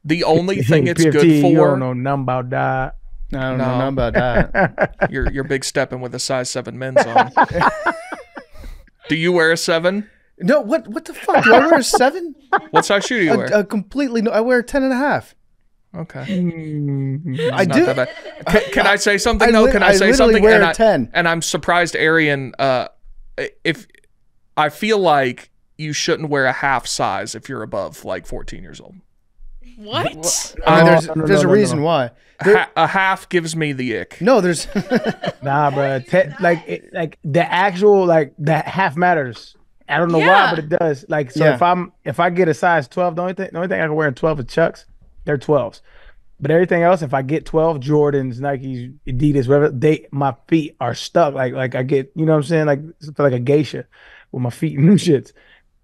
The only thing it's PFT, good you for. don't know nothing about that. I don't know nothing about that. You're big stepping with a size 7 men's on. Do you wear a 7? No, what the fuck? Do I wear a 7? What size shoe do you wear? Completely no. I wear a 10.5. Okay. I Not do. that bad. Can I say something? Can I say literally something? Wear a 10. And I'm surprised, Arian. If I feel like you shouldn't wear a half size if you're above like 14 years old. What? There's a reason why. A half gives me the ick. No, there's Nah, bro. Like the actual that half matters. I don't know why, but it does. Like, so if I get a size 12, the only thing I can wear in 12 is Chucks. They're 12s. But everything else, if I get 12 Jordans, Nikes, Adidas, whatever, my feet are stuck. Like I get, you know what I'm saying? Like I feel like a geisha with my feet and shits.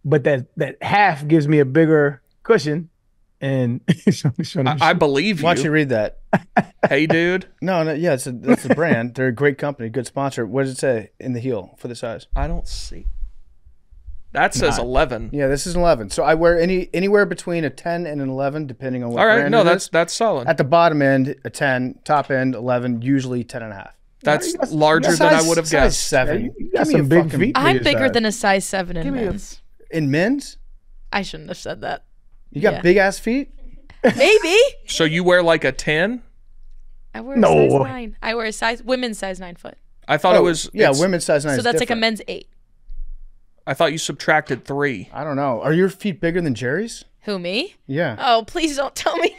But that half gives me a bigger cushion. And I believe you. Why don't you read that? Hey, dude. No, yeah, that's a brand. They're a great company, good sponsor. What does it say in the heel for the size? I don't see. That says 11. Yeah, this is an 11. So I wear anywhere between a 10 and an 11, depending on what. All right, brand no, it is. that's solid. At the bottom end, a 10. Top end, 11. Usually 10.5. That's larger than I would have Size guessed. 7. You got some big feet. I'm bigger than a size 7 in men's. In men's, I shouldn't have said that. you got big ass feet. Maybe. So you wear like a 10? I wear a size 9. I wear a women's size 9 foot. I thought it was. Women's size 9. So is that's like a different. men's 8. I thought you subtracted 3. I don't know. Are your feet bigger than Jerry's? Who, me? Yeah. Oh, please don't tell me.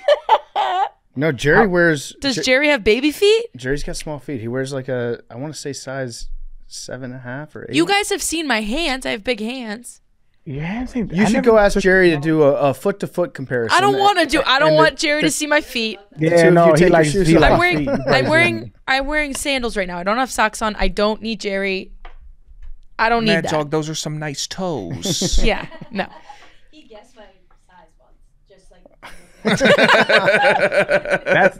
No, Jerry wears. Does Jerry have baby feet? Jerry's got small feet. He wears like I want to say size 7.5 or 8. You guys have seen my hands. I have big hands. Yeah, You should go ask Jerry to do a foot to foot comparison. I don't want to do. I don't want Jerry to see my feet. Yeah, no, he likes feet. I'm wearing sandals right now. I don't have socks on. I don't need Jerry. I don't need Mad that. Dog, those are some nice toes. Yeah, no. He guessed my size once, just like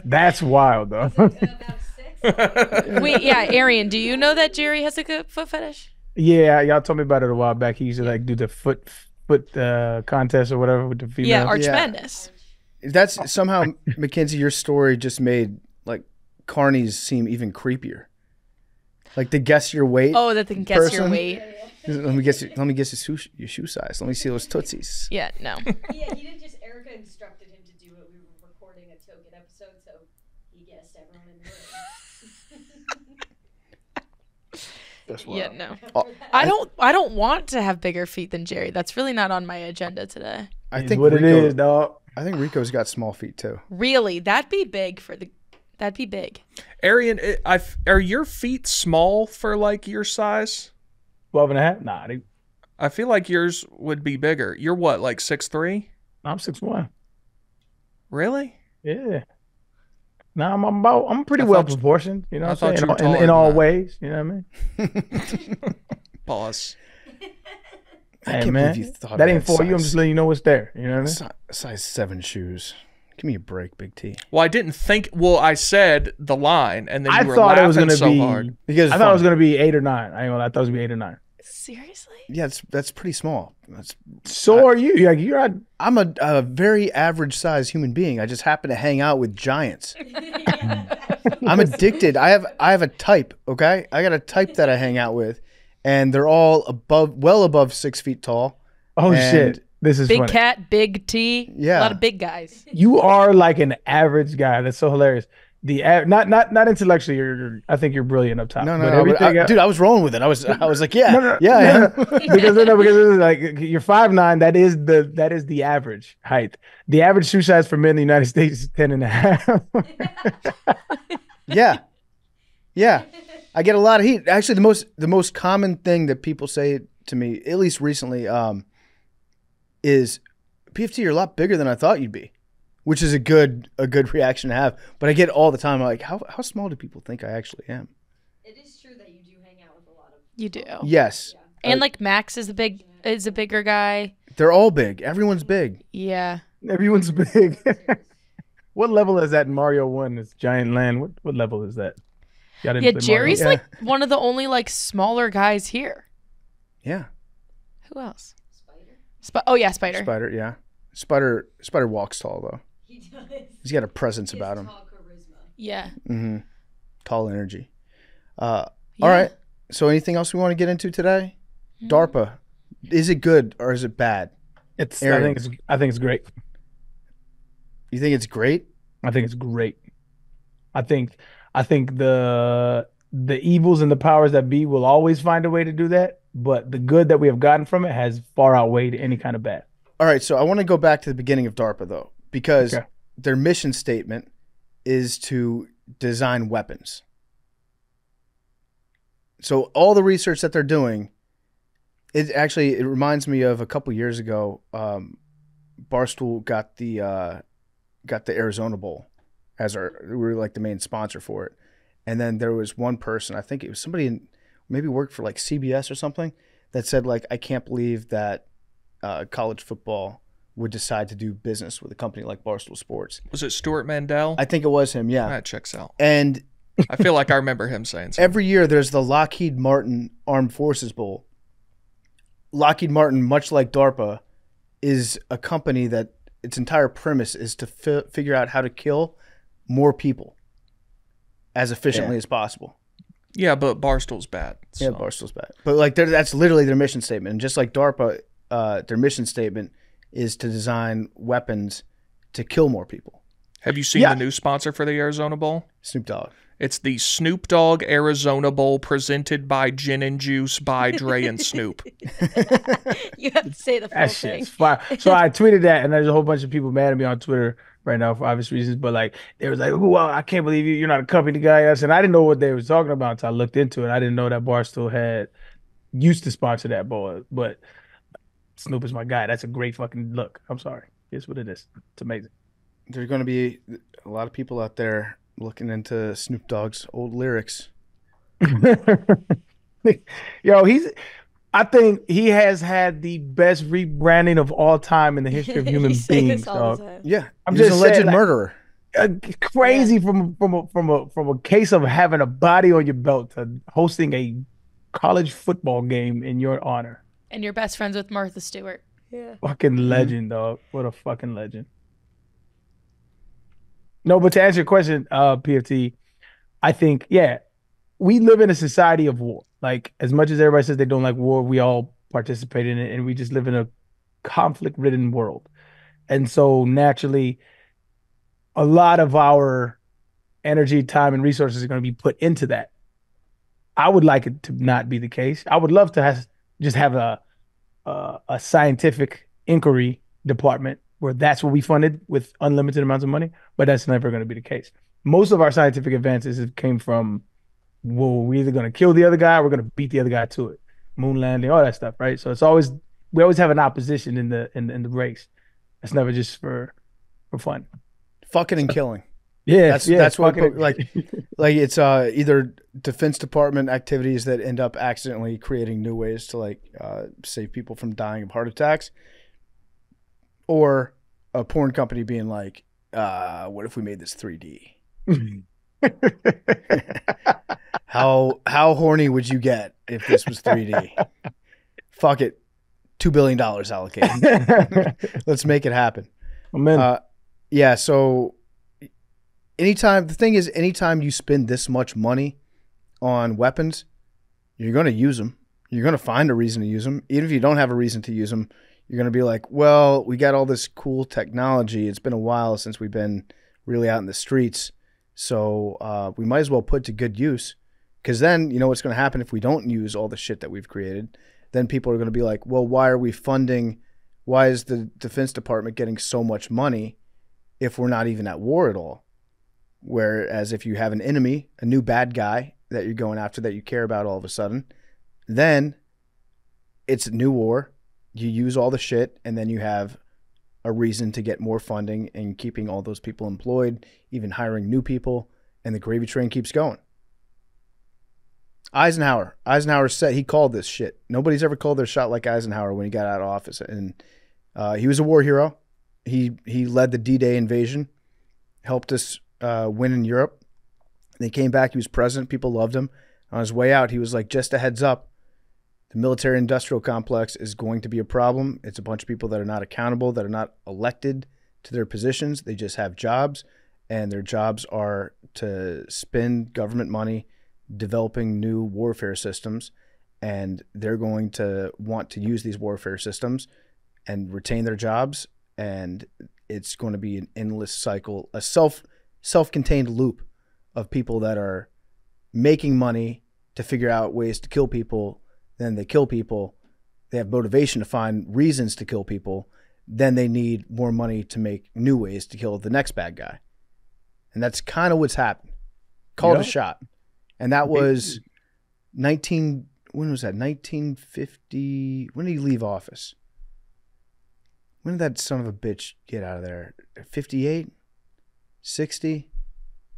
That's wild though. about 6. Wait, yeah, Arian, do you know that Jerry has a good foot fetish? Yeah, y'all told me about it a while back. He used to like do the foot contest or whatever with the female. Yeah, Arch Madness. That's somehow, Mackenzie, your story just made like carnies seem even creepier. Like to guess your weight. Oh, that they can guess your person. weight. Let me guess your shoe size. Let me see those tootsies. Yeah, no. Yeah, he didn't just. Erica instructed him to do it. We were recording a token episode, so he guessed everyone in the room. Yeah, no. I don't want to have bigger feet than Jerry. That's really not on my agenda today. I It's think what Rico, it is, dog. I think Rico's got small feet too. Really, that'd be big. Arian, are your feet small for like your size? 12 and a half? Nah, I feel like yours would be bigger. You're what, like 6'3"? I'm 6'1". Really? Yeah. Nah, I'm pretty well proportioned. You know what I'm saying? In all ways. You know what I mean? Pause. Hey, man. That ain't for you. I'm just letting you know what's there. You know what I mean? Size 7 shoes. Give me a break, Big T. Well, I didn't think. Well, I said the line, and then you I were thought laughing it was gonna so be hard. Because I thought it was gonna be 8 or 9. I ain't gonna lie. I thought it was gonna be 8 or 9. Seriously? Yeah, that's pretty small. So are you? Like you're. I'm a very average size human being. I just happen to hang out with giants. I'm addicted. I have a type. Okay, I got a type that I hang out with, and they're all well above 6 feet tall. Oh and shit! This is Big funny. cat, big T. Yeah. A lot of big guys. You are like an average guy. That's so hilarious. Not intellectually. I think you're brilliant up top. No, But dude, I was rolling with it. I was like, yeah, No. because like you're 5'9". That is the average height. The average shoe size for men in the United States is 10 and a half. Yeah. I get a lot of heat. Actually, the most common thing that people say to me, at least recently, is PFT, you're a lot bigger than I thought you'd be, which is a good reaction to have. But I get it all the time. I'm like, how small do people think I actually am? It is true that you do hang out with a lot of. You do. Yes. And like Max is a big is a bigger guy. They're all big. Everyone's big. Yeah. Everyone's big. What level is that in Mario 1? This giant land. What level is that? Y'all didn't Yeah, play Mario? Jerry's Yeah. like one of the only like smaller guys here. Yeah. Who else? Oh yeah, Spider. Spider, yeah. Spider walks tall though. He does. He's got a presence about him. Tall charisma. Yeah. Mm-hmm. Tall energy. All Yeah. right. So anything else we want to get into today? DARPA. Is it good or is it bad? It's. Arian. I think it's great. You think it's great? I think it's great. I think the evils and the powers that be will always find a way to do that, but the good that we have gotten from it has far outweighed any kind of bad. All right. So I want to go back to the beginning of DARPA though, because Okay. their mission statement is to design weapons. So all the research that they're doing, it reminds me of a couple years ago. Barstool got the Arizona Bowl as we were like the main sponsor for it, and then there was one person, I think it was somebody maybe worked for like CBS or something, that said like, I can't believe that college football would decide to do business with a company like Barstool Sports. Was it Stuart Mandel? I think it was him, yeah. That checks out. And I feel like I remember him saying something. every year there's the Lockheed Martin Armed Forces Bowl. Lockheed Martin, much like DARPA, is a company that its entire premise is to figure out how to kill more people as efficiently as possible. Yeah, but Barstool's bad. Yeah, so. Barstool's bad. But like that's literally their mission statement. And just like DARPA, their mission statement is to design weapons to kill more people. Have you seen Yeah. the new sponsor for the Arizona Bowl? Snoop Dogg. It's the Snoop Dogg Arizona Bowl presented by Gin and Juice by Dre and Snoop. You have to say the full That thing. shit's fire. So I tweeted that, and there's a whole bunch of people mad at me on Twitter right now for obvious reasons. But like, they was like, "Well, I can't believe you're not a company guy." I said, I didn't know what they was talking about until I looked into it. I didn't know that Barstool used to sponsor that bowl. But Snoop is my guy. That's a great fucking look. I'm sorry. It's what it is. It's amazing. There's going to be a lot of people out there looking into Snoop Dogg's old lyrics. Yo, I think he has had the best rebranding of all time in the history of human You say this beings, all the dog. time. Yeah, I'm he's an just alleged saying, like- murderer. Crazy from a case of having a body on your belt to hosting a college football game in your honor. And you're best friends with Martha Stewart. Yeah. Fucking legend, dog. What a fucking legend. No, but to answer your question, PFT, I think, yeah, we live in a society of war. Like, as much as everybody says they don't like war, we all participate in it, and we just live in a conflict-ridden world. And so, naturally, a lot of our energy, time, and resources are going to be put into that. I would like it to not be the case. I would love to just have a scientific inquiry department where that's what we funded with unlimited amounts of money, but that's never going to be the case. Most of our scientific advances came from, well, we're either going to kill the other guy or we're going to beat the other guy to it. Moon landing, all that stuff, right? So we always have an opposition in the race. It's never just for fun. Fucking and killing. Yeah, That's what fucking- like it's either Defense Department activities that end up accidentally creating new ways to like save people from dying of heart attacks, or a porn company being like, what if we made this 3D? How horny would you get if this was 3D? Fuck it, $2 billion allocated. Let's make it happen. Amen. Yeah, so anytime you spend this much money on weapons, you're going to use them. You're going to find a reason to use them. Even if you don't have a reason to use them, you're going to be like, well, we got all this cool technology. It's been a while since we've been really out in the streets. So we might as well put to good use. Because then, you know what's going to happen if we don't use all the shit that we've created? Then people are going to be like, well, why is the Defense Department getting so much money if we're not even at war at all? Whereas if you have an enemy, a new bad guy that you're going after that you care about all of a sudden, then it's a new war. You use all the shit, and then you have a reason to get more funding and keeping all those people employed, even hiring new people, and the gravy train keeps going. Eisenhower said he called this shit. Nobody's ever called their shot like Eisenhower when he got out of office, and he was a war hero. He led the D-Day invasion, helped us win in Europe. And he came back. He was president. People loved him. On his way out, he was like, just a heads up, the military-industrial complex is going to be a problem. It's a bunch of people that are not accountable, that are not elected to their positions. They just have jobs, and their jobs are to spend government money developing new warfare systems, and they're going to want to use these warfare systems and retain their jobs, and it's going to be an endless cycle, a self-contained loop of people that are making money to figure out ways to kill people. Then they kill people. They have motivation to find reasons to kill people. Then they need more money to make new ways to kill the next bad guy. And that's kind of what's happened. Called a shot. And that was when was that? 1950. When did he leave office? When did that son of a bitch get out of there? 58? 60?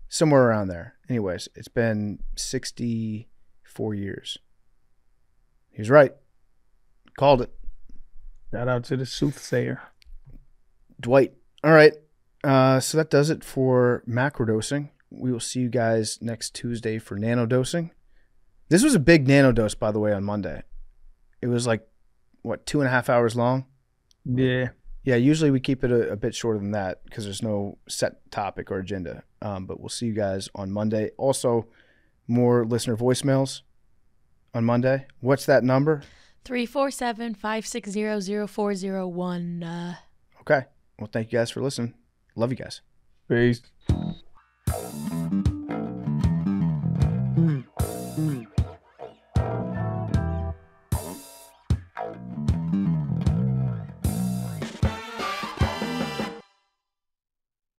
Somewhere around there. Anyways, it's been 64 years. He was right. Called it. Shout out to the soothsayer. Dwight. All right. So that does it for macrodosing. We will see you guys next Tuesday for nanodosing. This was a big nanodose, by the way, on Monday. It was like, 2.5 hours long? Yeah. Yeah, usually we keep it a bit shorter than that because there's no set topic or agenda. But we'll see you guys on Monday. Also, more listener voicemails on Monday. What's that number? 347-560-0401. Okay. Well, thank you guys for listening. Love you guys. Peace.